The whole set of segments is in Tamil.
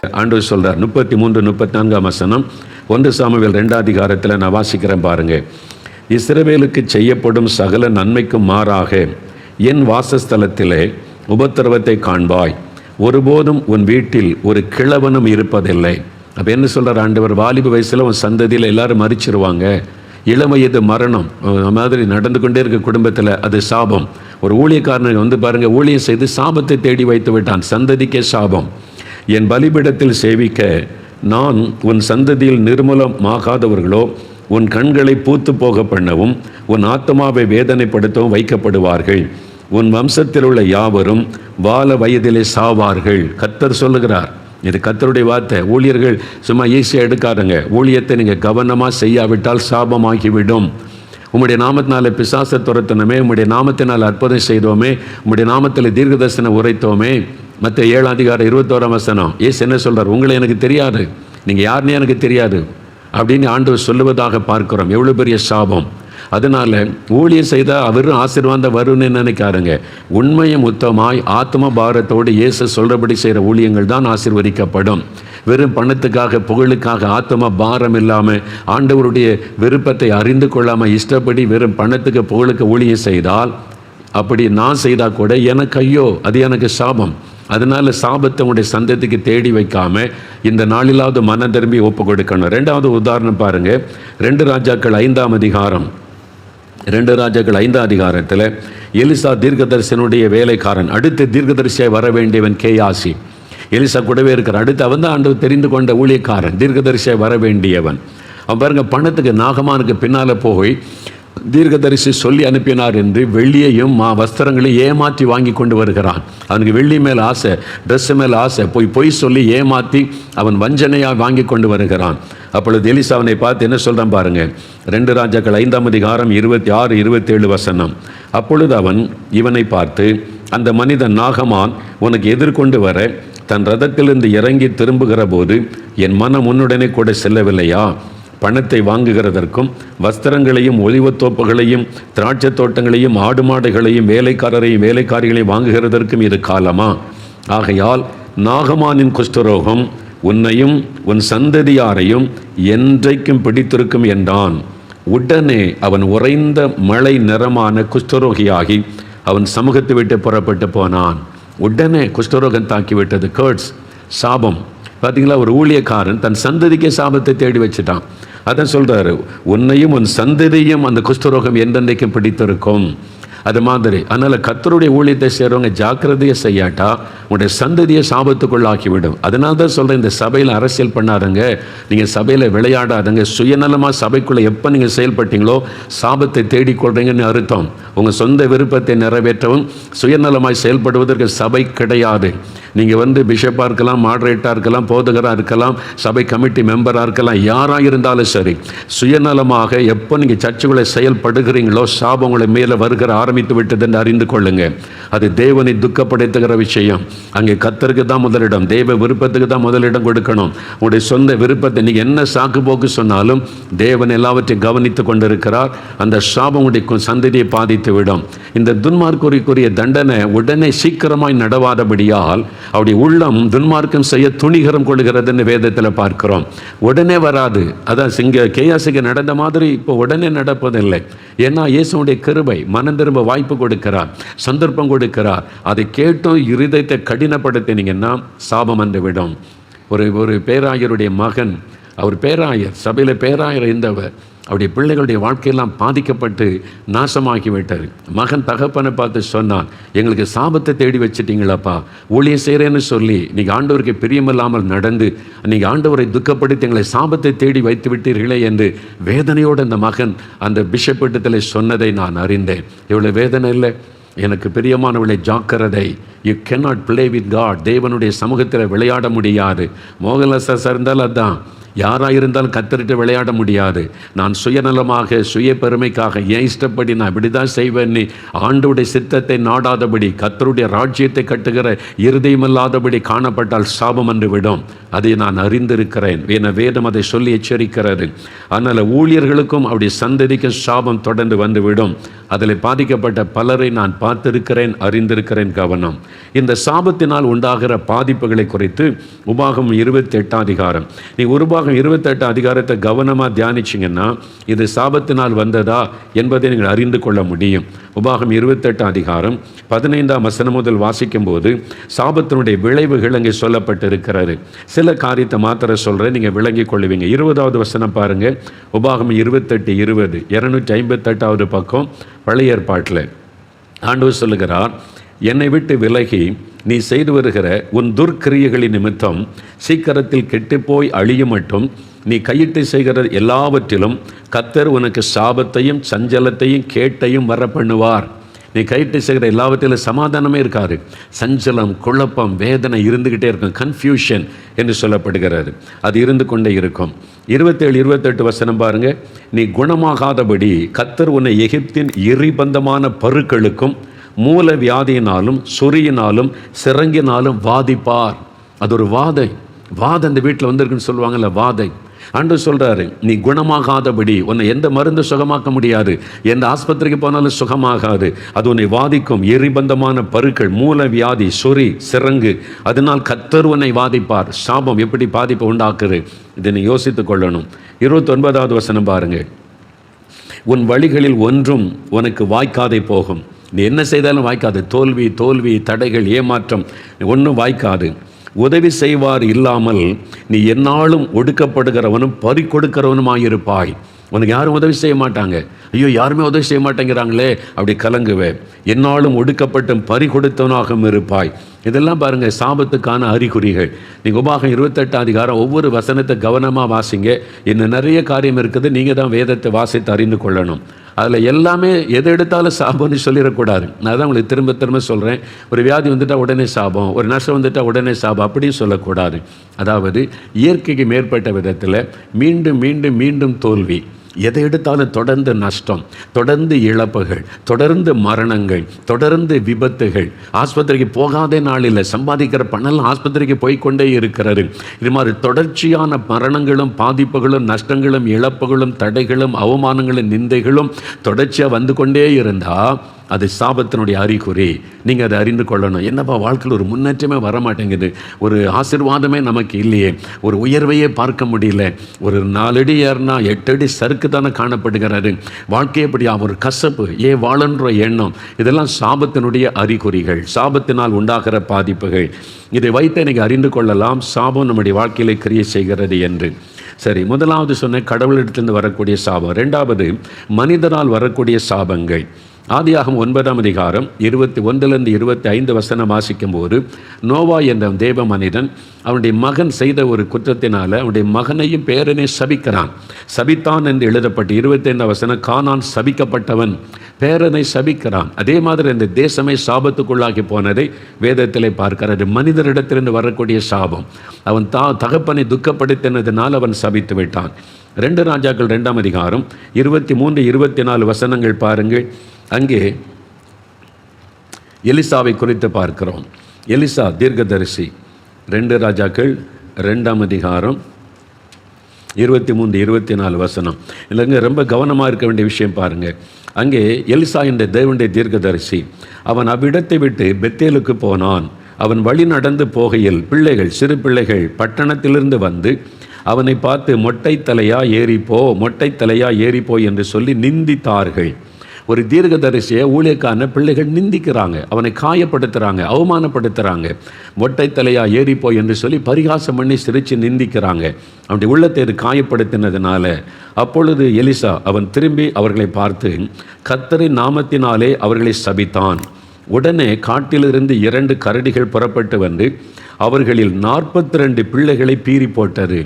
ஆண்டவர் சொல்றார் 33, 34 வசனம் 1 சாமுவேல் 2 அதிகாரத்தில் நான் வாசிக்கிறேன் பாருங்க. இஸ்ரவேலுக்கு செய்யப்படும் சகல நன்மைக்கும் மாறாக என் வாசஸ்தலத்திலே உபத்திரவத்தை காண்பாய். ஒருபோதும் உன் வீட்டில் ஒரு கிழவனும் இருப்பதில்லை. அப்போ என்ன சொல்கிறார் ஆண்டவர்? வாலிப வயசில் உன் சந்ததியில் எல்லாரும் மறிச்சிருவாங்க. இளம் வயது மரணம் மாதிரி நடந்து கொண்டே இருக்க குடும்பத்தில் அது சாபம். ஒரு ஊழியக்காரனுக்கு பாருங்கள், ஊழியம் செய்து சாபத்தை தேடி வைத்து விட்டான். சந்ததிக்கே சாபம். என் பலிபீடத்தில் சேவிக்க நான் உன் சந்ததியில் நிர்மூலமாகாதவர்களோ உன் கண்களை பூத்து போக பண்ணவும் உன் ஆத்மாவை வேதனைப்படுத்தவும் வைக்கப்படுவார்கள். உன் வம்சத்தில் உள்ள யாவரும் வால வயதிலே சாவார்கள். கர்த்தர் சொல்லுகிறார். இது கர்த்தருடைய வார்த்தை. ஊழியர்கள் சும்மா ஈஸியாக எடுக்காதுங்க. ஊழியத்தை நீங்கள் கவனமாக செய்யாவிட்டால் சாபமாகிவிடும். உம்முடைய நாமத்தினால பிசாசை துரத்தினோமே, உம்முடைய நாமத்தினால் அற்புதம் செய்தோமே, உம்முடைய நாமத்தில் தீர்க்கதரிசனம் உரைத்தோமே. மற்ற 7 அதிகாரம் 21 வசனம் இயேசு என்ன சொல்கிறார்? உங்களை எனக்கு தெரியாது, நீங்கள் யாருன்னே எனக்கு தெரியாது அப்படின்னு ஆண்டவர் சொல்லுவதாக பார்க்கிறோம். எவ்வளோ பெரிய சாபம்! அதனால் ஊழியம் செய்தால் அவரும் ஆசீர்வாதம் வரும்னு நினைக்காருங்க. உண்மையும் உத்தமாய் ஆத்ம பாரத்தோடு இயேசு சொல்கிறபடி செய்கிற ஊழியங்கள் தான் ஆசீர்வதிக்கப்படும். வெறும் பணத்துக்காக புகழுக்காக ஆத்ம பாரம் இல்லாமல் ஆண்டவருடைய விருப்பத்தை அறிந்து கொள்ளாமல் இஷ்டப்படி வெறும் பணத்துக்கு புகழுக்கு ஊழியம் செய்தால், அப்படி நான் செய்தால் கூட எனக்கு ஐயோ, அது எனக்கு சாபம். அதனால் சாபத்தை உங்களுடைய சந்ததிக்கு தேடி வைக்காமல் இந்த நாளிலாவது மனம் திரும்பி ஒப்பு கொடுக்கணும். 2வது உதாரணம் பாருங்கள். 2 ராஜாக்கள் 5 அதிகாரம். 2 ராஜாக்கள் 5 அதிகாரத்தில் எலிசா தீர்க்கதரிசனுடைய வேலைக்காரன், அடுத்து தீர்க்கதரிசியாய் வர வேண்டியவன் கேயாசி. எலிசா கூடவே இருக்கிறான். அடுத்து அவன் தான் ஆண்டவர் தெரிந்து கொண்ட ஊழியக்காரன், தீர்க்கதரிசியாய் வர வேண்டியவன். அவன் பாருங்க, பணத்துக்கு நாகமானுக்கு பின்னால் போய் தீர்க்கதரிசி சொல்லி அனுப்பினார் என்று வெள்ளியையும் வஸ்திரங்களையும் ஏமாற்றி வாங்கி கொண்டு வருகிறான். அவனுக்கு வெள்ளி மேல் ஆசை, ட்ரெஸ்ஸு மேல் ஆசை, பொய் சொல்லி ஏமாற்றி அவன் வஞ்சனையாக வாங்கி கொண்டு வருகிறான். அப்பொழுது எலிசா அவனை பார்த்து என்ன சொல்கிறான் பாருங்க. 2 ராஜாக்கள் 5 அதிகாரம் 26, 27 வசனம். அப்பொழுது அவன் இவனை பார்த்து, அந்த மனிதன் நாகமான் உனக்கு எதிர்கொண்டு வர தன் ரதத்திலிருந்து இறங்கி திரும்புகிற போது என் மனம் உன்னுடனே கூட செல்லவில்லையா? பணத்தை வாங்குகிறதற்கும் வஸ்திரங்களையும் ஒலிவத்தோப்புகளையும் திராட்சை தோட்டங்களையும் ஆடு மாடுகளையும் வேலைக்காரரையும் வேலைக்காரிகளையும் வாங்குகிறதற்கும் இது காலமா? ஆகையால் நாகமானின் குஷ்டரோகம் உன்னையும் உன் சந்ததியாரையும் என்றைக்கும் பிடித்திருக்கும் என்றான். உடனே அவன் உறைந்த மழை நிறமான குஷ்டரோகியாகி அவன் சமூகத்தை விட்டு புறப்பட்டு போனான். உடனே குஷ்டரோகம் தாக்கிவிட்டது. கேர்ட்ஸ், சாபம். பார்த்தீங்களா? ஒரு ஊழியக்காரன் தன் சந்ததிக்கே சாபத்தை தேடி வச்சுட்டான். அதான் சொல்கிறாரு, உன்னையும் உன் சந்ததியும் அந்த குஷ்டரோகம் என்றென்றைக்கும் பிடித்திருக்கும். அது மாதிரி அதனால் கர்த்தருடைய ஊழியத்தை செய்கிறவங்க ஜாக்கிரதையை செய்யாட்டா உங்களுடைய சந்ததியை சாபத்துக்குள்ளாக்கிவிடும். அதனால தான் சொல்கிறேன், இந்த சபையில் அரசியல் பண்ணாதுங்க, நீங்கள் சபையில் விளையாடாதுங்க. சுயநலமாக சபைக்குள்ளே எப்போ நீங்கள் செயல்பட்டீங்களோ சாபத்தை தேடிக்கொள்றீங்கன்னு அர்த்தம். உங்கள் சொந்த விருப்பத்தை நிறைவேற்றவும் சுயநலமாய் செயல்படுவதற்கு சபை கிடையாது. நீங்கள் பிஷப்பாக இருக்கலாம், மாடரேட்டாக இருக்கலாம், போதகராக இருக்கலாம், சபை கமிட்டி மெம்பராக இருக்கலாம், யாராக இருந்தாலும் சரி, சுயநலமாக எப்போ நீங்கள் சர்ச்சுகளை செயல்படுகிறீங்களோ சாபம் உங்களை மேலே வருகிற ஆரம்பித்து விட்டது என்று அறிந்து கொள்ளுங்க. அது தேவனை துக்கப்படுத்துகிற விஷயம். அங்கே கர்த்தருக்கு தான் முதலிடம், தேவ விருப்பத்துக்கு தான் முதலிடம் கொடுக்கணும். உங்களுடைய சொந்த விருப்பத்தை நீங்கள் என்ன சாக்கு போக்கு சொன்னாலும் தேவன் எல்லாவற்றையும் கவனித்து கொண்டிருக்கிறார். அந்த சாபம் உங்களுடைய சந்ததியை பாதித்து விடும். இந்த துன்மார்க்குரிய தண்டனை உடனே சீக்கிரமாய் நடவாதபடியால் அவருடைய உள்ளம் துன்மார்க்கம் செய்ய துணிகரம் கொள்கிறதுன்னு வேதத்தில் பார்க்கிறோம். உடனே வராது. அதான் கேயாசிக்கு நடந்த மாதிரி இப்போ உடனே நடப்பதில்லை. ஏன்னா இயேசுடைய கிருபை, மனம் திரும்ப வாய்ப்பு கொடுக்கிறார், சந்தர்ப்பம் கொடுக்கிறார். அதை கேட்டும் இருதயத்தை கடினப்படுத்தினீங்கன்னா சாபம் வந்து விடும். ஒரு பேராயருடைய மகன், அவர் பேராயர், சபையில் பேராயர் இருந்தவர், அவருடைய பிள்ளைகளுடைய வாழ்க்கையெல்லாம் பாதிக்கப்பட்டு நாசமாக்கி விட்டார். மகன் தகப்பனை பார்த்து சொன்னான், எங்களுக்கு சாபத்தை தேடி வச்சுட்டீங்களாப்பா, ஊழியம் செய்கிறேன்னு சொல்லி நீங்கள் ஆண்டவருக்கு பிரியமில்லாமல் நடந்து நீங்கள் ஆண்டவரை துக்கப்படுத்தி எங்களை சாபத்தை தேடி வைத்து விட்டீர்களே என்று வேதனையோடு அந்த மகன் அந்த பிஷப்பிடத்தில் சொன்னதை நான் அறிந்தேன். இவ்வளோ வேதனை இல்லை? எனக்கு பிரியமானவளை ஜாக்கிரதை. You cannot play with God. தேவனுடைய சமூகத்தில் விளையாட முடியாது. மோகன்லால் சார் இருந்தால் அதான், யாராக இருந்தாலும் கத்தரிட்டு விளையாட முடியாது. நான் சுயநலமாக சுய பெருமைக்காக ஏன் இஷ்டப்படி நான் இப்படி தான் செய்வேன், நீ ஆண்டவருடைய சித்தத்தை நாடாதபடி கத்தருடைய ராஜ்யத்தை கட்டுகிற இருதயமில்லாதபடி காணப்பட்டால் சாபம் என்று விடும். அதை நான் அறிந்திருக்கிறேன். வேதம் அதை சொல்லி எச்சரிக்கிறது. அதனால் ஊழியர்களுக்கும் அவருடைய சந்ததிக்கும் சாபம் தொடர்ந்து வந்துவிடும். அதில் பாதிக்கப்பட்ட பலரை நான் பார்த்திருக்கிறேன், அறிந்திருக்கிறேன். கவனம். இந்த சாபத்தினால் உண்டாகிற பாதிப்புகளை குறித்து உபாகம் 28 அதிகாரம், நீ உபாகம் 28 அதிகாரத்தை கவனமாக தியானிச்சிங்கன்னா இது சாபத்தினால் வந்ததா என்பதை நீங்கள் அறிந்து கொள்ள முடியும். உபாகம் 28 அதிகாரம் 15ஆம் வசனம் முதல் வாசிக்கும் போது சாபத்தினுடைய விளைவுகள் அங்கே சொல்லப்பட்டிருக்கிறது. சில காரியத்தை மாத்திர சொல்கிறேன், நீங்கள் விளங்கிக் கொள்ளுவீங்க. 20வது வசனம் பாருங்க. உபாகம் 28:20, 258வது பக்கம், பழைய ஏற்பாட்டில் ஆண்டவர் சொல்லுகிறார், என்னை விட்டு விலகி நீ செய்து வருகிற உன் துர்க்கிரியைகளின் நிமித்தம் சீக்கிரத்தில் கெட்டுப்போய் அழியும் மட்டும் நீ கையிட்டு செய்கிற எல்லாவற்றிலும் கர்த்தர் உனக்கு சாபத்தையும் சஞ்சலத்தையும் கேட்டையும் வர பண்ணுவார். நீ கையிட்டு செய்கிற எல்லாவற்றிலும் சமாதானமே இருக்காது, சஞ்சலம், குழப்பம், வேதனை இருந்துக்கிட்டே இருக்கும். கன்ஃபியூஷன் என்று சொல்லப்படுகிறது, அது இருந்து கொண்டே இருக்கும். 27-28 வசனம் பாருங்க. நீ குணமாகாதபடி கர்த்தர் உன்னை எகிப்தின் எரிபந்தமான பருக்களுக்கும் மூல வியாதியினாலும் சொறியினாலும் சிறங்கினாலும் வாதிப்பார். அது ஒரு வாதை. அந்த வீட்டில் வந்திருக்குன்னு சொல்லுவாங்கல்ல, வாதை. ஆண்டவர் சொல்றாரு, நீ குணமாகாதபடி உன்னை எந்த மருந்து சுகமாக்க முடியாது, எந்த ஆஸ்பத்திரிக்கு போனாலும் சுகமாகாது. அது உன்னை வாதிக்கும். எரிபந்தமான பருக்கள், மூல வியாதி, சொறி, சிறங்கு, அதனால் கர்த்தர் உன்னை வாதிப்பார். சாபம் எப்படி பாதிப்பை உண்டாக்குது, இதை நீ யோசித்துக் கொள்ளணும். 29வது வசனம் பாருங்க. உன் வழிகளில் ஒன்றும் உனக்கு வாய்க்காதே போகும். நீ என்ன செய்தாலும் வாய்க்காது. தோல்வி, தடைகள், ஏமாற்றம், ஒன்றும் வாய்க்காது. உதவி செய்வார் இல்லாமல் நீ எந்நாளும் ஒடுக்கப்படுகிறவனும் பறி கொடுக்கிறவனுமாயிருப்பாய். உனக்கு யாரும் உதவி செய்ய மாட்டாங்க. ஐயோ, யாருமே உதவி செய்ய மாட்டேங்கிறாங்களே, அப்படி கலங்குவேன். எந்நாளும் ஒடுக்கப்பட்டும் பறி கொடுத்தவனாகவும் இருப்பாய். இதெல்லாம் பாருங்கள் சாபத்துக்கான அறிகுறிகள். நீங்கள் உபாகம் 28 அதிகாரம் ஒவ்வொரு வசனத்தை கவனமாக வாசிங்க. இன்னும் நிறைய காரியம் இருக்குது, நீங்கள் தான் வேதத்தை வாசித்து அறிந்து கொள்ளணும். அதில் எல்லாமே எதை எடுத்தாலும் சாபம்னு சொல்லிடக்கூடாது. நான் தான் உங்களுக்கு திரும்ப சொல்கிறேன். ஒரு வியாதி வந்துட்டால் உடனே சாபம், ஒரு நஷ்டம் வந்துட்டால் உடனே சாபம், அப்படியும் சொல்லக்கூடாது. அதாவது இயற்கைக்கு மேற்பட்ட விதத்தில் மீண்டும் தோல்வி, எதை எடுத்தாலும் தொடர்ந்து நஷ்டம், தொடர்ந்து இழப்புகள், தொடர்ந்து மரணங்கள், தொடர்ந்து விபத்துகள். ஆஸ்பத்திரிக்கு போகாத நாளில் சம்பாதிக்கிற பணம் ஆஸ்பத்திரிக்கு போய்கொண்டே இருக்கிறது. இது மாதிரி தொடர்ச்சியான மரணங்களும் பாதிப்புகளும் நஷ்டங்களும் இழப்புகளும் தடைகளும் அவமானங்களும் நிந்தைகளும் தொடர்ச்சியாக வந்து கொண்டே இருந்தால் அது சாபத்தினுடைய அறிகுறி. நீங்கள் அதை அறிந்து கொள்ளணும். என்னப்பா வாழ்க்கையில் ஒரு முன்னேற்றமே வரமாட்டேங்குது, ஒரு ஆசீர்வாதமே நமக்கு இல்லையே, ஒரு உயர்வையே பார்க்க முடியல, ஒரு 4 அடி ஏறினா 8 அடி சறுக்கு தானே காணப்படுகிறாரு, வாழ்க்கையை எப்படி ஒரு கசப்பு, வாழன்ற எண்ணம், இதெல்லாம் சாபத்தினுடைய அறிகுறிகள், சாபத்தினால் உண்டாகிற பாதிப்புகள். இதை வைத்து எனக்கு அறிந்து கொள்ளலாம் சாபம் நம்முடைய வாழ்க்கையிலே கிரியை செய்கிறது என்று. சரி, முதலாவது சொன்ன கடவுளிடத்திலிருந்து வரக்கூடிய சாபம். 2வது மனிதனால் வரக்கூடிய சாபங்கள். ஆதியாகமம் 9ஆம் அதிகாரம் 21-25 வசனம் வாசிக்கும் போது, நோவா என்ற தேவ மனிதன் அவனுடைய மகன் செய்த ஒரு குற்றத்தினால அவனுடைய மகனையும் பேரனையும் சபித்தான் என்று எழுதப்பட்டு 25 வசனம், கானான் சபிக்கப்பட்டவன், பேரனை சபிக்கிறான். அதே மாதிரி இந்த தேசமே சாபத்துக்குள்ளாகி போனதை வேதத்திலே பார்க்கிறார். மனிதரிடத்திலிருந்து வரக்கூடிய சாபம். அவன் தகப்பனை துக்கப்படுத்தினதுனால் அவன் சபித்து விட்டான். 2 ராஜாக்கள் 2ஆம் அதிகாரம் 23-24 வசனங்கள் பாருங்கள். அங்கே எலிசாவை குறித்து பார்க்கிறோம். எலிசா தீர்க்கதரிசி. 2 ராஜாக்கள் 2ஆம் அதிகாரம் 23-24 வசனம். இல்லைங்க, ரொம்ப கவனமாக இருக்க வேண்டிய விஷயம் பாருங்கள். அங்கே எலிசா என்ற தேவனுடைய தீர்க்கதரிசி, அவன் அவ்விடத்தை விட்டு பெத்தேலுக்கு போனான். அவன் வழி நடந்து போகையில் பிள்ளைகள், சிறு பிள்ளைகள் பட்டணத்திலிருந்து வந்து அவனை பார்த்து மொட்டை தலையா ஏறிப்போ என்று சொல்லி நிந்தித்தார்கள். ஒரு தீர்க்கதரிசியை ஊழியக்கான பிள்ளைகள் நிந்திக்கிறாங்க, அவனை காயப்படுத்துகிறாங்க, அவமானப்படுத்துகிறாங்க. மொட்டை தலையா ஏறிப்போ என்று சொல்லி பரிகாசம் பண்ணி சிரித்து நிந்திக்கிறாங்க. அவனுடைய உள்ளத்தை காயப்படுத்தினதுனால அப்பொழுது எலிசா அவன் திரும்பி அவர்களை பார்த்து கர்த்தரின் நாமத்தினாலே அவர்களை சபித்தான். உடனே காட்டிலிருந்து 2 கரடிகள் புறப்பட்டு வந்து அவர்களில் 42 பிள்ளைகளை பீறி போட்டது.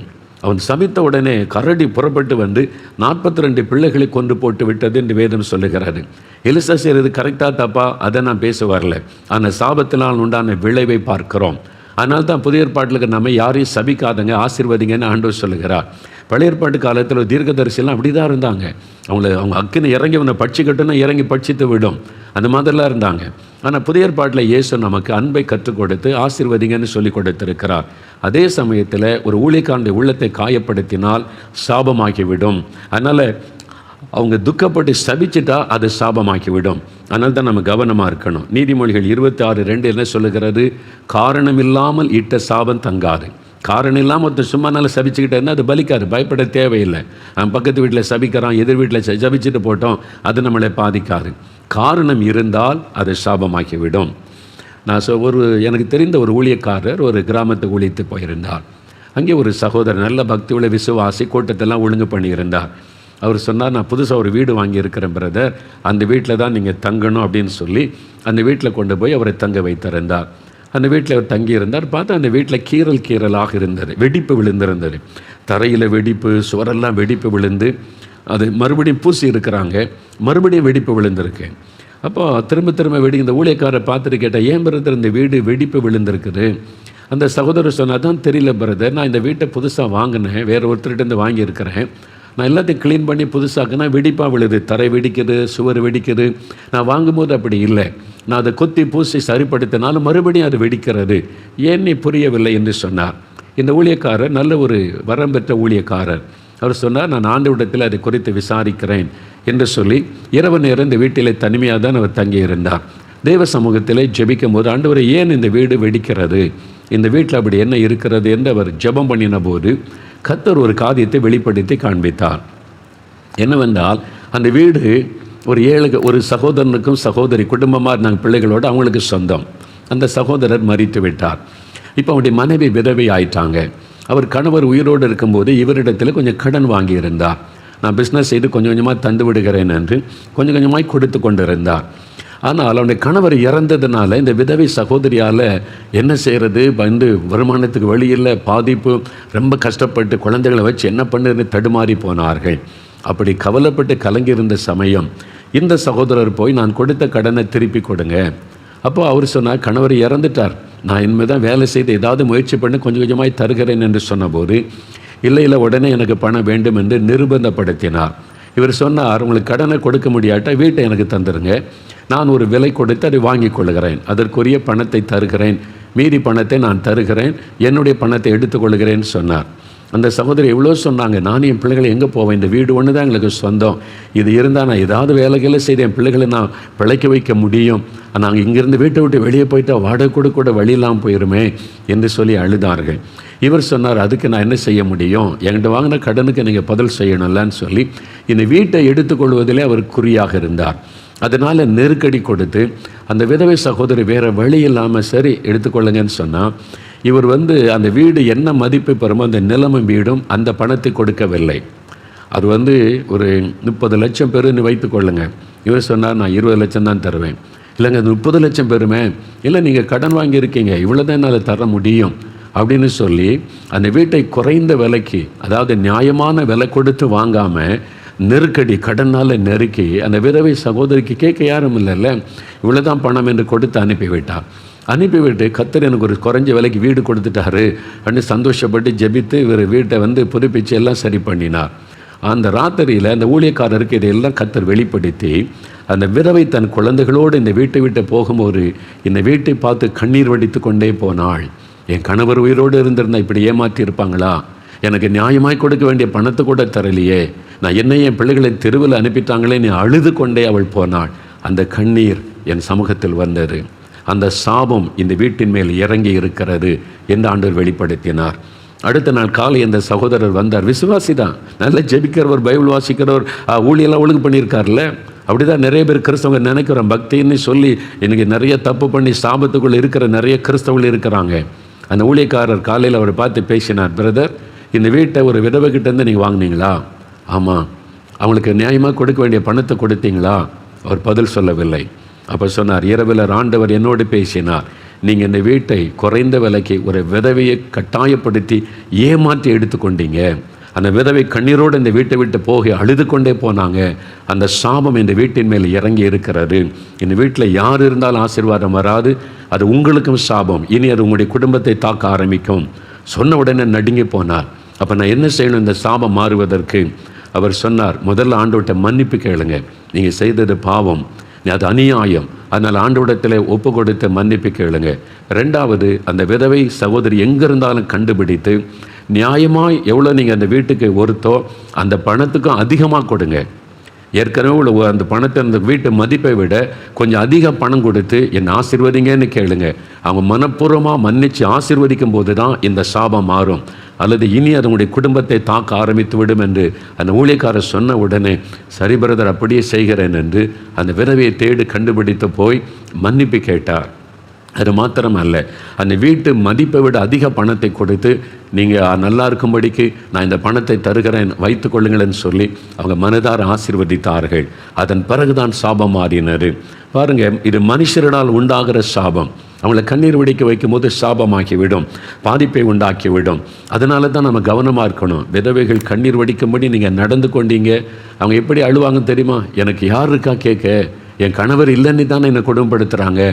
அவன் சபித்த உடனே கரடி புறப்பட்டு வந்து 42 பிள்ளைகளை கொண்டு போட்டு விட்டது என்று வேதம் சொல்லுகிறது. எலிசா செய்கிறது கரெக்டாக தப்பா அதை நான் பேச வரல, ஆனால் சாபத்தினால் உண்டான விளைவை பார்க்கிறோம். அதனால தான் புதிய ஏற்பாட்டில் நம்ம யாரையும் சபிக்காதங்க, ஆசீர்வதிங்கன்னு ஆண்டவர் சொல்லுகிறார். பழைய ஏற்பாட்டு காலத்தில் தீர்க்கதரிசிலாம் அப்படி தான் இருந்தாங்க. அவங்க அக்கினி இறங்கி அவனை பட்சிக்கட்டுன்னா இறங்கி பட்சித்து விடும், அந்த மாதிரிலாம் இருந்தாங்க. ஆனால் புதிய ஏற்பாட்டில் இயேசு நமக்கு அன்பை கற்றுக் கொடுத்து ஆசீர்வதிங்கன்னு சொல்லி கொடுத்திருக்கிறார். அதே சமயத்தில் ஒரு ஊழியக்காரனுடைய உள்ளத்தை காயப்படுத்தினால் சாபமாகிவிடும். அதனால் அவங்க துக்கப்பட்டு சபிச்சிட்டா அது சாபமாக்கி விடும். அதனால தான் நம்ம கவனமாக இருக்கணும். நீதிமொழிகள் 26:2 என்ன சொல்லுகிறது? காரணம் இல்லாமல் இட்ட சாபம் தங்காது. காரணம் இல்லாமல் ஒருத்தர் சும்மா நாள் சபிச்சுக்கிட்டே இருந்தால் அது பலிக்காது, பயப்பட தேவையில்லை. அவன் பக்கத்து வீட்டில் சபிக்கிறான், எதிர் வீட்டில் சபிச்சுட்டு போட்டோம், அது நம்மளை பாதிக்காது. காரணம் இருந்தால் அது சாபமாக்கி விடும். நான் எனக்கு தெரிந்த ஒரு ஊழியக்காரர் ஒரு கிராமத்துக்கு ஊழியத்து போயிருந்தார். அங்கே ஒரு சகோதரர் நல்ல பக்தியுள்ள விசுவாசி கூட்டத்தெல்லாம் ஒழுங்கு பண்ணியிருந்தார். அவர் சொன்னார், நான் புதுசாக ஒரு வீடு வாங்கியிருக்கிறேன் பிரதர், அந்த வீட்டில் தான் நீங்கள் தங்கணும் அப்படின்னு சொல்லி அந்த வீட்டில் கொண்டு போய் அவரை தங்க வைத்திருந்தார். அந்த வீட்டில் அவர் தங்கியிருந்தார். பார்த்தா அந்த வீட்டில் கீறலாக இருந்தது, வெடிப்பு விழுந்திருந்தது. தரையில் வெடிப்பு, சுவரெல்லாம் வெடிப்பு விழுந்து அது மறுபடியும் பூசி இருக்கிறாங்க, மறுபடியும் வெடிப்பு விழுந்திருக்கு. அப்போ திரும்ப இந்த ஊழியக்காரை பார்த்துட்டு கேட்டால், ஏன் பிரதர் இந்த வீடு வெடிப்பு விழுந்திருக்குது? அந்த சகோதரர் சொன்னால், தான் தெரியல பிரதர், நான் இந்த வீட்டை புதுசாக வாங்கினேன், வேறு ஒருத்தர்கிட்ட வாங்கியிருக்கிறேன். நான் எல்லாத்தையும் க்ளீன் பண்ணி புதுசாக்குனா வெடிப்பாக விழுது, தரை வெடிக்குது, சுவர் வெடிக்குது. நான் வாங்கும்போது அப்படி இல்லை, நான் அதை கொத்தி பூசி சரிப்படுத்தினாலும் மறுபடியும் அது வெடிக்கிறது, ஏன் நீ புரியவில்லை என்று சொன்னார். இந்த ஊழியக்காரர் நல்ல ஒரு வரம் பெற்ற ஊழியக்காரர். அவர் சொன்னார், நான் ஆண்டவரிடத்தில் அதை குறித்து விசாரிக்கிறேன் என்று சொல்லி இரவு நேரம் இந்த வீட்டிலே தனிமையாக தான் அவர் தங்கியிருந்தார். தேவ சமூகத்திலே ஜெபிக்கும் போது, ஆண்டவரை ஏன் இந்த வீடு வெடிக்கிறது, இந்த வீட்டில் அப்படி என்ன இருக்கிறது என்று அவர் ஜெபம் பண்ணின போது கர்த்தர் ஒரு காரியத்தை வெளிப்படுத்தி காண்பித்தார். என்னவென்றால், அந்த வீடு ஒரு சகோதரனுக்கும் சகோதரி குடும்பமாக இருந்தாங்க, பிள்ளைகளோடு, அவங்களுக்கு சொந்தம். அந்த சகோதரர் மரித்து விட்டார். இப்போ அவருடைய மனைவி விதவை ஆயிட்டாங்க. அவர் கணவர் உயிரோடு இருக்கும்போது இவரிடத்தில் கொஞ்சம் கடன் வாங்கியிருந்தார். நான் பிஸ்னஸ் செய்து கொஞ்சம் கொஞ்சமாக தந்து விடுகிறேன் என்று கொஞ்சம் கொஞ்சமாக கொடுத்து கொண்டிருந்தார். ஆனால் அவனுடைய கணவர் இறந்ததுனால இந்த விதவை சகோதரியால் என்ன செய்கிறது, வருமானத்துக்கு வழி இல்லை, பாதிப்பு, ரொம்ப கஷ்டப்பட்டு குழந்தைகளை வச்சு என்ன பண்ணுறதுன்னு தடுமாறி போனார்கள். அப்படி கவலைப்பட்டு கலங்கியிருந்த சமயம் இந்த சகோதரர் போய், நான் கொடுத்த கடனை திருப்பி கொடுங்க. அப்போ அவர் சொன்னார், கணவர் இறந்துட்டார், நான் இனிமேல் தான் வேலை செய்து ஏதாவது முயற்சி பண்ணி கொஞ்சம் கொஞ்சமாக தருகிறேன் என்று சொன்னபோது, இல்லை உடனே எனக்கு பணம் வேண்டும் என்று நிர்பந்தப்படுத்தினார். இவர் சொன்னார், உங்களுக்கு கடனை கொடுக்க முடியாட்டா வீட்டை எனக்கு தந்துடுங்க, நான் ஒரு விலை கொடுத்து அதை வாங்கி கொள்கிறேன், அதற்குரிய பணத்தை தருகிறேன், மீதி பணத்தை நான் தருகிறேன், என்னுடைய பணத்தை எடுத்துக்கொள்கிறேன்னு சொன்னார். அந்த சகோதரி எவ்வளோ சொன்னாங்க, நான் என் பிள்ளைகளை எங்கே போவேன், இந்த வீடு ஒன்று தான் எங்களுக்கு சொந்தம், இது இருந்தால் நான் ஏதாவது வேலைகளை செய்து என் பிள்ளைகளை நான் பிழைக்க வைக்க முடியும், நாங்கள் இங்கேருந்து வீட்டை விட்டு வெளியே போயிட்டால் வாடகை கூட வழி இல்லாமல் போயிருமே என்று சொல்லி அழுதார்கள். இவர் சொன்னார், அதுக்கு நான் என்ன செய்ய முடியும், என்கிட்ட வாங்கின கடனுக்கு நீங்கள் பதில் செய்யணும்லன்னு சொல்லி இந்த வீட்டை எடுத்துக்கொள்வதிலே அவர் குறியாக இருந்தார். அதனால் நெருக்கடி கொடுத்து அந்த விதவை சகோதரி வேறு வழி இல்லாமல் சரி எடுத்துக்கொள்ளுங்கன்னு சொன்னால், இவர் அந்த வீடு என்ன மதிப்பு பெறுமோ அந்த நிலமும் வீடும் அந்த பணத்தை கொடுக்கவில்லை. அது ஒரு 30 லட்சம் பெறுன்னு வைத்துக்கொள்ளுங்க. இவர் சொன்னார், நான் 20 லட்சம் தான் தருவேன். இல்லைங்க, அது 30 லட்சம் பெறுமே. இல்லை, நீங்கள் கடன் வாங்கியிருக்கீங்க, இவ்வளோ தான் என்னால் தர முடியும் அப்படின்னு சொல்லி அந்த வீட்டை குறைந்த விலைக்கு, அதாவது நியாயமான விலை கொடுத்து வாங்காமல் நெருக்கடி கடனால் நெருக்கி அந்த விதவை சகோதரிக்கு கேட்க யாரும் இல்லைல்ல, இவ்வளோ தான் பணம் என்று கொடுத்து அனுப்பிவிட்டு கர்த்தர் எனக்கு ஒரு குறைஞ்ச விலைக்கு வீடு கொடுத்துட்டாரு அப்படின்னு சந்தோஷப்பட்டு ஜெபித்து இவர் வீட்டை புதுப்பிச்சு எல்லாம் சரி பண்ணினார். அந்த ராத்திரியில் அந்த ஊழியக்காரருக்கு இதையெல்லாம் கர்த்தர் வெளிப்படுத்தி, அந்த விதவை தன் குழந்தைகளோடு இந்த வீட்டை விட்டு போகும்போது இந்த வீட்டை பார்த்து கண்ணீர் வடித்து கொண்டே போனாள். என் கணவர் உயிரோடு இருந்திருந்தால் இப்படி ஏமாற்றி இருப்பாங்களா, எனக்கு நியாயமாய் கொடுக்க வேண்டிய பணத்தை கூட தரலையே, நான் என்னையே என் பிள்ளைகளை தெருவில் அனுப்பிட்டாங்களே, நீ அழுது கொண்டே அவள் போனாள். அந்த கண்ணீர் என் சமூகத்தில் வந்தது. அந்த சாபம் இந்த வீட்டின் மேல் இறங்கி இருக்கிறது என்று ஆண்டவர் வெளிப்படுத்தினார். அடுத்த நாள் காலை அந்த சகோதரர் வந்தார். விசுவாசி தான், நல்ல ஜெபிக்கிறவர், பைபிள் வாசிக்கிறவர், ஊழியெல்லாம் ஒழுங்கு பண்ணியிருக்கார்ல. அப்படி தான் நிறைய பேர் கிறிஸ்தவங்க நினைக்கிறோம். பக்தின்னு சொல்லி எனக்கு நிறைய தப்பு பண்ணி சாபத்துக்குள்ளே இருக்கிற நிறைய கிறிஸ்தவர்கள் இருக்கிறாங்க. அந்த ஊழியக்காரர் காலையில் அவரை பார்த்து பேசினார், பிரதர், இந்த வீட்டை ஒரு விதவைகிட்டேருந்து நீங்கள் வாங்கினீங்களா? ஆமாம். அவங்களுக்கு நியாயமாக கொடுக்க வேண்டிய பணத்தை கொடுத்தீங்களா? அவர் பதில் சொல்லவில்லை. அப்போ சொன்னார், இரவில் ஆண்டவர் என்னோடு பேசினார், நீங்கள் இந்த வீட்டை குறைந்த விலைக்கு ஒரு விதவையை கட்டாயப்படுத்தி ஏமாற்றி எடுத்துக்கொண்டீங்க. அந்த விதவை கண்ணீரோடு இந்த வீட்டை விட்டு போக அழுது கொண்டே போனாங்க. அந்த சாபம் இந்த வீட்டின் மேல் இறங்கி இருக்கிறது. இந்த வீட்டில் யார் இருந்தாலும் ஆசீர்வாதம் வராது, அது உங்களுக்கும் சாபம். இனி அது உங்களுடைய குடும்பத்தை தாக்க ஆரம்பிக்கும். சொன்ன உடனே நடுங்கி போனார். அப்போ நான் என்ன செய்யணும் இந்த சாபம் மாறுவதற்கு? அவர் சொன்னார், முதல்ல ஆண்டவர்கிட்ட மன்னிப்பு கேளுங்க, நீங்கள் செய்தது பாவம், அது அநியாயம், அதனால் ஆண்டவரிடத்தில் ஒப்பு கொடுத்து மன்னிப்பு கேளுங்க. ரெண்டாவது, அந்த விதவை சகோதரி எங்கே இருந்தாலும் கண்டுபிடித்து நியாயமாக எவ்வளோ நீங்கள் அந்த வீட்டுக்கு ஒருத்தோ அந்த பணத்துக்கும் அதிகமாக கொடுங்க. ஏற்கனவே உள்ள அந்த பணத்தை, அந்த வீட்டு மதிப்பை விட கொஞ்சம் அதிக பணம் கொடுத்து என்னை ஆசீர்வதிங்கன்னு கேளுங்க. அவங்க மனப்பூர்வமாக மன்னித்து ஆசீர்வதிக்கும் போது தான் இந்த சாபம் மாறும். அல்லது இனி அது உங்களுடைய குடும்பத்தை தாக்க ஆரம்பித்து விடும் என்று அந்த ஊழியக்காரர் சொன்ன உடனே, சரி பிரதர் அப்படியே செய்கிறேன் என்று அந்த விதவையை தேடி கண்டுபிடித்து போய் மன்னிப்பு கேட்டார். அது மாத்திரம் அல்ல, அந்த வீட்டு மதிப்பை விட அதிக பணத்தை கொடுத்து நீங்கள் நல்லா இருக்கும்படிக்கு நான் இந்த பணத்தை தருகிறேன், வைத்து கொள்ளுங்களேன்னு சொல்லி அவங்க மனதார ஆசீர்வதித்தார்கள். அதன் பிறகுதான் சாபம் மாறினார். பாருங்கள், இது மனுஷரினால் உண்டாகிற சாபம் அவங்கள கண்ணீர் வெடிக்க வைக்கும் போது சாபமாக்கிவிடும், பாதிப்பை உண்டாக்கிவிடும். அதனால தான் நம்ம கவனமாக இருக்கணும். விதவைகள் கண்ணீர் வடிக்கும்படி நீங்கள் நடந்து கொண்டீங்க. அவங்க எப்படி அழுவாங்க தெரியுமா? எனக்கு யார் இருக்கா கேட்க, என் கணவர் இல்லைன்னு தானே என்னை குடும்பப்படுத்துகிறாங்க.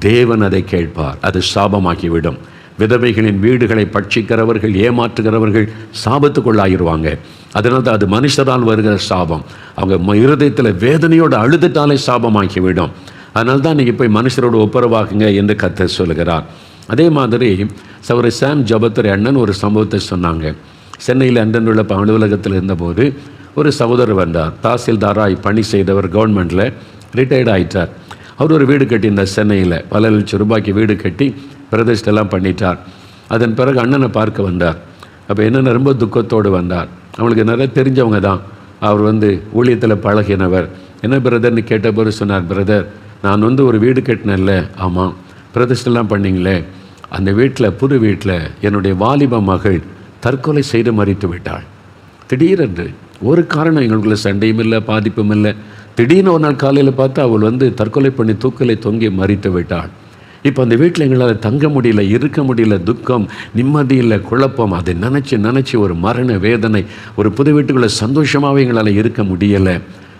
தேவன் அதை கேட்பார், அது சாபமாக்கிவிடும். விதவைகளின் வீடுகளை பட்சிக்கிறவர்கள், ஏமாற்றுகிறவர்கள் சாபத்துக்குள்ளாயிருவாங்க. அதனால தான் அது மனுஷரால் வருகிற சாபம். அவங்க இருதயத்தில் வேதனையோடு அழுதுட்டாலே சாபமாக்கிவிடும். அதனால தான் நீங்கள் போய் மனுஷரோடு ஒப்புரவாகுங்க என்று கர்த்தர் சொல்கிறார். அதே மாதிரி சகோதரர் சாம் ஜபத்தர் அண்ணன் ஒரு சம்பவத்தை சொன்னாங்க. சென்னையில் அன்றன்றுள்ள அலுவலகத்தில் இருந்தபோது ஒரு சகோதரர் வந்தார். தாசில்தாராய் பணி செய்தவர், கவர்மெண்ட்டில் ரிட்டையர்ட் ஆகிட்டார். அவர் ஒரு வீடு கட்டியிருந்தார் சென்னையில். பல லட்சம் ரூபாய்க்கு வீடு கட்டி பிரதிஷ்டெல்லாம் பண்ணிட்டார். அதன் பிறகு அண்ணனை பார்க்க வந்தார். அப்போ என்னென்ன ரொம்ப துக்கத்தோடு வந்தார். அவங்களுக்கு நிறைய தெரிஞ்சவங்க தான். அவர் ஊழியத்தில் பழகினவர். என்ன பிரதர்னு கேட்டபோது சொன்னார், பிரதர் நான் ஒரு வீடு கட்டினேன்ல. ஆமாம், பிரதிஷ்டெல்லாம் பண்ணிங்களே, அந்த வீட்டில், புது வீட்டில் என்னுடைய வாலிப மகள் தற்கொலை செய்து மறித்து விட்டாள். திடீரென்று ஒரு காரணம், எங்களுக்குள்ள சண்டையும் இல்லை, பாதிப்பும் இல்லை. திடீர்னு ஒரு நாள் காலையில் பார்த்து அவள் தற்கொலை பண்ணி தூக்கலை தொங்கி மறித்து விட்டாள். இப்போ அந்த வீட்டில் எங்களால் தங்க முடியல, இருக்க முடியல, துக்கம், நிம்மதி இல்லை, குழப்பம். அதை நினச்சி ஒரு மரண வேதனை. ஒரு புது வீட்டுக்குள்ளே சந்தோஷமாகவே எங்களால் இருக்க முடியலை.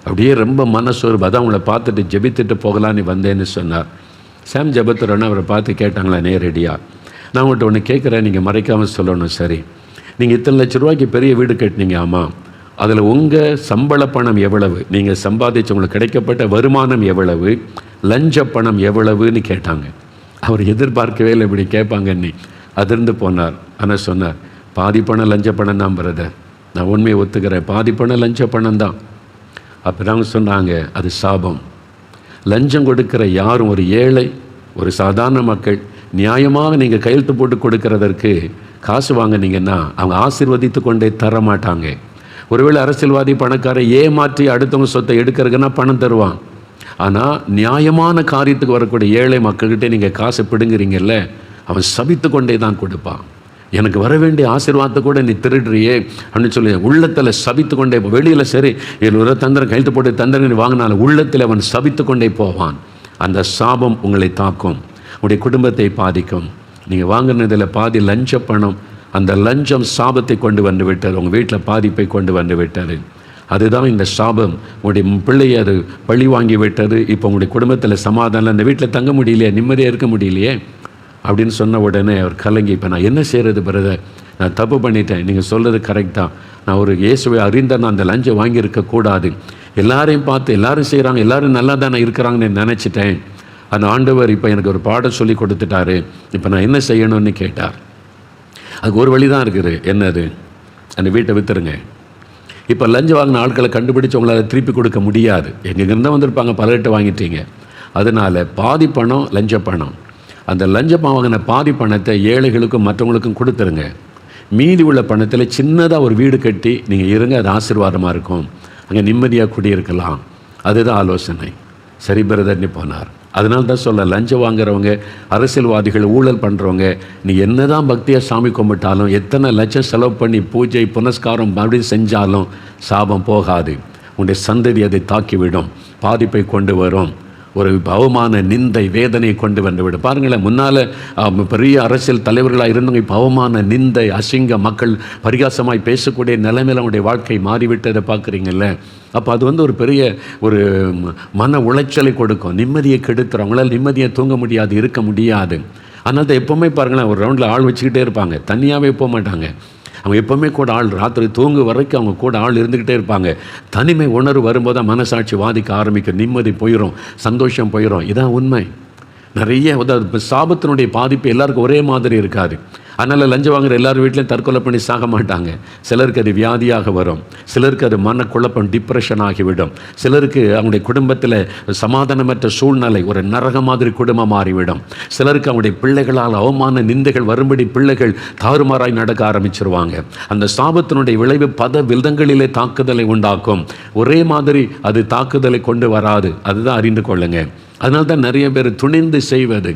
அப்படியே ரொம்ப மனசோர்வு. அதான் உங்களை பார்த்துட்டு ஜெபித்துட்டு போகலான்னு வந்தேன்னு சொன்னார். சாம் ஜபத்துறன்னு அவரை பார்த்து கேட்டாங்களா நேரடியாக, நான் உங்கள்கிட்ட ஒன்று கேட்குறேன், நீங்கள் மறைக்காமல் சொல்லணும். சரி, நீங்கள் இத்தனை லட்ச ரூபாய்க்கு பெரிய வீடு கட்டினீங்க. ஆமாம், அதில் உங்கள் சம்பள பணம் எவ்வளவு, நீங்கள் சம்பாதிச்சு உங்களுக்கு கிடைக்கப்பட்ட வருமானம் எவ்வளவு, லஞ்ச பணம் எவ்வளவுன்னு கேட்டாங்க. அவர் எதிர்பார்க்கவே இல்லை இப்படி கேட்பாங்கன்னு. அதிர்ந்து போனார். ஆனால் சொன்னார், பாதி பணம் லஞ்ச பணம் தான் பிரதர், நான் உண்மையை ஒத்துக்கிறேன், பாதி பணம் லஞ்ச பணம் தான். அப்போ தாங்க சொன்னாங்க, அது சாபம். லஞ்சம் கொடுக்கிற யாரும் ஒரு ஏழை, ஒரு சாதாரண மக்கள் நியாயமாக நீங்கள் கையெழுத்து போட்டு கொடுக்கறதற்கு காசு வாங்கினீங்கன்னா அவங்க ஆசீர்வதித்து கொண்டே தர மாட்டாங்க. ஒருவேளை அரசியல்வாதி பணக்காரை ஏமாற்றி அடுத்தவங்க சொத்தை எடுக்கிறதுக்குன்னா பணம் தருவான். ஆனால் நியாயமான காரியத்துக்கு வரக்கூடிய ஏழை மக்கள்கிட்ட நீங்கள் காசை பிடுங்குறீங்கல்ல, அவன் சபித்து கொண்டே தான் கொடுப்பான். எனக்கு வர வேண்டிய ஆசீர்வாதத்தை கூட நீ திருடுறியே அப்படின்னு சொல்லி உள்ளத்தில் சபித்து கொண்டே, வெளியில் சரி ஒரு தந்திரம் கையெழுத்து போட்டு தந்திரம் வாங்கினாலும் உள்ளத்தில் அவன் சபித்து கொண்டே போவான். அந்த சாபம் உங்களை தாக்கும், உங்களுடைய குடும்பத்தை பாதிக்கும். நீங்கள் வாங்கினதில் பாதி லஞ்ச பணம், அந்த லஞ்சம் சாபத்தை கொண்டு வந்து விட்டார், உங்கள் வீட்டில் பாதிப்பை கொண்டு வந்து விட்டார். அதுதான் இந்த சாபம். உங்களுடைய பிள்ளையை அது பழி வாங்கி விட்டது. இப்போ உங்களுடைய குடும்பத்தில் சமாதானம், அந்த வீட்டில் தங்க முடியலையே, நிம்மதியாக இருக்க முடியலையே அப்படின்னு சொன்ன உடனே அவர் கலங்கி, இப்போ நான் என்ன செய்கிறது பிரதர், நான் தப்பு பண்ணிட்டேன், நீங்கள் சொல்கிறது கரெக்ட் தான், நான் ஒரு இயேசுவை அறிந்த நான் அந்த லஞ்சம் வாங்கியிருக்கக்கூடாது, எல்லாரையும் பார்த்து எல்லாரும் செய்கிறாங்க, எல்லோரும் நல்லா தானே இருக்கிறாங்கன்னு நினச்சிட்டேன். அந்த ஆண்டவர் இப்போ எனக்கு ஒரு பாடம் சொல்லி கொடுத்துட்டாரு, இப்போ நான் என்ன செய்யணும்னு கேட்டார். அதுக்கு ஒரு வழி தான் இருக்குது. என்னது? அந்த வீட்டை விற்றுருங்க. இப்போ லஞ்சம் வாங்கின ஆட்களை கண்டுபிடிச்சு உங்களால் திருப்பி கொடுக்க முடியாது. எங்கெங்கிருந்தால் வந்திருப்பாங்க, பலர்கிட்ட வாங்கிட்டீங்க. அதனால் பாதி பணம் லஞ்ச பணம். அந்த லஞ்சம் வாங்கின பாதி பணத்தை ஏழைகளுக்கும் மற்றவங்களுக்கும் கொடுத்துருங்க. மீதி உள்ள பணத்தில் சின்னதாக ஒரு வீடு கட்டி நீங்கள் இருங்க, அது ஆசீர்வாதமாக இருக்கும், அங்கே நிம்மதியாக குடியிருக்கலாம். அதுதான் ஆலோசனை. சரி பிரதர்னு போனார். அதனால தான் சொல்ல, லஞ்சம் வாங்குறவங்க, அரசியல்வாதிகள், ஊழல் பண்ணுறவங்க, நீ என்ன தான் பக்தியாக சாமி கும்பிட்டாலும், எத்தனை லட்சம் செலவு பண்ணி பூஜை புனஸ்காரம் மறுபடியும் செஞ்சாலும் சாபம் போகாது. உன்னுடைய சந்ததி அதை தாக்கிவிடும், பாதிப்பை கொண்டு வரும், ஒரு அவமான நிந்தை வேதனையை கொண்டு வந்துவிடும். பாருங்களேன், முன்னால் பெரிய அரசியல் தலைவர்களாக இருந்தவங்க இப்போ அவமான நிந்தை அசிங்க மக்கள் பரிகாசமாய் பேசக்கூடிய நிலைமையில் அவங்களுடைய வாழ்க்கை மாறிவிட்டதை பார்க்குறீங்கல்ல. அப்போ அது ஒரு பெரிய ஒரு மன உளைச்சலை கொடுக்கும், நிம்மதியை கெடுத்துரும். அவங்களால் நிம்மதியை தூங்க முடியாது, இருக்க முடியாது. அதனால தான் எப்போவுமே பாருங்களேன், ஒரு ரவுண்டில் ஆள் வச்சுக்கிட்டே இருப்பாங்க, தனியாகவே போக மாட்டாங்க. அவங்க எப்போவுமே கூட ஆள், ராத்திரி தூங்கு வரைக்கும் அவங்க கூட ஆள் இருந்துக்கிட்டே இருப்பாங்க. தனிமை உணர்வு வரும்போது தான் மனசாட்சி வாதிக்க ஆரம்பிக்கும், நிம்மதி போயிடும், சந்தோஷம் போயிடும். இதான் உண்மை. நிறைய சாபத்தினுடைய பாதிப்பு எல்லாருக்கும் ஒரே மாதிரி இருக்காது. அதனால் லஞ்சம் வாங்குற எல்லார் வீட்லையும் தற்கொலை பண்ணி சாக மாட்டாங்க. சிலருக்கு அது வியாதியாக வரும், சிலருக்கு அது மனக்குழப்பம் டிப்ரெஷன் ஆகிவிடும், சிலருக்கு அவங்களுடைய குடும்பத்தில் சமாதானமற்ற சூழ்நிலை ஒரு நரக மாதிரி குடும்பம் மாறிவிடும், சிலருக்கு அவங்களுடைய பிள்ளைகளால் அவமான நிந்தைகள் வரும்படி பிள்ளைகள் தாறுமாறாய் நடக்க ஆரம்பிச்சிருவாங்க. அந்த சாபத்தினுடைய விளைவு பல விதங்களிலே தாக்குதலை உண்டாக்கும். ஒரே மாதிரி அது தாக்குதலை கொண்டு வராது, அதுதான் அறிந்து கொள்ளுங்க. அதனால தான் நிறைய பேர் துணிந்து செய்வது.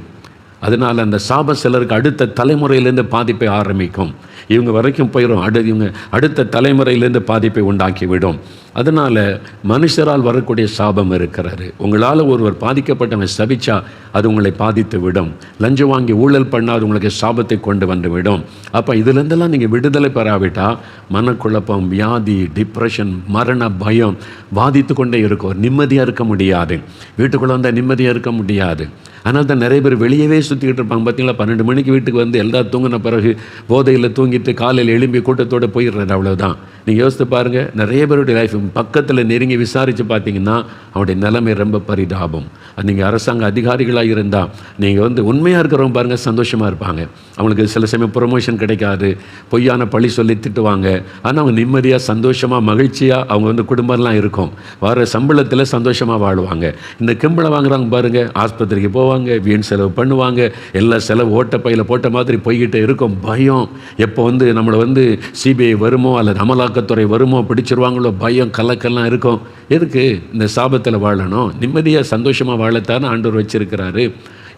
அதனால் அந்த சாபம் சிலருக்கு அடுத்த தலைமுறையிலேருந்து பாதிப்பை ஆரம்பிக்கும். இவங்க வரைக்கும் போயிடும், இவங்க அடுத்த தலைமுறையிலேருந்து பாதிப்பை உண்டாக்கிவிடும். அதனால் மனுஷரால் வரக்கூடிய சாபம் இருக்கிறாரு. உங்களால் ஒருவர் பாதிக்கப்பட்டவங்க சபிச்சா அது உங்களை பாதித்து விடும். லஞ்சம் வாங்கி ஊழல் பண்ணால் உங்களுக்கு சாபத்தை கொண்டு வந்து விடும். அப்போ இதுலேருந்தெல்லாம் நீங்கள் விடுதலை பெறாவிட்டால் மனக்குழப்பம், வியாதி, டிப்ரெஷன், மரண பயம் பாதித்து கொண்டே இருக்கும். நிம்மதியாக இருக்க முடியாது, வீட்டுக்குள்ளே வந்தால் நிம்மதியாக இருக்க முடியாது. அதனால் தான் நிறைய பேர் வெளியவே சுற்றிக்கிட்டு இருப்பாங்க. பார்த்தீங்களா, 12 மணிக்கு வீட்டுக்கு வந்து எல்லாம் தூங்கின பிறகு போதையில் தூங்கிட்டு காலையில் எழும்பி கூட்டத்தோடு போயிடுறாரு. அவ்வளோதான். நீங்கள் யோசித்து பாருங்கள், நிறைய பேருடைய லைஃப் பக்கத்தில் நெருங்கி விசாரித்து பார்த்தீங்கன்னா அவருடைய நிலைமை ரொம்ப பரிதாபம். அது நீங்கள் அரசாங்க அதிகாரிகளாக இருந்தால் நீங்கள் உண்மையாக இருக்கிறவங்க பாருங்கள் சந்தோஷமாக இருப்பாங்க. அவங்களுக்கு சில சமயம் ப்ரொமோஷன் கிடைக்காது, பொய்யான பழி சொல்லி திட்டுவாங்க. ஆனால் அவங்க நிம்மதியாக சந்தோஷமாக மகிழ்ச்சியாக அவங்க குடும்பம்லாம் இருக்கும். வர சம்பளத்தில் சந்தோஷமாக வாழ்வாங்க. இந்த கிம்பளை வாங்குறாங்க பாருங்கள், ஆஸ்பத்திரிக்கு போவாங்க, வீண் செலவு பண்ணுவாங்க, எல்லா செலவு ஓட்டப்பையில் போட்ட மாதிரி போய்கிட்டே இருக்கும். பயம், எப்போ நம்மளை சிபிஐ வருமோ அல்லது அமலாக்கத்துறை வருமோ, பிடிச்சிருவாங்களோ, பயம் கலக்கெல்லாம் இருக்கும். எதுக்கு இந்த சாபத்தில் வாழணும்? நிம்மதியாக சந்தோஷமாக வாழத்தானே ஆண்டவர் வச்சிருக்கிறாரு.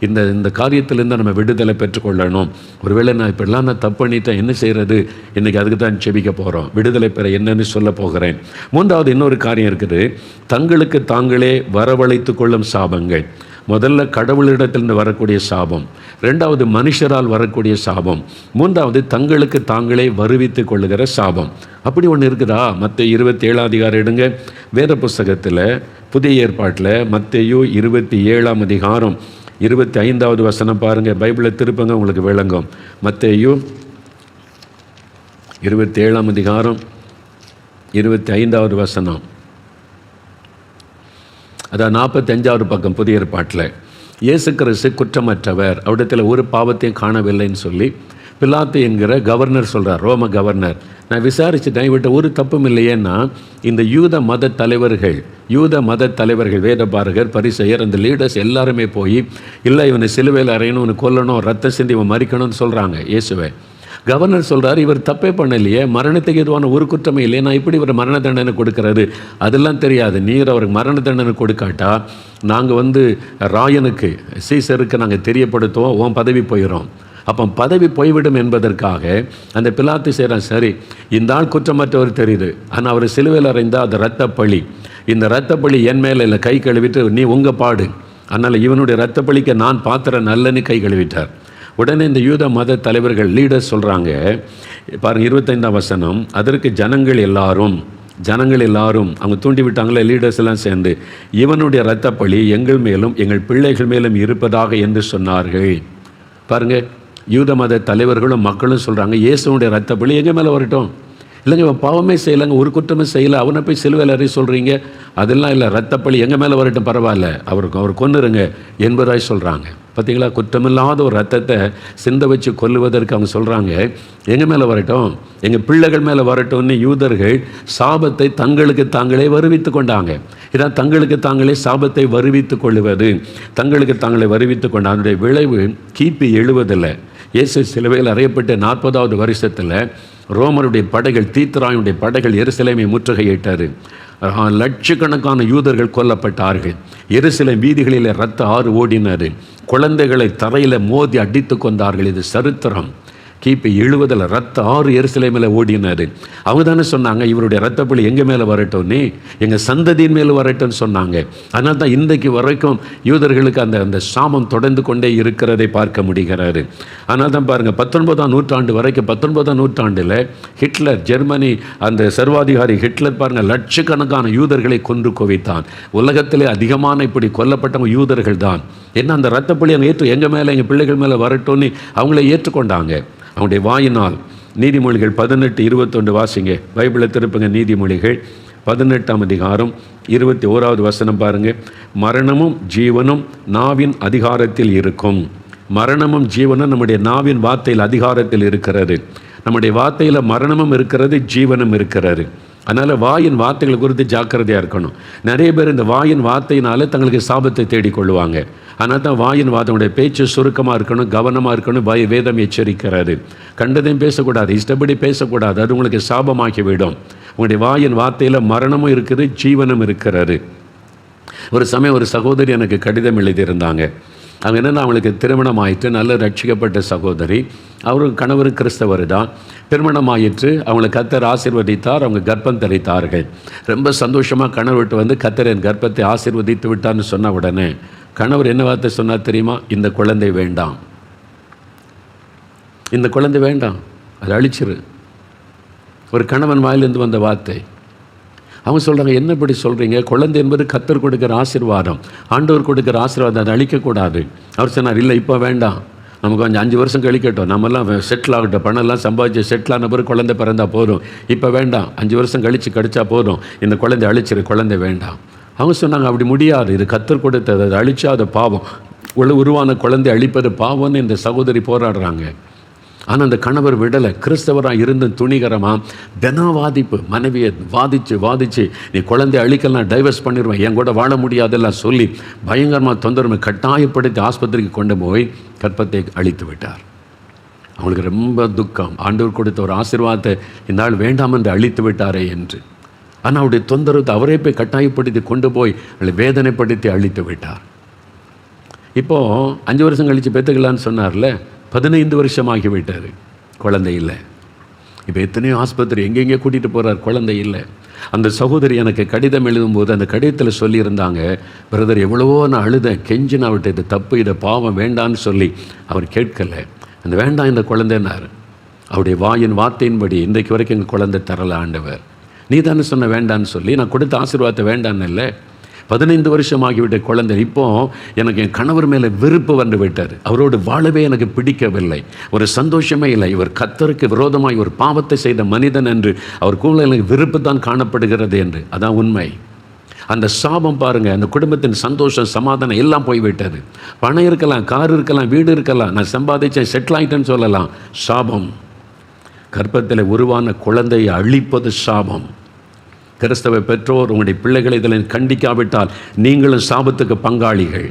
இந்த காரியத்திலேருந்து நம்ம விடுதலை பெற்றுக்கொள்ளணும். ஒருவேளை நான் இப்படிலாம் தப்பு பண்ணிட்டேன், என்ன செய்கிறது? இன்றைக்கி அதுக்கு தான் செபிக்க போகிறோம். விடுதலை பெற என்னன்னு சொல்ல போகிறேன். 3வது இன்னொரு காரியம் இருக்குது, தங்களுக்கு தாங்களே வரவழைத்து கொள்ளும் சாபங்கள். முதல்ல கடவுளிடத்திலிருந்து வரக்கூடிய சாபம், 2வது மனுஷரால் வரக்கூடிய சாபம், 3வது தங்களுக்கு தாங்களே வருவித்து கொள்ளுகிற சாபம். அப்படி ஒன்று இருக்குதா? மத்தேயு 27 அதிகாரம் எடுங்க, வேத புஸ்தகத்தில் புதிய ஏற்பாட்டில் மத்தேயு 27 அதிகாரம் 25வது வசனம் பாருங்கள். பைபிளை திருப்பங்க, உங்களுக்கு விளங்கும். மத்தேயு 27 அதிகாரம் 25வது வசனம், அதான் 45வது பக்கம் புதிய ஏற்பாட்டில். இயேசு கிறிஸ்து குற்றமற்றவர், அவரிடத்தில் ஒரு பாவத்தையும் காணவில்லைன்னு சொல்லி பிலாத்து என்கிற கவர்னர் சொல்கிறார், ரோம கவர்னர். நான் விசாரிச்சுட்டேன், இவர்கிட்ட ஒரு தப்பும் இல்லையேன்னா இந்த யூத மத தலைவர்கள் வேதபாரகர், பரிசெயர், அந்த லீடர்ஸ் எல்லாருமே போய் இல்லை இவனை சிலுவையில் அறையணும், இவனை கொல்லணும், ரத்தம் சிந்தி இவன் மறிக்கணும்னு சொல்கிறாங்க இயேசுவை. கவர்னர் சொல்கிறார், இவர் தப்பே பண்ணலையே, மரணத்துக்கு எதுவான ஒரு குற்றமே இல்லையே, நான் இப்படி இவர் மரண தண்டனை கொடுக்கறது? அதெல்லாம் தெரியாது. நீர் அவருக்கு மரண தண்டனை கொடுக்காட்டா நாங்கள் ராயனுக்கு, சீசருக்கு நாங்கள் தெரியப்படுத்துவோம், உன் பதவி போயிடும். அப்போ பதவி போய்விடும் என்பதற்காக அந்த பிலாத்து செய்கிறான். சரி, இந்த ஆள் குற்றமற்றவர் தெரியுது, ஆனால் அவர் சிலுவையில் அறைந்தால் அது இரத்தப்பழி, இந்த இரத்தப்பழி என் மேலே இல்லை, கை கழுவிட்டு நீ உங்கள் பாடு, அதனால் இவனுடைய இரத்தப்பழிக்க நான் பாத்திரம் நல்லன்னு கை கழுவிட்டார். உடனே இந்த யூத மத தலைவர்கள், லீடர்ஸ் சொல்கிறாங்க பாருங்கள், 25ஆம் வசனம், அதற்கு ஜனங்கள் எல்லாரும் அவங்க தூண்டி விட்டாங்களே, லீடர்ஸ் எல்லாம் சேர்ந்து, இவனுடைய இரத்தப்பழி எங்கள் மேலும் எங்கள் பிள்ளைகள் மேலும் இருப்பதாக என்று சொன்னார்கள். பாருங்கள், யூத மத தலைவர்களும் மக்களும் சொல்கிறாங்க, இயேசுனுடைய இரத்தப்பழி எங்கள் மேலே வரட்டும். இல்லைங்க, இவன் பாவமே செய்யலைங்க, ஒரு குற்றமே செய்யலை, அவனை போய் சிலுவையில் அறிய சொல்கிறீங்க, அதெல்லாம் இல்லை, இரத்தப்பழி எங்கள் மேலே வரட்டும், பரவாயில்ல, அவர் கொன்னுருங்க என்பதாய் சொல்கிறாங்க. பார்த்தீங்களா, குற்றமில்லாத ஒரு ரத்தத்தை சிந்த வச்சு கொல்லுவதற்கு அவங்க சொல்கிறாங்க, எங்கள் மேலே வரட்டும், எங்கள் பிள்ளைகள் மேலே வரட்டும்னு யூதர்கள் சாபத்தை தங்களுக்கு தாங்களே வருவித்து கொண்டாங்க. இதான் தங்களுக்கு தாங்களே சாபத்தை வருவித்து கொள்ளுவது, தங்களுக்கு தாங்களே வருவித்து கொண்ட அதனுடைய விளைவு கிபி 70 இயேசு சிலுவையில் அறையப்பட்ட 40வது வருஷத்தில் ரோமருடைய படைகள், தீத்ராயுடைய படைகள் எருசலேமை முற்றுகையிட்டார். லட்சக்கணக்கான யூதர்கள் கொல்லப்பட்டார்கள். எருசலேம் வீதிகளில் இரத்த ஆறு ஓடினார். குழந்தைகளை தரையில் மோதி அடித்து கொண்டார்கள். இது சரித்திரம். கிபி 70 ரத்த ஆறு எருசலேமில் ஓடினார். அவங்க தானே சொன்னாங்க, இவருடைய இரத்தப்பழி எங்கள் மேலே வரட்டும்னு, எங்கள் சந்ததியின் மேலே வரட்டும்னு சொன்னாங்க. அதனால தான் இன்றைக்கு வரைக்கும் யூதர்களுக்கு அந்த சாபம் தொடர்ந்து கொண்டே இருக்கிறதை பார்க்க முடிகிறாரு. அதனால தான் பாருங்கள், 19ஆம் நூற்றாண்டு வரைக்கும், 19ஆம் நூற்றாண்டில் ஹிட்லர், ஜெர்மனி அந்த சர்வாதிகாரி ஹிட்லர் பாருங்கள், லட்சக்கணக்கான யூதர்களை கொன்று குவித்தான். உலகத்திலே அதிகமான இப்படி கொல்லப்பட்டவங்க யூதர்கள் தான். என்ன அந்த இரத்தப்பழி அவங்க எங்கள் மேலே, எங்கள் பிள்ளைகள் மேலே வரட்டும்னு அவங்களே ஏற்றுக்கொண்டாங்க. அவனுடைய வாயினால். நீதிமொழிகள் 18:21 வாசிங்க, பைபிளை திருப்புங்க. நீதிமொழிகள் 18ஆம் அதிகாரம் 21வது வசனம் பாருங்கள். மரணமும் ஜீவனும் நாவின் அதிகாரத்தில் இருக்கும், மரணமும் ஜீவனும் நம்முடைய நாவின் வார்த்தையில் அதிகாரத்தில் இருக்கிறது. நம்முடைய வார்த்தையில் மரணமும் இருக்கிறது, ஜீவனும் இருக்கிறது. அதனால் வாயின் வார்த்தைகள் குறித்து ஜாக்கிரதையாக இருக்கணும். நிறைய பேர் இந்த வாயின் வார்த்தையினால தங்களுக்கு சாபத்தை தேடிக்கொள்ளுவாங்க. அதனால தான் வாயின் வார்த்தையுடைய பேச்சு சுருக்கமாக இருக்கணும், கவனமாக இருக்கணும். வேதம் எச்சரிக்கிறது. கண்டதையும் பேசக்கூடாது, இஷ்டப்படி பேசக்கூடாது, அது உங்களுக்கு சாபமாக்கிவிடும். உங்களுடைய வாயின் வார்த்தையில் மரணமும் இருக்குது, ஜீவனும் இருக்கிறது. ஒரு சமயம் ஒரு சகோதரி எனக்கு கடிதம் எழுதியிருந்தாங்க. அவங்க என்னென்னா, அவங்களுக்கு திருமணம் ஆயிற்று, நல்ல ரட்சிக்கப்பட்ட சகோதரி. அவரும் கணவர் கிறிஸ்தவர் தான். திருமணம் ஆயிற்று, அவங்களை கர்த்தர் ஆசீர்வதித்தார், அவங்க கர்ப்பம் தரித்தார்கள். ரொம்ப சந்தோஷமாக கணவர் விட்டு வந்து கர்த்தர் என் கர்ப்பத்தை ஆசீர்வதித்து விட்டார்னு சொன்ன உடனே கணவர் என்ன வார்த்தை சொன்னார் தெரியுமா? இந்த குழந்தை வேண்டாம், இந்த குழந்தை வேண்டாம், அதை அழிச்சிரு. ஒரு கணவன் வாயிலிருந்து வந்த வார்த்தை. அவங்க சொல்கிறாங்க, என்ன இப்படி சொல்கிறீங்க? குழந்தை என்பது கர்த்தர் கொடுக்குற ஆசீர்வாதம், ஆண்டவர் கொடுக்குற ஆசீர்வாதம், அதை அழிக்கக்கூடாது. அவர் சொன்னார், இல்லை இப்போ வேண்டாம், நமக்கு கொஞ்சம் 5 வருஷம் கழிக்கட்டும், நம்மெல்லாம் செட்டில் ஆகட்டும், பணம்லாம் சம்பாதிச்சு செட்டில் ஆன பிறகு குழந்தை பிறந்தா போதும், இப்போ வேண்டாம், 5 வருஷம் கழித்து கடிச்சா போதும், இந்த குழந்தை அழிச்சிரு, குழந்தை வேண்டாம். அவங்க சொன்னாங்க, அப்படி முடியாது, இது கர்த்தர் கொடுத்தது, அதை அழிச்சா அது பாவம், உருவான குழந்தை அழிப்பது பாவம்னு இந்த சகோதரி போராடுறாங்க. ஆனால் அந்த கணவர் விடலை. கிறிஸ்தவராக இருந்து துணிகரமாக தினவாதிப்பு, மனைவியை வாதிச்சு நீ குழந்தை அழிக்கலாம், டைவர்ஸ் பண்ணிடுவேன், என் கூட வாழ முடியாதெல்லாம் சொல்லி பயங்கரமாக தொந்தரவு கட்டாயப்படுத்தி ஆஸ்பத்திரிக்கு கொண்டு போய் கர்ப்பத்தை அழித்து விட்டார். அவங்களுக்கு ரொம்ப துக்கம். ஆண்டவர் கொடுத்த ஒரு ஆசீர்வாதத்தை இந்த ஆள் வேண்டாம் என்று அழித்து விட்டாரே என்று. ஆனால் அவருடைய தொந்தரவு அவரே போய் கட்டாயப்படுத்தி கொண்டு போய் அவளை வேதனைப்படுத்தி அழித்து விட்டார். இப்போது 5 வருஷம் கழித்து பெற்றுக்கலான்னு சொன்னார்ல, 15 வருஷம் ஆகிவிட்டார், குழந்தை இல்லை. இப்போ எத்தனையோ ஆஸ்பத்திரி எங்கெங்கே கூட்டிகிட்டு போகிறார், குழந்தை இல்லை. அந்த சகோதரி எனக்கு கடிதம் எழுதும்போது அந்த கடிதத்தில் சொல்லியிருந்தாங்க, பிரதர் எவ்வளவோ நான் அழுதேன், கெஞ்சின் அவர்கிட்ட, இது தப்பு, இதை பாவம், வேண்டான்னு சொல்லி அவர் கேட்கலை. அந்த வேண்டாம் இந்த குழந்தைன்னார். அவருடைய வாயின் வார்த்தையின்படி இன்றைக்கு வரைக்கும் எங்கள் குழந்தை தரல ஆண்டவர். நீ தானே சொன்ன வேண்டான்னு சொல்லி, நான் கொடுத்த ஆசீர்வாதத்தை வேண்டான்னு இல்லை. 15 வருஷம் ஆகிவிட்ட குழந்தை. இப்போது எனக்கு என் கணவர் மேலே வெறுப்பு வந்து விட்டார். அவரோடு வாழவே எனக்கு பிடிக்கவில்லை, ஒரு சந்தோஷமே இல்லை. இவர் கர்த்தருக்கு விரோதமாய் ஒரு பாவத்தை செய்த மனிதன் என்று அவர் கூட எனக்கு வெறுப்பு தான் காணப்படுகிறது என்று. அதான் உண்மை. அந்த சாபம் பாருங்கள், அந்த குடும்பத்தின் சந்தோஷம், சமாதானம் எல்லாம் போய்விட்டது. பணம் இருக்கலாம், கார் இருக்கலாம், வீடு இருக்கலாம், நான் சம்பாதிச்சேன், செட்டில் ஆகிட்டேன்னு சொல்லலாம். சாபம். கர்ப்பத்தில் உருவான குழந்தையை அழிப்பது சாபம். கிறிஸ்தவ பெற்றோர் உங்களுடைய பிள்ளைகளை இதில் கண்டிக்காவிட்டால் நீங்களும் சாபத்துக்கு பங்காளிகள்.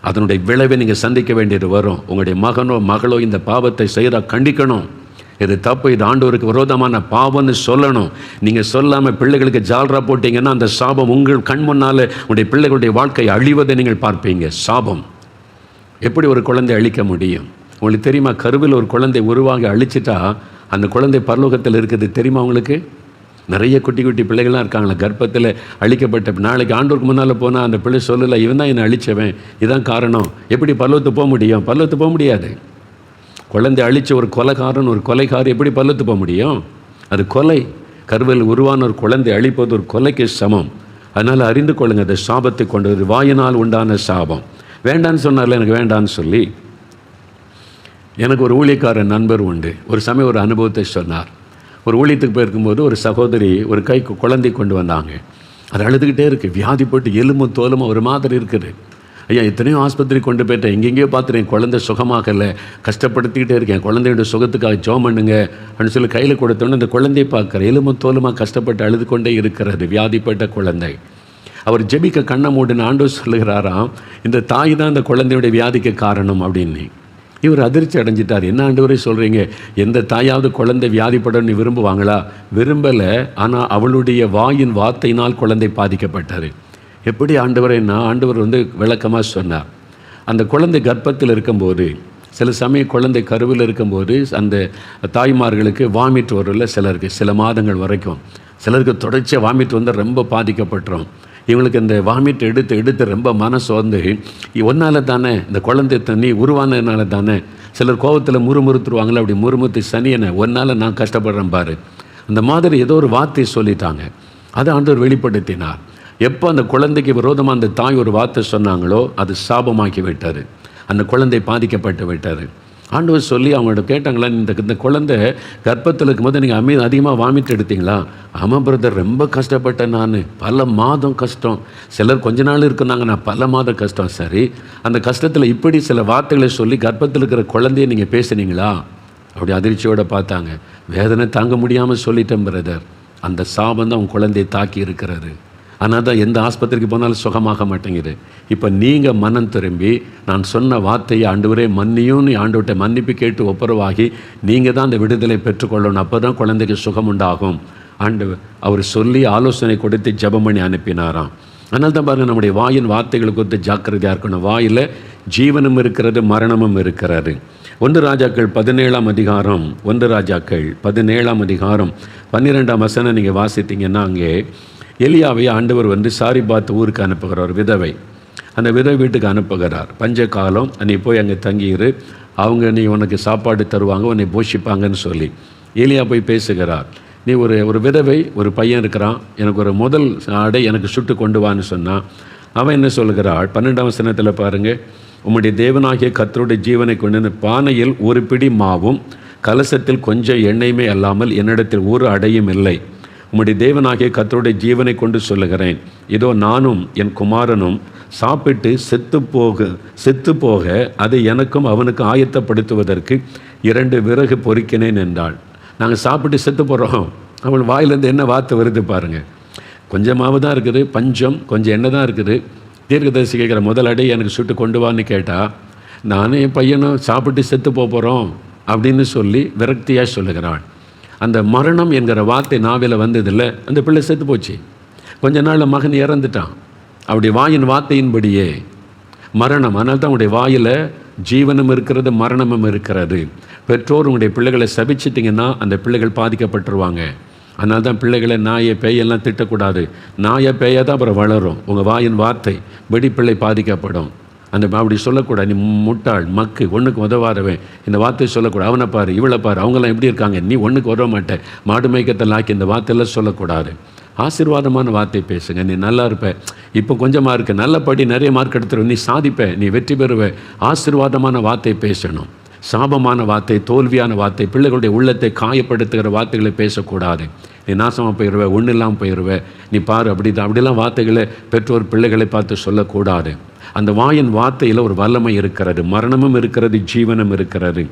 அதனுடைய விளைவை நீங்கள் சந்திக்க வேண்டியது வரும். உங்களுடைய மகனோ மகளோ இந்த பாவத்தை செய்கிறா கண்டிக்கணும். இது தப்பு, இது ஆண்டவருக்கு விரோதமான பாவம்னு சொல்லணும். நீங்கள் சொல்லாமல் பிள்ளைகளுக்கு ஜால்ரா போட்டிங்கன்னா அந்த சாபம் உங்கள் கண் முன்னால் உங்களுடைய பிள்ளைகளுடைய வாழ்க்கை அழிவதை நீங்கள் பார்ப்பீங்க. சாபம். எப்படி ஒரு குழந்தை அழிக்க முடியும்? உங்களுக்கு தெரியுமா? கருவில் ஒரு குழந்தை உருவாகி அழிச்சிட்டா அந்த குழந்தை பரலோகத்தில் இருக்குது தெரியுமா உங்களுக்கு? நிறைய குட்டி குட்டி பிள்ளைகள்லாம் இருக்காங்களா கர்ப்பத்தில் அழிக்கப்பட்ட. நாளைக்கு ஆண்டவருக்கு முன்னால் போனால் அந்த பிள்ளை சொல்லலை, இவன் தான் என்னை அழிச்சவன், இதுதான் காரணம். எப்படி பரலோகத்து போக முடியும்? பரலோகத்து போக முடியாது. குழந்தை அழித்த ஒரு கொலைகாரன், ஒரு கொலைகாரி எப்படி பரலோகத்து போக முடியும்? அது கொலை. கருவில் உருவான ஒரு குழந்தை அழிப்பது ஒரு கொலைக்கு சமம். அதனால் அறிந்து கொள்ளுங்கள், அந்த சாபத்தை கொண்டது வாயினால் உண்டான சாபம். வேண்டான்னு சொன்னார்ல, எனக்கு வேண்டான்னு சொல்லி. எனக்கு ஒரு ஊழியக்காரன் நண்பர் உண்டு. ஒரு சமயம் ஒரு அனுபவத்தை சொன்னார். ஒரு ஊழியத்துக்கு போயிருக்கும்போது ஒரு சகோதரி ஒரு கைக்கு குழந்தை கொண்டு வந்தாங்க. அது அழுதுகிட்டே இருக்குது, வியாதிப்பட்டு எலும்பும் தோலுமா ஒரு மாதிரி இருக்குது. ஐயா, எத்தனையோ ஆஸ்பத்திரி கொண்டு போயிட்டேன், எங்கெங்கேயோ பார்த்துட்டேன், குழந்தை சுகமாகலை, கஷ்டப்படுத்திக்கிட்டே இருக்கேன், குழந்தையோட சுகத்துக்காக ஜெபம் பண்ணுங்க அப்படின்னு சொல்லி கையில் கொடுத்தோன்னே அந்த குழந்தையை பார்க்குறேன், எலும்பும் தோலுமா கஷ்டப்பட்டு அழுது கொண்டே இருக்கிறது, வியாதிப்பட்ட குழந்தை. அவர் ஜெபிக்க கண்ணை மூடின ஆண்டவர் சொல்லுகிறாராம், இந்த தாய் தான் இந்த குழந்தையுடைய வியாதிக்கு காரணம் அப்படின்னு. இவர் அதிர்ச்சி அடைஞ்சிட்டார். என்ன ஆண்டவரே சொல்கிறீங்க? எந்த தாயாவது குழந்தை வியாதிப்படணும்னு விரும்புவாங்களா? விரும்பலை. ஆனால் அவளுடைய வாயின் வார்த்தையினால் குழந்தை பாதிக்கப்பட்டார். எப்படி ஆண்டவரேன்னா, ஆண்டவர் விளக்கமாக சொன்னார். அந்த குழந்தை கர்ப்பத்தில் இருக்கும்போது, சில சமயம் குழந்தை கருவில் இருக்கும்போது அந்த தாய்மார்களுக்கு வாமிட் வரும்ல, சிலருக்கு சில மாதங்கள் வரைக்கும், சிலருக்கு தொடர்ச்சியாக வாமிட் ரொம்ப பாதிக்கப்பட்டுரும். இவங்களுக்கு இந்த வாமிட் எடுத்து ரொம்ப மனசு ஒன்றால் தானே, இந்த குழந்தை தண்ணி உருவானதுனால தானே. சிலர் கோபத்தில் முறுமுறுத்துருவாங்களே, அப்படி முறுமுறுத்து சனியனை ஒன்றால் நான் கஷ்டப்படுறேன் பாரு, அந்த மாதிரி ஏதோ ஒரு வார்த்தை சொல்லிட்டாங்க. அதை ஆண்டவர் வெளிப்படுத்தினார். எப்போ அந்த குழந்தைக்கு விரோதமாக அந்த தாய் ஒரு வார்த்தை சொன்னாங்களோ அது சாபமாக்கி விட்டார். அந்த குழந்தை பாதிக்கப்பட்டு விட்டார். ஆண்டவர் சொல்லி அவங்கள்ட்ட கேட்டாங்களா, இந்த குழந்தை கர்ப்பத்தில் இருக்கும்போது நீங்கள் அதிகமாக வாமிட் எடுத்தீங்களா? ஆமாம் பிரதர், ரொம்ப கஷ்டப்பட்டேன் நான், பல மாதம் கஷ்டம். சிலர் கொஞ்ச நாள் இருக்குனாங்க, நான் பல மாதம் கஷ்டம். சரி, அந்த கஷ்டத்தில் இப்படி சில வார்த்தைகளை சொல்லி கர்ப்பத்தில் இருக்கிற குழந்தைய நீங்கள் பேசுனீங்களா? அப்படி அதிர்ச்சியோடு பார்த்தாங்க. வேதனை தாங்க முடியாமல் சொல்லிட்டேன் பிரதர். அந்த சாபம் தான் உன் குழந்தையை தாக்கி இருக்கிறது. ஆனால் தான் எந்த ஆஸ்பத்திரிக்கு போனாலும் சுகமாக மாட்டேங்குது. இப்போ நீங்கள் மனம் திரும்பி நான் சொன்ன வார்த்தையை ஆண்டவரே மன்னியும்னு ஆண்டவர்கிட்ட மன்னிப்பு கேட்டு ஒப்புரவாகி நீங்கள் தான் அந்த விடுதலை பெற்றுக்கொள்ளணும். அப்போ தான் குழந்தைக்கு சுகம் உண்டாகும். அவர் சொல்லி ஆலோசனை கொடுத்து ஜெபம் பண்ணி அனுப்பினாராம். அதனால தான் பாருங்கள், நம்முடைய வாயின் வார்த்தைகளை குறித்து ஜாக்கிரதையாக இருக்கணும். வாயில் ஜீவனும் இருக்கிறது, மரணமும் இருக்கிறது. 1 ராஜாக்கள் 17ஆம் அதிகாரம் 12ஆம் வசனம் நீங்கள் வாசித்தீங்கன்னா, அங்கே எலியாவை ஆண்டவர் சாரிபாத் ஊருக்கு அனுப்புகிறார். விதவை, அந்த விதவை வீட்டுக்கு அனுப்புகிறார். பஞ்ச காலம், நீ போய் அங்கே தங்கியிரு, நீ உனக்கு சாப்பாடு தருவாங்க, உன்னை போஷிப்பாங்கன்னு சொல்லி எலியா போய் பேசுகிறார். நீ ஒரு விதவை, ஒரு பையன் இருக்கிறான், எனக்கு ஒரு முதல் ஆடை எனக்கு சுட்டு கொண்டு வான்னு சொன்னான். அவன் என்ன சொல்கிறாள்? 12ஆம் வசனத்தில் பாருங்கள், உம்முடைய தேவனாகிய கர்த்தருடைய ஜீவனை கொண்டு பானையில் ஒரு பிடி மாவும் கலசத்தில் கொஞ்சம் எண்ணெயுமே அல்லாமல் என்னிடத்தில் ஒரு அடையும் இல்லை. உம்முடைய தேவனாகிய கர்த்தருடைய ஜீவனை கொண்டு சொல்லுகிறேன், இதோ நானும் என் குமாரனும் சாப்பிட்டு செத்து போக அதை எனக்கும் அவனுக்கு ஆயத்தப்படுத்துவதற்கு 2 விறகு பொறிக்கினேன் என்றாள். நாங்கள் சாப்பிட்டு செத்து போகிறோம். அவள் வாயிலேருந்து என்ன வார்த்தை வருது பாருங்கள். கொஞ்சமாவது தான் இருக்குது, பஞ்சம், கொஞ்சம் எண்ணெய் தான் இருக்குது. தீர்க்கதரிசி கேட்குற, முதல் அடை எனக்கு சுட்டு கொண்டு வான்னு கேட்டால், நானும் என் பையனும் சாப்பிட்டு செத்து போகிறோம் அப்படின்னு சொல்லி விரக்தியாக சொல்லுகிறாள். அந்த மரணம் என்கிற வார்த்தை நாவில் வந்ததில்லை, அந்த பிள்ளை செத்து போச்சு. கொஞ்ச நாளில் மகன் இறந்துட்டான். அவருடைய வாயின் வார்த்தையின்படியே மரணம். அதனால தான் உங்களுடைய வாயில் ஜீவனும் இருக்கிறது, மரணமும் இருக்கிறது. பெற்றோர் உங்களுடைய பிள்ளைகளை சபிச்சிட்டிங்கன்னா அந்த பிள்ளைகள் பாதிக்கப்பட்டுருவாங்க. அதனால தான் பிள்ளைகளை நாயை பேயெல்லாம் திட்டக்கூடாது. நாயை பேயாக தான் அப்புறம் வளரும். உங்கள் வாயின் வார்த்தை வெடிப்பிள்ளை பாதிக்கப்படும். அப்படி சொல்லக்கூடாது. நீ முட்டாள், மக்கு, ஒன்றுக்கு உதவாதவன், இந்த வார்த்தை சொல்லக்கூடாது. அவனை பாரு, இவளை பாரு, அவங்களாம் எப்படி இருக்காங்க, நீ ஒன்றுக்கு உதவ மாட்டேன், மாடு மேய்க்கத்தில் ஆக்கி, இந்த வார்த்தையெல்லாம் சொல்லக்கூடாது. ஆசீர்வாதமான வார்த்தை பேசுங்க. நீ நல்லா இருப்ப, இப்போ கொஞ்சமாக இருக்க, நல்லபடி நிறைய மார்க் எடுத்துருவ, நீ சாதிப்ப, நீ வெற்றி பெறுவ. ஆசீர்வாதமான வார்த்தை பேசணும். சாபமான வார்த்தை, தோல்வியான வார்த்தை, பிள்ளைகளுடைய உள்ளத்தை காயப்படுத்துகிற வார்த்தைகளை பேசக்கூடாது. நீ நாசமாக போயிடுவ, ஒன்றும் இல்லாமல் போயிடுவ, நீ பாரு, அப்படிலாம் வார்த்தைகளை பெற்றோர் பிள்ளைகளை பார்த்து சொல்லக்கூடாது. அந்த வாயின் வார்த்தையில் ஒரு வல்லமை இருக்கிறது, மரணமும் இருக்கிறது, ஜீவனும் இருக்கிறது.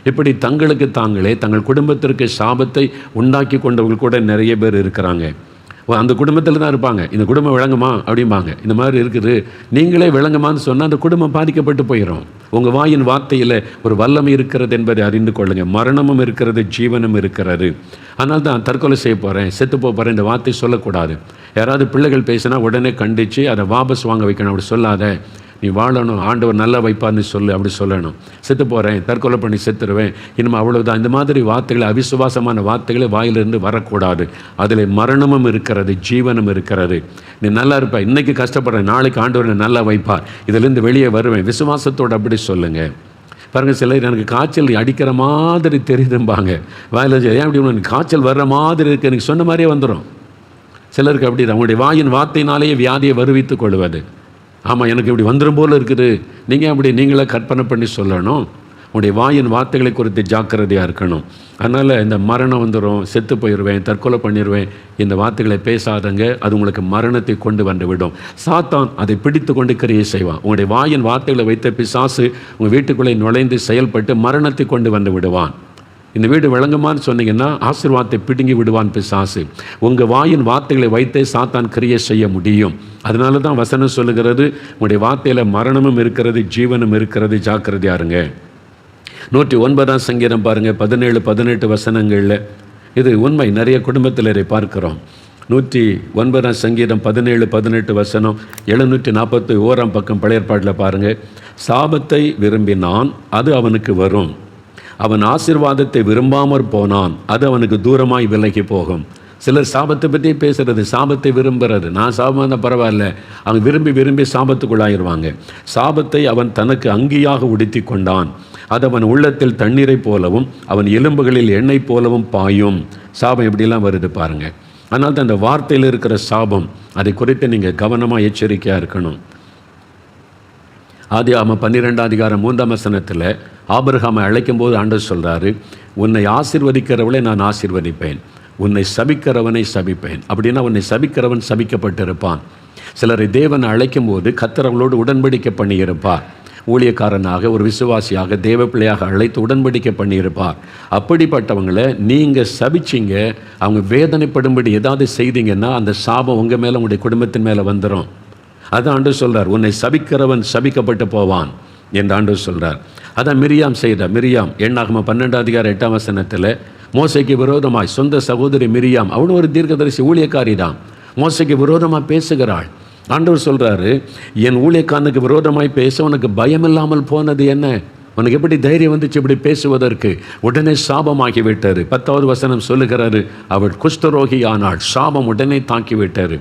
இப்படி தங்களுக்கு தாங்களே தங்கள் குடும்பத்திற்கு சாபத்தை உண்டாக்கி கொண்டவர்கள் கூட நிறைய பேர் இருக்கிறாங்க. அந்த குடும்பத்தில் தான் இருப்பாங்க. இந்த குடும்பம் விளங்குமா அப்படிம்பாங்க. இந்த மாதிரி இருக்குது, நீங்களே விளங்குமான்னு சொன்னால் அந்த குடும்பம் பாதிக்கப்பட்டு போயிடும். உங்கள் வாயின் வார்த்தையில் ஒரு வல்லமை இருக்கிறது என்பதை அறிந்து கொள்ளுங்கள். மரணமும் இருக்கிறது, ஜீவனும் இருக்கிறது. அதனால தான் தற்கொலை செய்ய போகிறேன், செத்து போகிறேன், இந்த வார்த்தை சொல்லக்கூடாது. யாராவது பிள்ளைகள் பேசினா உடனே கண்டித்து அதை வாபஸ் வாங்க வைக்கணும். அப்படி சொல்லாத, நீ வாழணும், ஆண்டவர் நல்லா வைப்பார்னு சொல்லு, அப்படி சொல்லணும். செத்து போகிறேன், தற்கொலை பண்ணி செத்துருவேன், இனிமேல் அவ்வளோதான். இந்த மாதிரி வார்த்தைகளை, அவிசுவாசமான வார்த்தைகளை வாயிலிருந்து வரக்கூடாது. அதில் மரணமும் இருக்கிறது, ஜீவனும் இருக்கிறது. நீ நல்லா இருப்ப, இன்றைக்கி கஷ்டப்படுறேன், நாளைக்கு ஆண்டவர் நல்லா வைப்பார், இதிலேருந்து வெளியே வருவேன், விசுவாசத்தோடு அப்படி சொல்லுங்கள். பாருங்கள், சிலர் எனக்கு காய்ச்சல் அடிக்கிற மாதிரி தெரியுதும்பாங்க. வாயில் ஏன் அப்படி எனக்கு காய்ச்சல் வர்ற மாதிரி இருக்குது, எனக்கு சொன்ன மாதிரியே வந்துடும். சிலருக்கு அப்படி தான், அவங்களுடைய வாயின் வார்த்தையினாலேயே வியாதியை வருவித்துக் கொள்வது. ஆமாம், எனக்கு இப்படி வந்துடும் போல் இருக்குது. நீங்கள் அப்படி நீங்களே கற்பனை பண்ணி சொல்லணும். உங்களுடைய வாயின் வார்த்தைகளை குறித்து ஜாக்கிரதையாக இருக்கணும். அதனால் இந்த மரணம் வந்துடும், செத்து போயிடுவேன், தற்கொலை பண்ணிடுவேன், இந்த வார்த்தைகளை பேசாதங்க. அது உங்களுக்கு மரணத்தை கொண்டு வந்து விடும். சாத்தான் அதை பிடித்து கொண்டு கிரியை செய்வான். உங்களுடைய வாயின் வார்த்தைகளை வைத்த பிசாசு உங்கள் வீட்டுக்குள்ளே நுழைந்து செயல்பட்டு மரணத்தை கொண்டு வந்து விடுவான். இந்த வீடு விளங்குமான்னு சொன்னீங்கன்னா ஆசீர்வாதத்தை பிடுங்கி விடுவான் பிசாசு. உங்கள் வாயின் வார்த்தைகளை வைத்தே சாத்தான் கிரியை செய்ய முடியும். அதனால தான் வசனம் சொல்லுகிறது, உங்களுடைய வார்த்தையில் மரணமும் இருக்கிறது, ஜீவனும் இருக்கிறது, ஜாக்கிரதையா இருங்க. 109ஆம் சங்கீதம் பாருங்கள், 17-18 வசனங்களில் இது உண்மை. நிறைய குடும்பத்தில் இதை பார்க்கிறோம். 109ஆம் சங்கீதம் 17-18 வசனம், 741ஆம் பக்கம் பழைய ஏற்பாட்டில் பாருங்கள். சாபத்தை விரும்பினான், அது அவனுக்கு வரும். அவன் ஆசீர்வாதத்தை விரும்பாமற் போனான், அது அவனுக்கு தூரமாய் விலகி போகும். சிலர் சாபத்தை பற்றி பேசுகிறது, சாபத்தை விரும்புகிறது. நான் சாபமாக இருந்தால் பரவாயில்ல, அவன் விரும்பி விரும்பி சாபத்துக்குள்ளாயிருவாங்க. சாபத்தை அவன் தனக்கு அங்கியாக உடுத்தி கொண்டான், அது அவன் உள்ளத்தில் தண்ணீரை போலவும் அவன் எலும்புகளில் எண்ணெய் போலவும் பாயும். சாபம் எப்படிலாம் வருது பாருங்கள். அதனால தான் அந்த வார்த்தையில் இருக்கிற சாபம், அதை குறித்து நீங்கள் கவனமாக எச்சரிக்கையாக இருக்கணும். ஆதியாகமம் 12:3 ஆபிரகாமை அழைக்கும் போது ஆண்டவர் சொல்கிறாரு, உன்னை ஆசீர்வதிக்கிறவளை நான் ஆசீர்வதிப்பேன், உன்னை சபிக்கிறவனை சபிப்பேன். அப்படின்னா உன்னை சபிக்கிறவன் சபிக்கப்பட்டிருப்பான். சிலரை தேவனை அழைக்கும் போது கர்த்தர் அவளோடு உடன்படிக்கை பண்ணியிருப்பார். ஊழியக்காரனாக ஒரு விசுவாசியாக தேவ பிள்ளையாக அழைத்து உடன்படிக்கை பண்ணியிருப்பார். அப்படிப்பட்டவங்களை நீங்கள் சபிச்சிங்க, அவங்க வேதனைப்படும்படி ஏதாவது செய்தீங்கன்னா அந்த சாபம் உங்கள் மேலே உங்களுடைய குடும்பத்தின் மேலே வந்துடும். அதான் ஆண்டவர் சொல்கிறார், உன்னை சபிக்கிறவன் சபிக்கப்பட்டு போவான் என்று ஆண்டவர் சொல்கிறார். அதான் மிரியாம் செய்தார். மிரியாம் எண்ணாகமம் 12:8 மோசைக்கு விரோதமாய் சொந்த சகோதரி மிரியாம், அவளும் ஒரு தீர்க்கதரிசி ஊழியக்காரி தான், மோசைக்கு விரோதமாக பேசுகிறாள். ஆண்டவர் சொல்கிறாரு, என் ஊழியக்காரனுக்கு விரோதமாய் பேச உனக்கு பயம் இல்லாமல் போனது என்ன? உனக்கு எப்படி தைரியம் வந்துச்சு இப்படி பேசுவதற்கு? உடனே சாபமாகி விட்டார். 10வது வசனம் சொல்லுகிறாரு, அவள் குஷ்டரோகி ஆனாள், சாபம் உடனே தாக்கி விட்டார்.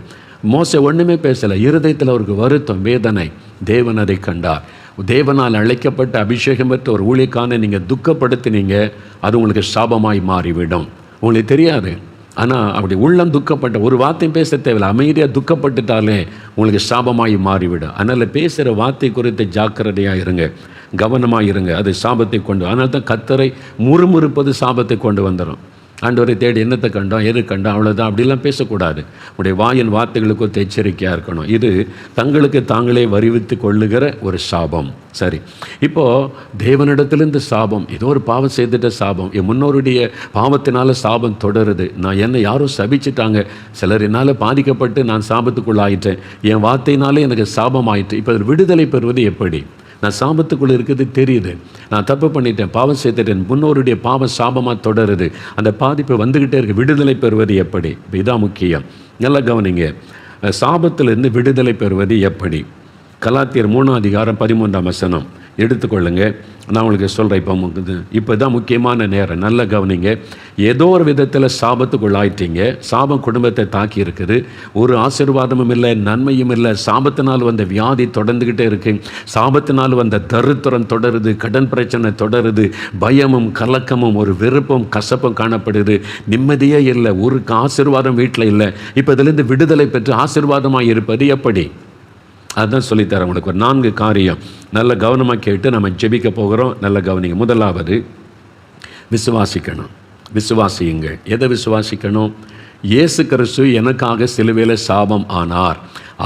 மோசே ஒன்றுமே பேசலை, இருதயத்தில் அவருக்கு வருத்தம், வேதனை. தேவன் அதை கண்டார். தேவனால் அழைக்கப்பட்ட அபிஷேகம் பெற்ற ஒரு ஊழியக்காரனை நீங்கள் துக்கப்படுத்தினீங்க, அது உங்களுக்கு சாபமாய் மாறிவிடும். உங்களுக்கு தெரியாது, ஆனால் அப்படி உள்ளம் துக்கப்பட்ட ஒரு வார்த்தையும் பேச தேவையில்லை, அமைதியாக துக்கப்பட்டுட்டாலே உங்களுக்கு சாபமாய் மாறிவிடும். அதனால் பேசுகிற வார்த்தை குறித்து ஜாக்கிரதையாக இருங்க, கவனமாக இருங்க. அது சாபத்தை கொண்டு, அதனால தான் கர்த்தரை முறுமுறுப்பது சாபத்தை கொண்டு வந்துடும். ஆண்டவரை தேடி என்னத்தை கண்டோம், எது கண்டோம், அவ்வளோதான், அப்படிலாம் பேசக்கூடாது. உடைய வாயின் வார்த்தைகளுக்கு எச்சரிக்கையாக இருக்கணும். இது தங்களுக்கு தாங்களே வருவித்து கொள்ளுகிற ஒரு சாபம். சரி, இப்போது தேவனிடத்திலிருந்து சாபம், ஏதோ ஒரு பாவம் செய்துட்ட சாபம், என் முன்னோருடைய பாவத்தினால சாபம் தொடருது. நான் என்னை யாரும் சபிச்சிட்டாங்க, சிலர் என்னால் பாதிக்கப்பட்டு நான் சாபத்துக்குள்ளாயிட்டேன், என் வார்த்தையினாலே எனக்கு சாபம் ஆயிட்டு. இப்போ விடுதலை பெறுவது எப்படி? நான் சாபத்துக்குள்ளே இருக்கிறது தெரியுது, நான் தப்பு பண்ணிட்டேன், பாவம் செய்துட்டேன், முன்னோருடைய பாவம் சாபமாக தொடருது, அந்த பாதிப்பு வந்துக்கிட்டே இருக்குது. விடுதலை பெறுவது எப்படி? இதான் முக்கியம். நல்லா கவனிங்க, சாபத்திலிருந்து விடுதலை பெறுவது எப்படி? கலாத்தியர் 3:13 எடுத்துக்கொள்ளுங்க, நான் உங்களுக்கு சொல்கிறேன். இப்போ தான் முக்கியமான நேரம், நல்ல கவனிங்க. ஏதோ ஒரு விதத்தில் சாபத்துக்குள்ளாயிட்டீங்க, சாபம் குடும்பத்தை தாக்கி இருக்குது, ஒரு ஆசீர்வாதமும் இல்லை, நன்மையும் இல்லை, சாபத்தினால் வந்த வியாதி தொடர்ந்துக்கிட்டே இருக்கு, சாபத்தினால் வந்த தரித்திரம் தொடருது, கடன் பிரச்சனை தொடருது, பயமும் கலக்கமும் ஒரு வெறுப்பும் கசப்பும் காணப்படுது, நிம்மதியே இல்லை, ஒரு ஆசீர்வாதம் வீட்டில் இல்லை. இப்போ இதிலிருந்து விடுதலை பெற்று ஆசீர்வாதமாக இருப்பது எப்படி? அதுதான் சொல்லித்தரேன் உங்களுக்கு. ஒரு 4 காரியம் நல்ல கவனமாக கேட்டு நம்ம ஜெபிக்க போகிறோம். நல்ல கவனிங்க. முதலாவது, விசுவாசிக்கணும். விசுவாசியுங்க. எதை விசுவாசிக்கணும்? இயேசு கிறிஸ்து எனக்காக சிலுவையில் சாபம் ஆனார்,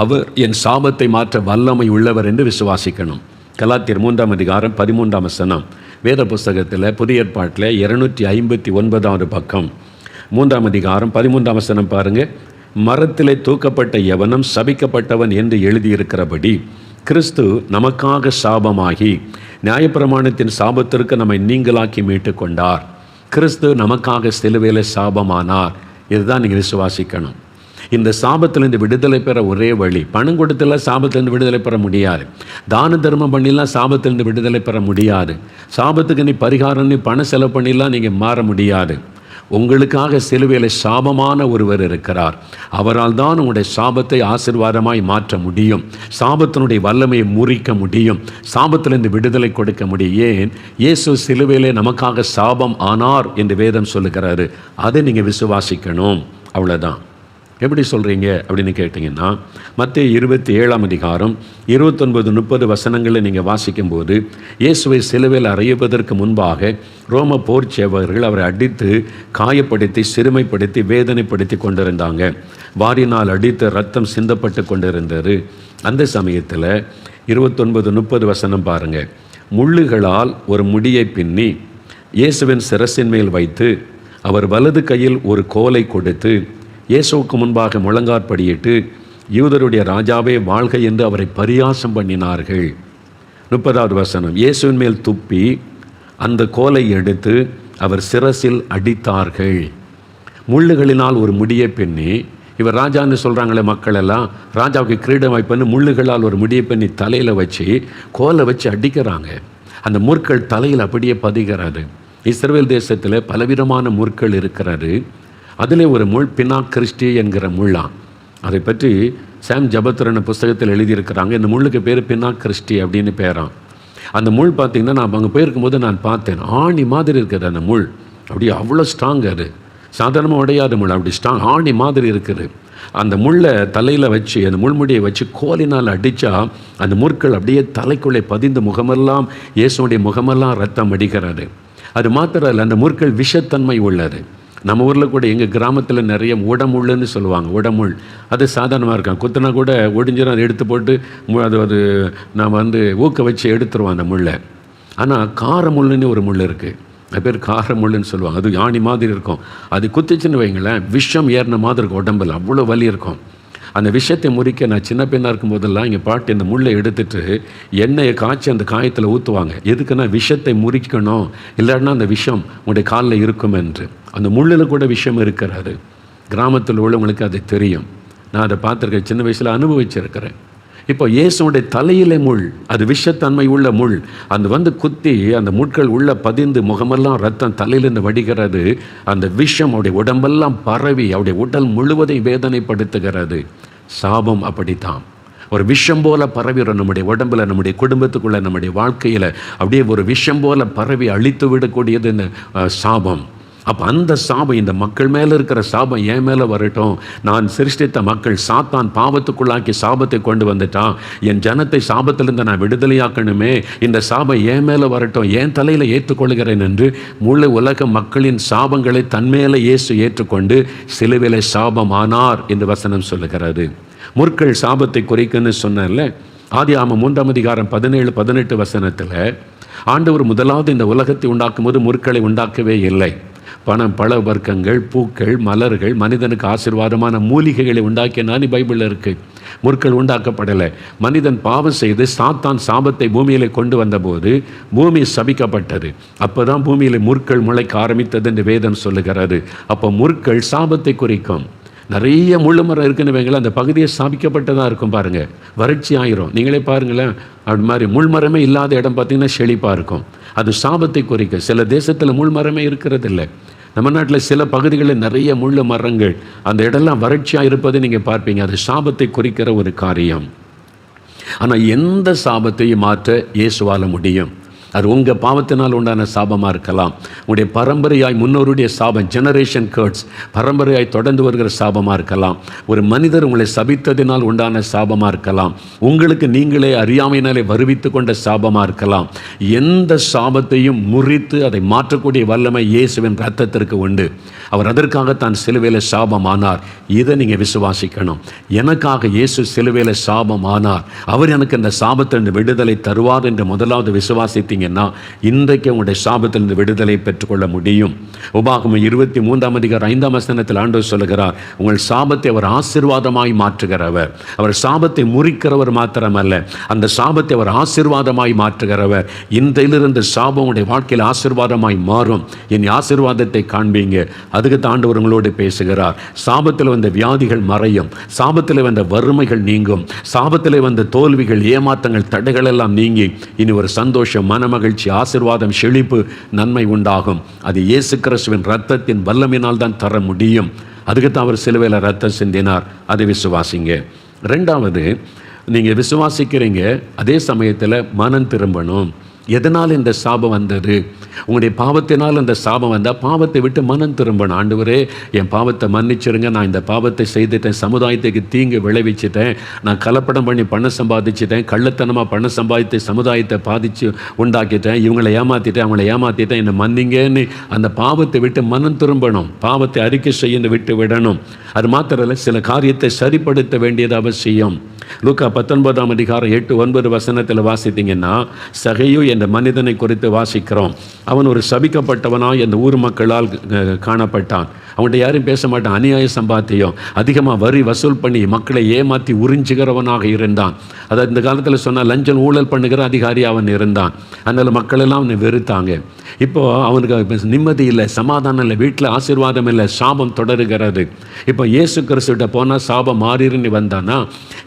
அவர் என் சாபத்தை மாற்ற வல்லமை உள்ளவர் என்று விசுவாசிக்கணும். கலாத்தியர் 3:13 வேத புஸ்தகத்தில் புதிய ஏற்பாட்டில் 259வது பக்கம் 3:13 பாருங்கள். மரத்திலே தூக்கப்பட்ட எவனும் சபிக்கப்பட்டவன் என்று எழுதியிருக்கிறபடி கிறிஸ்து நமக்காக சாபமாகி நியாயப்பிரமாணத்தின் சாபத்திற்கு நம்மை நீங்களாக்கி மீட்டு கொண்டார். கிறிஸ்து நமக்காக சிலுவையில் சாபமானார். இதுதான் நீங்கள் விசுவாசிக்கணும். இந்த சாபத்திலிருந்து விடுதலை பெற ஒரே வழி, பணம் கொடுத்தெல்லாம் சாபத்திலிருந்து விடுதலை பெற முடியாது, தான தர்மம் பண்ணிலாம் சாபத்திலிருந்து விடுதலை பெற முடியாது, சாபத்துக்கு நீ பரிகாரம் நீ பணம் செலவு பண்ணிலாம் நீங்கள் மாற முடியாது. உங்களுக்காக சிலுவையில் சாபமான ஒருவர் இருக்கிறார். அவரால் தான் உங்களுடைய சாபத்தை ஆசீர்வாதமாய் மாற்ற முடியும், சாபத்தினுடைய வல்லமையை முறிக்க முடியும், சாபத்திலிருந்து விடுதலை கொடுக்க முடியும். ஏன்? இயேசு சிலுவையிலே நமக்காக சாபம் ஆனார் என்று வேதம் சொல்லுகிறாரு. அதை நீங்கள் விசுவாசிக்கணும். அவ்வளோதான். எப்படி சொல்கிறீங்க அப்படின்னு கேட்டிங்கன்னா, மத்தேயு 27:29-30 நீங்கள் வாசிக்கும்போது, இயேசுவை சிலுவையில் அறையுவதற்கு முன்பாக ரோம போர் சேவகர்கள் அவரை அடித்து காயப்படுத்தி சிறுமைப்படுத்தி வேதனைப்படுத்தி கொண்டிருந்தாங்க. வாரினால் அடித்து ரத்தம் சிந்தப்பட்டு கொண்டிருந்தது. அந்த சமயத்தில் 29-30 பாருங்கள். முள்ளுகளால் ஒரு முடியை பின்னி இயேசுவின் சிரசின் மேல் வைத்து அவர் வலது கையில் ஒரு கோலை கொடுத்து இயேசுவுக்கு முன்பாக முழங்காற்படியிட்டு, யூதருடைய ராஜாவே வாழ்க என்று அவரை பரியாசம் பண்ணினார்கள். 30வது இயேசுவின் மேல் துப்பி அந்த கோலை எடுத்து அவர் சிரசில் அடித்தார்கள். முள்ளுகளினால் ஒரு முடியை பின்னி, இவர் ராஜான்னு சொல்கிறாங்களே மக்கள் எல்லாம், ராஜாவுக்கு கிரீடம் வைப்பன்னு முள்ளுகளால் ஒரு முடியை பின்னி தலையில் வச்சு கோலை வச்சு அடிக்கிறாங்க. அந்த முற்கள் தலையில் அப்படியே பதிகிறது. இஸ்ரவேல் தேசத்தில் பலவிதமான முற்கள் இருக்கிறது. அதில் ஒரு முள் பினாக் கிறிஸ்டி என்கிற முள்ளா. அதை பற்றி சாம் ஜபத்ரன் புஸ்தகத்தில் எழுதியிருக்கிறாங்க. இந்த முள்ளுக்கு பேர் பினாக் கிறிஸ்டி அப்படின்னு பேரான். அந்த முள் பார்த்திங்கன்னா, நான் அங்கே போயிருக்கும்போது நான் பார்த்தேன், ஆணி மாதிரி இருக்குது அந்த முள். அப்படியே அவ்வளோ ஸ்ட்ராங், அது சாதாரணமாக உடையாத முள், அப்படி ஸ்ட்ராங் ஆணி மாதிரி இருக்குது. அந்த முள்ளை தலையில் வச்சு, அந்த முள்முடியை வச்சு கோலினால் அடித்தா அந்த முற்கள் அப்படியே தலைக்குள்ளே பதிந்து முகமெல்லாம், இயேசுடைய முகமெல்லாம் ரத்தம் அடிக்கிறது. அது மாத்திரம் இல்லை, அந்த முற்கள் விஷத்தன்மை உள்ளது. நம்ம ஊரில் கூட எங்கள் கிராமத்தில் நிறைய உடமுள்ளுன்னு சொல்லுவாங்க. உடமுள் அது சாதாரணமாக இருக்கும், குத்துனா கூட ஒடிஞ்சிடும், அதை எடுத்து போட்டு அது நாம் ஊக்க வச்சு எடுத்துருவோம் அந்த முள்ளை. ஆனால் காரமுள்ளுன்னு ஒரு முள் இருக்குது, அது பேர் காரமுள்ளுன்னு சொல்லுவாங்க. அது யானி மாதிரி இருக்கும். அது குத்திச்சுன்னு வைங்களேன், விஷம் ஏறின மாதிரி இருக்கும், உடம்பில் அவ்வளோ வலி இருக்கும். அந்த விஷத்தை முறிக்க நான் சின்ன பெண்ணாக இருக்கும்போதெல்லாம் எங்கள் பாட்டி அந்த முள்ளை எடுத்துட்டு எண்ணெயை காய்ச்சி அந்த காயத்தில் ஊற்றுவாங்க. எதுக்குன்னா விஷத்தை முறிக்கணும், இல்லைன்னா அந்த விஷம் உங்களுடைய காலில் இருக்கும் என்று. அந்த முள்ளில் கூட விஷம் இருக்கிறாரு. கிராமத்தில் உள்ளவங்களுக்கு அது தெரியும். நான் அதை பார்த்துருக்கேன், சின்ன வயசில் அனுபவிச்சிருக்கிறேன். இப்போ இயேசுடைய தலையிலே முள், அது விஷத்தன்மை உள்ள முள். அந்த குத்தி அந்த முட்கள் உள்ள பதிந்து முகமெல்லாம் ரத்தம் தலையிலிருந்து வடிகிறது. அந்த விஷம் அவருடைய உடம்பெல்லாம் பரவி அவருடைய உடல் முழுவதையும் வேதனைப்படுத்துகிறது. சாபம் அப்படித்தான், ஒரு விஷம் போல பரவிடும் நம்முடைய உடம்பில், நம்முடைய குடும்பத்துக்குள்ளே, நம்முடைய வாழ்க்கையில் அப்படியே ஒரு விஷம் போல பரவி அழித்து விடக்கூடியது இந்த சாபம். அப்போ அந்த சாபம், இந்த மக்கள் மேலே இருக்கிற சாபம் என் மேலே வரட்டும். நான் சிருஷ்டித்த மக்கள் சாத்தான் பாவத்துக்குள்ளாக்கி சாபத்தை கொண்டு வந்துட்டான். என் ஜனத்தை சாபத்திலிருந்து நான் விடுதலையாக்கணுமே, இந்த சாபம் என் மேலே வரட்டும், என் தலையில் ஏற்றுக்கொள்கிறேன் என்று முழு உலக மக்களின் சாபங்களை தன்மேலே இயேசு ஏற்றுக்கொண்டு சிலுவையிலே சாபமானார் என்று வசனம் சொல்லுகிறது. முற்கள் சாபத்தை குறைக்குன்னு சொன்னேன்ல. ஆதியாகமம் 3:17-18 வசனத்தில் ஆண்டவர் முதலாவது இந்த உலகத்தை உண்டாக்கும் போது முற்களை உண்டாக்கவே இல்லை. பணம், பழ வர்க்கங்கள், பூக்கள், மலர்கள், மனிதனுக்கு ஆசீர்வாதமான மூலிகைகளை உண்டாக்கினான்னு பைபிளில் இருக்குது. முற்கள் உண்டாக்கப்படலை. மனிதன் பாவம் செய்து சாத்தான் சாபத்தை பூமியிலே கொண்டு வந்தபோது பூமி சபிக்கப்பட்டது. அப்போ தான் பூமியில் முற்கள் முளைக்க ஆரம்பித்தது என்று வேதம் சொல்லுகிறது. அப்போ முற்கள் சாபத்தை குறிக்கும். நிறைய முள்ளு மரம் இருக்குன்னு வைங்களேன், அந்த பகுதியை சாபிக்கப்பட்டதாக இருக்கும். பாருங்கள், வறட்சி ஆயிரும். நீங்களே பாருங்களேன், அப்படி மாதிரி முள்மரமே இல்லாத இடம் பார்த்திங்கன்னா செழிப்பாக இருக்கும். அது சாபத்தை குறிக்க. சில தேசத்தில் முள்மரமே இருக்கிறதில்லை. நம்ம நாட்டில் சில பகுதிகளில் நிறைய முள்ளு மரங்கள், அந்த இடம்லாம் வறட்சியாக இருப்பதை நீங்கள் பார்ப்பீங்க. அது சாபத்தை குறிக்கிற ஒரு காரியம். ஆனால் எந்த சாபத்தையும் மாற்ற இயேசுவால் முடியும். அது உங்கள் பாவத்தினால் உண்டான சாபமாக இருக்கலாம், உங்களுடைய பரம்பரையாய் முன்னோருடைய சாபம், ஜெனரேஷன் கர்ட்ஸ், பரம்பரையாய் தொடர்ந்து வருகிற சாபமாக இருக்கலாம், ஒரு மனிதர் உங்களை சபித்ததினால் உண்டான சாபமாக இருக்கலாம், உங்களுக்கு நீங்களே அறியாமையினாலே வருவித்து கொண்ட சாபமாக இருக்கலாம். எந்த சாபத்தையும் முறித்து அதை மாற்றக்கூடிய வல்லமை இயேசுவின் இரத்தத்திற்கு உண்டு. அவர் அதற்காகத்தான் சிலுவையில் சாபம் ஆனார். இதை நீங்கள் விசுவாசிக்கணும். எனக்காக இயேசு சிலுவையில் சாபம் ஆனார், அவர் எனக்கு இந்த சாபத்திலிருந்து விடுதலை தருவார் என்று முதலாவது விசுவாசித்தீங்கன்னா இன்றைக்கு உங்களுடைய சாபத்திலிருந்து விடுதலை பெற்றுக்கொள்ள முடியும். உபாகமம் 23:5 வசனத்தில் ஆண்டவர் சொல்லுகிறார், உங்கள் சாபத்தை அவர் ஆசீர்வாதமாய் மாற்றுகிறவர். அவர் சாபத்தை முறிக்கிறவர் மாத்திரமல்ல, அந்த சாபத்தை அவர் ஆசீர்வாதமாய் மாற்றுகிறவர். இன்றையிலிருந்து சாபம் உங்களுடைய வாழ்க்கையில் ஆசீர்வாதமாய் மாறும். என் ஆசீர்வாதத்தை காண்பீங்க. அதுக்கு ஆண்டவர் உங்களோடு பேசுகிறார். சாபத்தில் வந்த வியாதிகள் மறையும், சாபத்தில் வந்த வறுமைகள் நீங்கும், சாபத்தில் வந்த தோல்விகள், ஏமாற்றங்கள், தடைகள் எல்லாம் நீங்கி இனி ஒரு சந்தோஷம், மனமகிழ்ச்சி, ஆசீர்வாதம், செழிப்பு, நன்மை உண்டாகும். அது இயேசு கிறிஸ்துவின் இரத்தத்தின் வல்லமையினால் தான் தர முடியும். அதுக்குத்தான் அவர் சிலுவையில் ரத்தம் சிந்தினார். அதை விசுவாசிங்க. ரெண்டாவது, நீங்கள் விசுவாசிக்கிறீங்க, அதே சமயத்தில் மனம் திரும்பணும். எதனால் இந்த சாபம் வந்தது? உங்களுடைய பாவத்தினால் அந்த சாபம் வந்தால் பாவத்தை விட்டு மனம் திரும்பணும். ஆண்டவரே, என் பாவத்தை மன்னிச்சிருங்க, நான் இந்த பாவத்தை செய்துட்டேன், சமுதாயத்துக்கு தீங்கு விளைவிச்சிட்டேன், நான் கலப்படம் பண்ணி பணம் சம்பாதிச்சிட்டேன், கள்ளத்தனமாக பணம் சம்பாதித்து சமுதாயத்தை பாதித்து உண்டாக்கிட்டேன், இவங்களை ஏமாற்றிட்டேன், அவங்கள ஏமாற்றிட்டேன், என்னை மன்னிங்கன்னு அந்த பாவத்தை விட்டு மனம் திரும்பணும். பாவத்தை அறிக்கை செய்ய விட்டு விடணும். அது மாத்திரல்ல, சில காரியத்தை சரிப்படுத்த வேண்டியது அவசியம். லூக்கா 19:8-9 வசனத்தில் வாசித்தீங்கன்னா, சகையு என்ற மனிதனை குறித்து வாசிக்கிறோம். அவன் ஒரு சபிக்கப்பட்டவனாய் அந்த ஊர் மக்களால் காணப்பட்டான். அவன்கிட்ட யாரும் பேச மாட்டான். அநியாய சம்பாத்தியம், அதிகமாக வரி வசூல் பண்ணி மக்களை ஏமாற்றி உறிஞ்சுகிறவனாக இருந்தான். அதாவது இந்த காலத்தில் சொன்னால் லஞ்சம் ஊழல் பண்ணுகிற அதிகாரி அவன் இருந்தான். அதனால் மக்கள் எல்லாம் அவனை வெறுத்தாங்க. இப்போது அவனுக்கு நிம்மதி இல்லை, சமாதானம் இல்லை, வீட்டில் ஆசீர்வாதம் இல்லை, சாபம் தொடருகிறது. இப்போ இயேசு கிறிஸ்துவிட்ட போனால் சாபம் மாறின்னு வந்தானா,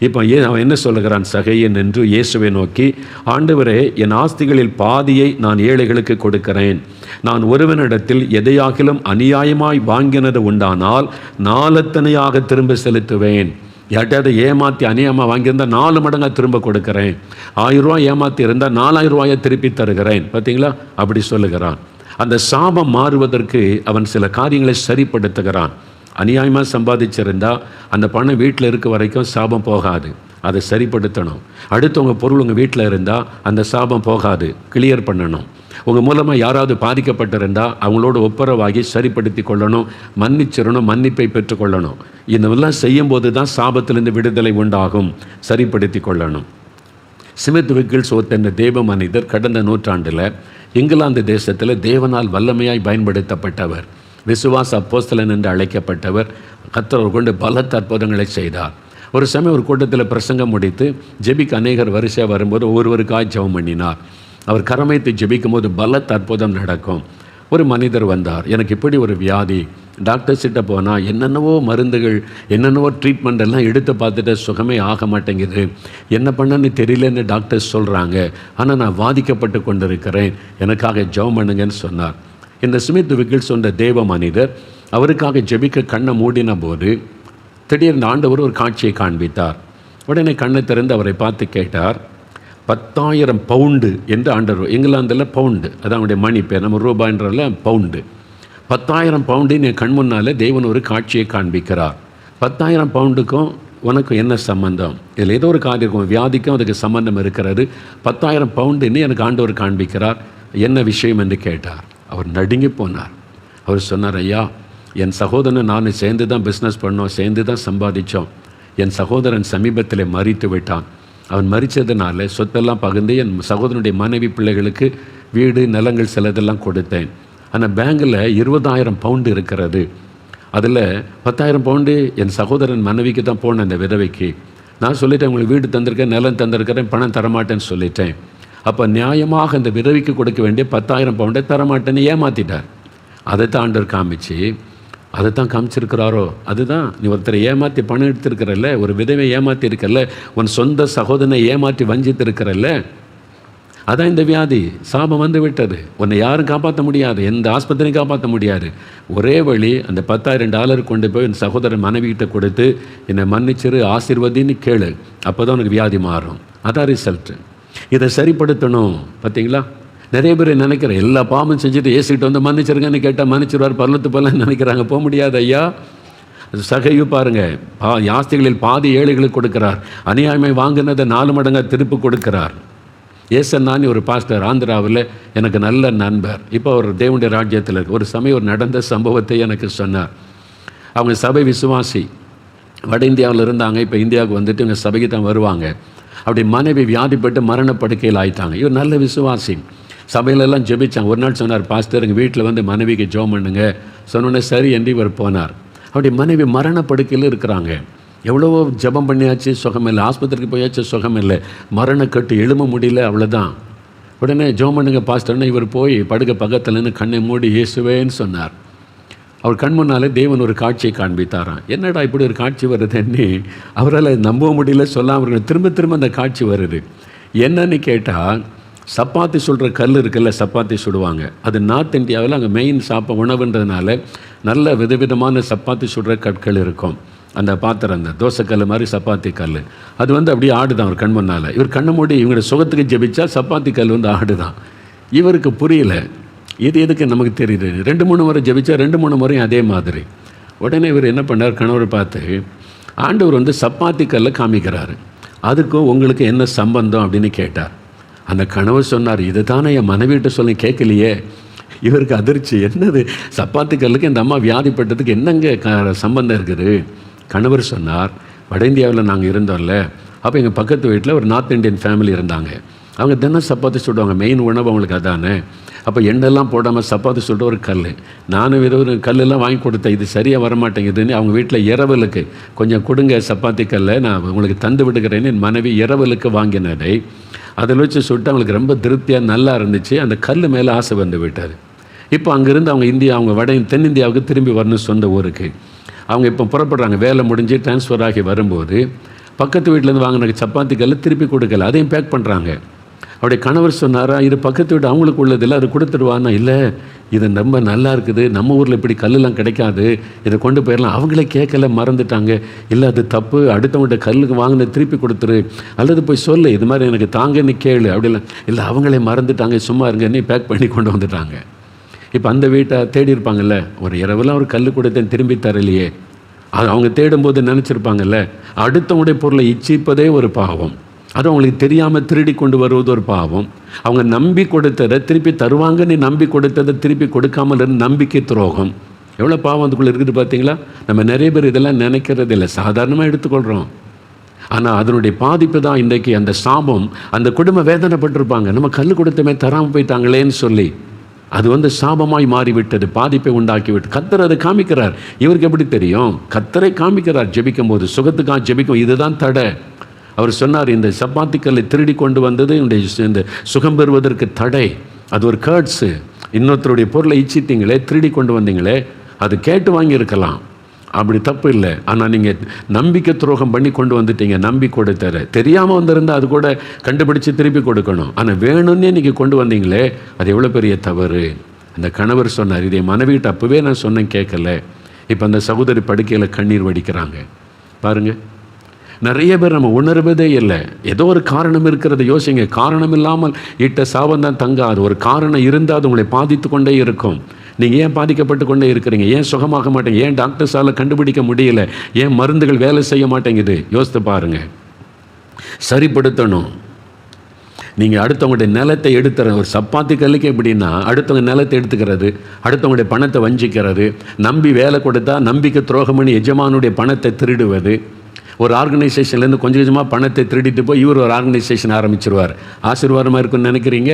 இப்போ அவன் என்ன சொல்லுகிறான்? சகையன் என்று இயேசுவை நோக்கி, ஆண்டவரே, என் ஆஸ்திகளில் பாதியை நான் ஏழைகளுக்கு கொடுக்கிறேன். நான் ஒருவனிடத்தில் எதையாகிலும் அநியாயமாய் வாங்கினது உண்டானால் 4 திரும்ப செலுத்துவேன். யார்ட்டாவது ஏமாற்றி அநியாயமாக வாங்கியிருந்தால் 4 மடங்காக திரும்ப கொடுக்கிறேன். 1000 ரூபாய் ஏமாற்றி இருந்தால் 4000 ரூபாயை திருப்பி தருகிறேன். பார்த்தீங்களா? அப்படி சொல்லுகிறான். அந்த சாபம் மாறுவதற்கு அவன் சில காரியங்களை சரிப்படுத்துகிறான். அநியாயமாக சம்பாதிச்சிருந்தா அந்த பணம் வீட்டில் இருக்க வரைக்கும் சாபம் போகாது, அதை சரிப்படுத்தணும். அடுத்தவங்க பொருள் உங்கள் வீட்டில் இருந்தால் அந்த சாபம் போகாது, கிளியர் பண்ணணும். உங்கள் மூலமாக யாராவது பாதிக்கப்பட்டிருந்தால் அவங்களோட ஒப்புரவாகி சரிப்படுத்தி கொள்ளணும், மன்னிச்சிடணும், மன்னிப்பை பெற்றுக்கொள்ளணும். இதெல்லாம் செய்யும்போது தான் சாபத்திலிருந்து விடுதலை உண்டாகும், சரிப்படுத்தி கொள்ளணும். ஸ்மித் விக்கில்ஸ்வொர்த் என்ற தேவ மனிதர் கடந்த நூற்றாண்டில் இங்கிலாந்து தேசத்தில் தேவனால் வல்லமையாய் பயன்படுத்தப்பட்டவர், விசுவாச அப்போஸ்தலன் என்று அழைக்கப்பட்டவர். கர்த்தர் கொண்டு பலத்த அற்புதங்களை செய்தார். ஒரு சமயம் ஒரு கூட்டத்தில் பிரசங்கம் முடித்து ஜெபிக்க அநேகர் வரிசையாக வரும்போது ஒருவருக்காய் ஜெபம் பண்ணினார். அவர் கரமைத்து ஜெபிக்கும் போது பலத்த அற்புதம் நடக்கும். ஒரு மனிதர் வந்தார், எனக்கு இப்படி ஒரு வியாதி, டாக்டர்ஸ்கிட்ட போனால் என்னென்னவோ மருந்துகள், என்னென்னவோ ட்ரீட்மெண்ட் எல்லாம் எடுத்து பார்த்துட்டு சுகமே ஆக மாட்டேங்குது, என்ன பண்ணன்னு தெரியலன்னு டாக்டர்ஸ் சொல்கிறாங்க, ஆனால் நான் வாதிக்கப்பட்டு கொண்டிருக்கிறேன், எனக்காக ஜெபம் பண்ணுங்கன்னு சொன்னார். இந்த ஸ்மித் விக்கில்ஸ்வொர்த் தேவ மனிதர் அவருக்காக ஜெபிக்க கண்ணை மூடின போது திடீர்னு ஆண்டவர் ஒரு காட்சியை காண்பித்தார். உடனே கண்ணை திறந்து அவரை பார்த்து கேட்டார், 10,000 பவுண்டு என்று ஆண்டவர், இங்கிலாந்தில் பவுண்டு அதான் அவனுடைய மணி பேர், நம்ம ரூபாய்ன்றல பவுண்டு, 10,000 பவுண்டின் என் கண் முன்னால் தேவன் ஒரு காட்சியை காண்பிக்கிறார். 10,000 பவுண்டுக்கும் உனக்கு என்ன சம்பந்தம்? இதில் ஏதோ ஒரு காரியம் இருக்கும், வியாதிக்கும் அதுக்கு சம்பந்தம் இருக்கிறது. 10,000 பவுண்டுன்னு எனக்கு ஆண்டவர் காண்பிக்கிறார், என்ன விஷயம் என்று கேட்டார். அவர் நடுங்கி போனார். அவர் சொன்னார், ஐயா, என் சகோதரன் நான் சேர்ந்து தான் பிஸ்னஸ் பண்ணோம், சேர்ந்து தான் சம்பாதிச்சோம். என் சகோதரன் சமீபத்தில் மரித்து விட்டான். அவன் மரித்ததுனால சொத்தெல்லாம் பகிர்ந்து என் சகோதரனுடைய மனைவி பிள்ளைகளுக்கு வீடு நிலங்கள் சிலதெல்லாம் கொடுத்தேன். ஆனால் பேங்கில் 20,000 பவுண்டு இருக்கிறது. அதில் 10,000 பவுண்டு என் சகோதரன் மனைவிக்கு தான் போனேன், அந்த விதவைக்கு. நான் சொல்லிட்டேன், உங்களுக்கு வீடு தந்திருக்கேன், நிலம் தந்திருக்கிறேன், பணம் தரமாட்டேன்னு சொல்லிட்டேன். அப்போ நியாயமாக அந்த விதவைக்கு கொடுக்க வேண்டிய 10,000 பவுண்டை தரமாட்டேன்னு ஏமாற்றிட்டார். அதை தான் ஆண்டவர் காமிச்சு, அதை தான் காமிச்சிருக்கிறாரோ, அதுதான் நீ ஒருத்தரை ஏமாற்றி பணம் எடுத்திருக்கிறல்ல, ஒரு விதவை ஏமாற்றி இருக்கல்ல, உன் சொந்த சகோதரனை ஏமாற்றி வஞ்சித்திருக்கிறல்ல, அதான் இந்த வியாதி, சாபம் வந்து விட்டது. உன்னை யாரும் காப்பாற்ற முடியாது, எந்த ஆஸ்பத்திரியும் காப்பாற்ற முடியாது. ஒரே வழி, அந்த $10,000 கொண்டு போய் என் சகோதரன் மனைவிகிட்ட கொடுத்து என்னை மன்னிச்சிரு, ஆசீர்வதின்னு கேளு, அப்போ தான் உனக்கு வியாதி மாறும். அதான் ரிசல்ட்டு. இதை சரிப்படுத்தணும். பார்த்தீங்களா, நிறைய பேர் நினைக்கிற எல்லா பாவமும் செஞ்சுட்டு ஏசிக்கிட்டு வந்து மன்னிச்சிருங்கன்னு கேட்டால் மன்னிச்சிருவார், பல்லத்து போலன்னு நினைக்கிறாங்க. போக முடியாது ஐயா. சகையு பாருங்கள், ஆஸ்திகளில் பாதி ஏழைகளுக்கு கொடுக்கிறார், அநியாயமாய் வாங்கினதை 4 மடங்காக திருப்பி கொடுக்கிறார். ஏசன்னானி ஒரு பாஸ்டர் ஆந்திராவில் எனக்கு நல்ல நண்பர், இப்போ அவர் தேவனுடைய ராஜ்யத்தில் இருக்கு. ஒரு சமயம் ஒரு நடந்த சம்பவத்தை எனக்கு சொன்னார். அவங்க சபை விசுவாசி, வட இந்தியாவில் இருந்தாங்க, இப்போ இந்தியாவுக்கு வந்துட்டு இவங்க சபைக்கு தான் வருவாங்க. அப்படி மனைவி வியாதிப்பட்டு மரணப்படுக்கையில் ஆயிட்டாங்க. இவர் நல்ல விசுவாசி, சபையிலெல்லாம் ஜெபிச்சாங்க. ஒரு நாள் சொன்னார், பாஸ்டர் எங்கள் வீட்டில் வந்து மனைவிக்கு ஜெபம் பண்ணுங்க சொன்னோன்னே சரி என்று இவர் போனார். அப்படி மனைவி மரணப்படுக்கையில் இருக்கிறாங்க. எவ்வளவோ ஜெபம் பண்ணியாச்சு, சுகம் இல்லை. ஆஸ்பத்திரிக்கு போயாச்சு, சுகம் இல்லை. மரணக்கட்டு, எழும்ப முடியல, அவ்வளோதான். உடனே ஜெபம் பண்ணுங்க பாஸ்டர்னு இவர் போய் படுக்க பக்கத்துலன்னு கண்ணை மூடி இயேசுவேன்னு சொன்னார். அவர் கண் முன்னாலே தேவன் ஒரு காட்சியை காண்பித்தாராம். என்னடா இப்படி ஒரு காட்சி வருதுன்னு அவரால் நம்ப முடியல, சொல்லாமல் திரும்ப திரும்ப அந்த காட்சி வருது. என்னன்னு கேட்டால், சப்பாத்தி சுடுற கல் இருக்குல்ல, சப்பாத்தி சுடுவாங்க, அது நார்த் இந்தியாவில் அங்கே மெயின் உணவுன்றதுனால நல்ல விதவிதமான சப்பாத்தி சுடுற கற்கள் இருக்கும். அந்த பாத்திரம், அந்த தோசைக்கல் மாதிரி சப்பாத்தி கல், அது வந்து அப்படியே ஆடுதான் அவர் கண் முன்னால். இவர் கண்ணை மூடி இவங்களோட சுகத்துக்கு ஜெபிச்சா சப்பாத்தி கல் வந்து ஆடுதான். இவருக்கு புரியல, இது எதுக்கு நமக்கு தெரியுது. 2-3 முறை ஜெபிச்சா 2-3 முறையும் அதே மாதிரி. உடனே இவர் என்ன பண்ணார், கணவர் பார்த்து, ஆண்டவர் வந்து சப்பாத்தி கல்லை காமிக்கிறாரு, அதுக்கும் உங்களுக்கு என்ன சம்பந்தம் அப்படின்னு கேட்டார். அந்த கணவர் சொன்னார், இது தானே என் மனைவிட்ட சொல்லி கேட்கலையே. இவருக்கு அதிர்ச்சி, என்னது சப்பாத்தி கல்லுக்கு இந்த அம்மா வியாதிப்பட்டதுக்கு என்னங்க சம்பந்தம் இருக்குது. கணவர் சொன்னார், வட இந்தியாவில் நாங்கள் இருந்தோம்ல, அப்போ எங்கள் பக்கத்து வீட்டில் ஒரு நார்த் இந்தியன் ஃபேமிலி இருந்தாங்க. அவங்க தினம் சப்பாத்தி சுடுவாங்க, மெயின் உணவு அவங்களுக்கு அதானே. அப்போ எண்ணெல்லாம் போடாமல் சப்பாத்தி சுட்ட ஒரு கல், நானும் ஒரு கல்லெல்லாம் வாங்கி கொடுத்தேன், இது சரியாக வரமாட்டேங்குதுன்னு அவங்க வீட்டில் இரவலுக்கு கொஞ்சம் கொடுங்க சப்பாத்தி கல்லை, நான் உங்களுக்கு தந்து விடுகிறேன்னு என் மனைவி இரவலுக்கு வாங்கினதை அதில் வச்சு சுட்டு அவங்களுக்கு ரொம்ப திருப்தியாக நல்லா இருந்துச்சு. அந்த கல் மேலே ஆசை வந்து விட்டார். இப்போ அங்கேருந்து அவங்க அவங்க தென்னிந்தியாவுக்கு திரும்பி வரணும் சொந்த ஊருக்கு. அவங்க இப்போ புறப்படுறாங்க, வேலை முடிஞ்சு டிரான்ஸ்ஃபர் ஆகி வரும்போது பக்கத்து வீட்டிலேருந்து வாங்கின சப்பாத்தி கல் திருப்பி கொடுக்கல, அதையும் பேக் பண்ணுறாங்க. அவருடைய கணவர் சொன்னாரா, இது பக்கத்து வீட்டு அவங்களுக்கு உள்ளதில்லை, அது கொடுத்துடுவான்னா. இல்லை, இது ரொம்ப நல்லா இருக்குது, நம்ம ஊரில் இப்படி கல்லெலாம் கிடைக்காது, இதை கொண்டு போயிடலாம். அவங்களே கேட்கல, மறந்துட்டாங்க. இல்லை அது தப்பு, அடுத்தவங்கள்ட்ட கல்லுக்கு வாங்கின திருப்பி கொடுத்துரு, அல்லது போய் சொல்லு இது மாதிரி எனக்கு தாங்கன்னு கேளு. அப்படிலாம் இல்லை, அவங்களே மறந்துட்டாங்க, சும்மா இருங்கன்னு பேக் பண்ணி கொண்டு வந்துட்டாங்க. இப்போ அந்த வீட்டை தேடி இருப்பாங்கல்ல, ஒரு இரவுலாம் ஒரு கல் கொடுத்தேன் திரும்பி தரலையே அது அவங்க தேடும்போது நினச்சிருப்பாங்கல்ல, அடுத்தவங்களுடைய பொருளை இச்சிப்பதே ஒரு பாவம். அது அவங்களுக்கு தெரியாமல் திருடி கொண்டு வருவது ஒரு பாவம். அவங்க நம்பி கொடுத்ததை திருப்பி தருவாங்கன்னு நம்பி கொடுத்ததை திருப்பி கொடுக்காமல் இருந்து நம்பிக்கை துரோகம். எவ்வளோ பாவம் அதுக்குள்ளே இருக்குது பார்த்தீங்களா? நம்ம நிறைய பேர் இதெல்லாம் நினைக்கிறது இல்லை, சாதாரணமாக எடுத்துக்கொள்கிறோம். ஆனால் அதனுடைய பாதிப்பு தான் இன்றைக்கு அந்த சாபம். அந்த குடும்பம் வேதனைப்பட்டிருப்பாங்க, நம்ம கல் கொடுத்தமே தராமல் போயிட்டாங்களேன்னு சொல்லி. அது சாபமாய் மாறிவிட்டது, பாதிப்பை உண்டாக்கி விட்டு. கர்த்தர் அதை காமிக்கிறார். இவருக்கு எப்படி தெரியும்? கர்த்தரை காமிக்கிறார். ஜெபிக்கும் போது சுகத்துக்காக ஜெபிக்கும், இதுதான் தடை. அவர் சொன்னார், இந்த சப்பாத்திக்கல்லை திருடி கொண்டு வந்தது இந்த சுகம் பெறுவதற்கு தடை. அது ஒரு கேர்ட்ஸு. இன்னொருத்தருடைய பொருளை இச்சித்தீங்களே, திருடி கொண்டு வந்தீங்களே, அது கேட்டு வாங்கியிருக்கலாம், அப்படி தப்பு இல்லை. ஆனால் நீங்கள் நம்பிக்கை துரோகம் பண்ணி கொண்டு வந்துட்டீங்க. நம்பி கொடுத்தாரு, தெரியாமல் வந்திருந்தால் அது கூட கண்டுபிடிச்சு திருப்பி கொடுக்கணும். ஆனால் வேணும்னே நீங்கள் கொண்டு வந்தீங்களே, அது எவ்வளோ பெரிய தவறு. அந்த கணவர் சொன்னார், இதை மனைவிட்டு அப்போவே நான் சொன்னேன், கேட்கல. இப்போ அந்த சகோதரி படுக்கையில் கண்ணீர் வடிக்கிறாங்க பாருங்கள். நிறைய பேர் நம்ம உணர்வதே இல்லை. ஏதோ ஒரு காரணம் இருக்கிறத யோசிங்க. காரணம் இல்லாமல் இட்ட சாபம் தான் தங்காது. ஒரு காரணம் இருந்தால் அது உங்களை பாதித்து கொண்டே இருக்கும். நீங்கள் ஏன் பாதிக்கப்பட்டு கொண்டே இருக்கிறீங்க? ஏன் சுகமாக மாட்டேங்க? ஏன் டாக்டர்ஸால் கண்டுபிடிக்க முடியல? ஏன் மருந்துகள் வேலை செய்ய மாட்டேங்குது? யோசித்து பாருங்கள். சரிப்படுத்தணும். நீங்கள் அடுத்தவங்களுடைய நிலத்தை எடுத்துற ஒரு சப்பாத்தி கல்லுக்கு எப்படின்னா, அடுத்தவங்க நிலத்தை எடுத்துக்கிறது, அடுத்தவங்களுடைய பணத்தை வஞ்சிக்கிறது, நம்பி வேலை கொடுத்தா நம்பிக்கை துரோகம் பண்ணி எஜமானுடைய பணத்தை திருடுவது. ஒரு ஆர்கனைசேஷன்லேருந்து கொஞ்சம் கொஞ்சமாக பணத்தை திருடிட்டு போய் இவர் ஒரு ஆர்கனைசேஷன் ஆரம்பிச்சிருவார். ஆசீர்வாதமாக இருக்குன்னு நினைக்கிறீங்க?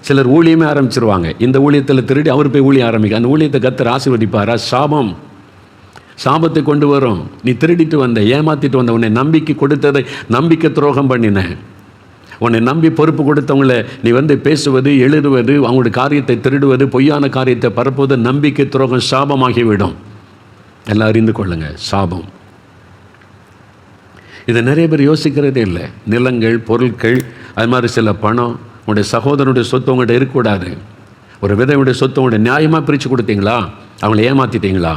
சிலர் ஊழியமே ஆரம்பிச்சிருவாங்க. இந்த ஊழியத்தில் திருடி அவர் போய் ஊழியம் ஆரம்பிக்க, அந்த ஊழியத்தை கர்த்தர் ஆசீர்வதிப்பாரா? சாபம். சாபத்தை கொண்டு வரும். நீ திருடிட்டு வந்த, ஏமாற்றிட்டு வந்த, உன்னை நம்பிக்கை கொடுத்ததை நம்பிக்கை துரோகம் பண்ணின, உன்னை நம்பி பொறுப்பு கொடுத்தவங்களை நீ பேசுவது, எழுதுவது, அவங்களுடைய காரியத்தை திருடுவது, பொய்யான காரியத்தை பரப்புவது நம்பிக்கை துரோகம், சாபமாகிவிடும். எல்லாம் அறிந்து கொள்ளுங்க, சாபம். இதை நிறைய பேர் யோசிக்கிறதே இல்லை. நிலங்கள், பொருட்கள், அது மாதிரி சில பணம், உங்களுடைய சகோதரனுடைய சொத்து உங்கள்கிட்ட இருக்கக்கூடாது. ஒரு விதவையுடைய சொத்து உங்களுடைய நியாயமாக பிரித்து கொடுத்தீங்களா, அவங்களை ஏமாற்றிட்டீங்களா,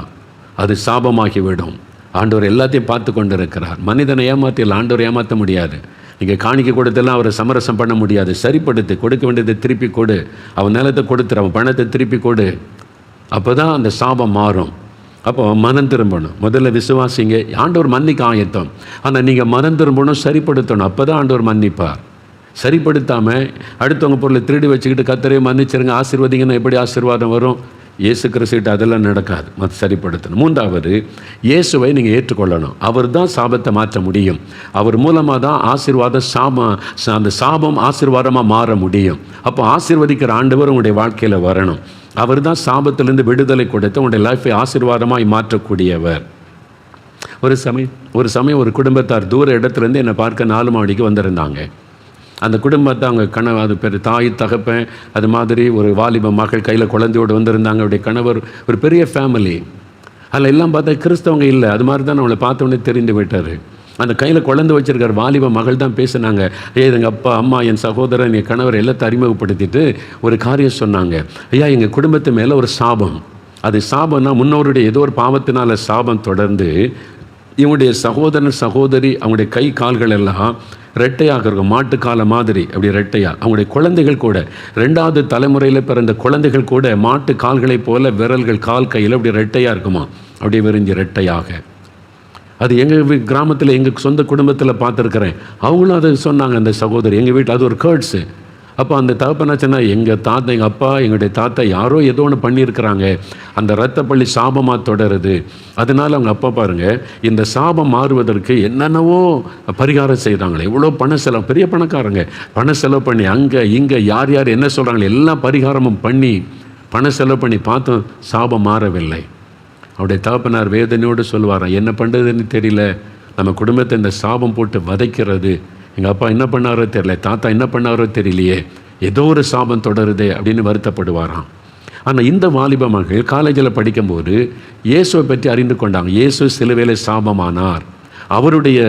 அது சாபமாகிவிடும். ஆண்டவர் எல்லாத்தையும் பார்த்து கொண்டு இருக்கிறார். மனிதனை ஏமாற்றிடலாம், ஆண்டவர் ஏமாற்ற முடியாது. நீங்கள் காணிக்க கொடுத்தெல்லாம் அவரை சமரசம் பண்ண முடியாது. சரிப்படுத்து, கொடுக்க வேண்டியதை திருப்பி கொடு, அவன் நிலத்தை கொடுத்துரு, அவன் பணத்தை திருப்பி கொடு. அப்போ தான் அந்த சாபம் மாறும். அப்போ மனம் திரும்பணும். முதல்ல விசுவாசிங்க, ஆண்டவர் மன்னிக்க ஆயத்தம். ஆனால் நீங்கள் மனம் திரும்பணும், சரிப்படுத்தணும். அப்போ தான் ஆண்டவர் மன்னிப்பார். சரிப்படுத்தாமல் அடுத்தவங்க பொருளை திருடி வச்சுக்கிட்டு கர்த்தரே மன்னிச்சிருங்க, ஆசீர்வதிங்கன்னா எப்படி ஆசீர்வாதம் வரும்? இயேசு கிறிஸ்துவிட்ட அதெல்லாம் நடக்காது. சரிப்படுத்தணும். மூன்றாவது, இயேசுவை நீங்கள் ஏற்றுக்கொள்ளணும். அவர் தான் சாபத்தை மாற்ற முடியும். அவர் மூலமாக தான் ஆசீர்வாதம் அந்த சாபம் ஆசீர்வாதமாக மாற முடியும். அப்போ ஆசீர்வதிக்கிற ஆண்டவர் உங்களுடைய வாழ்க்கையில் வரணும். அவர் தான் சாபத்திலிருந்து விடுதலை கொடுத்து உங்களுடைய லைஃப்பை ஆசீர்வாதமாய் மாற்றக்கூடியவர். ஒரு சமயம் ஒரு குடும்பத்தார் தூர இடத்துலேருந்து என்னை பார்க்க 4 மாடிக்கு வந்திருந்தாங்க. அந்த குடும்பத்தை அவங்க அது பேர் தாய், தகப்பன், அது மாதிரி ஒரு வாலிப மகள் கையில் குழந்தையோடு வந்திருந்தாங்க. அவருடைய கணவர், ஒரு பெரிய ஃபேமிலி. அதில் எல்லாம் பார்த்தா கிறிஸ்தவங்க இல்லை. அது மாதிரி தான் அவளை பார்த்தோன்னே தெரிந்து விட்டார். அந்த கையில் குழந்தை வச்சிருக்கார் வாலிப மகள் தான் பேசுனாங்க. எங்கள் அப்பா, அம்மா, என் சகோதரன், என் கணவர் எல்லாத்தையும் அறிமுகப்படுத்திட்டு ஒரு காரியம் சொன்னாங்க. ஐயா, எங்கள் குடும்பத்து மேலே ஒரு சாபம். அது சாபம்னா முன்னோருடைய ஏதோ ஒரு பாவத்தினால சாபம் தொடர்ந்து இவங்களுடைய சகோதரன், சகோதரி, அவங்களுடைய கை கால்கள் எல்லாம் ரெட்டையாக இருக்கும், மாட்டுக்கால மாதிரி அப்படி ரெட்டையாக. அவங்களுடைய குழந்தைகள் கூட 2வது தலைமுறையில் பிறந்த குழந்தைகள் கூட மாட்டு கால்களைப் போல விரல்கள், கால், கையில் அப்படி ரெட்டையாக இருக்குமா, அப்படியே விரிஞ்சு ரெட்டையாக. அது எங்கள் கிராமத்தில் எங்கள் சொந்த குடும்பத்தில் பார்த்துருக்குறேன். அவங்களும் அதை சொன்னாங்க. அந்த சகோதரி எங்கள் வீட்டில் அது ஒரு கேர்ட்ஸு. அப்போ அந்த தகப்பனாச்சுன்னா எங்கள் தாத்தா, எங்கள் அப்பா, எங்களுடைய தாத்தா யாரோ ஏதோ ஒன்று பண்ணியிருக்கிறாங்க, அந்த இரத்தப்பள்ளி சாபமாக தொடருது. அதனால் அவங்க அப்பா பாருங்கள், இந்த சாபம் மாறுவதற்கு என்னென்னவோ பரிகாரம் செய்கிறாங்களே, எவ்வளோ பண செலவு, பெரிய பணக்காரங்க பண செலவு பண்ணி அங்கே இங்கே யார் யார் என்ன சொல்கிறாங்களே எல்லா பரிகாரமும் பண்ணி பண செலவு பண்ணி பார்த்தோம், சாபம் மாறவில்லை. அவருடைய தகப்பனார் வேதனையோடு சொல்லுவாராம், என்ன பண்ணுறதுன்னு தெரியல, நம்ம குடும்பத்தை இந்த சாபம் போட்டு வதைக்கிறது. எங்கள் அப்பா என்ன பண்ணாரோ தெரியல, தாத்தா என்ன பண்ணாரோ தெரியலையே, ஏதோ ஒரு சாபம் தொடருதே அப்படின்னு வருத்தப்படுவாராம். ஆனால் இந்த வாலிப மகள் காலேஜில் படிக்கும்போது இயேசுவை பற்றி அறிந்து கொண்டாங்க. இயேசு சிலுவையிலே சாபமானார், அவருடைய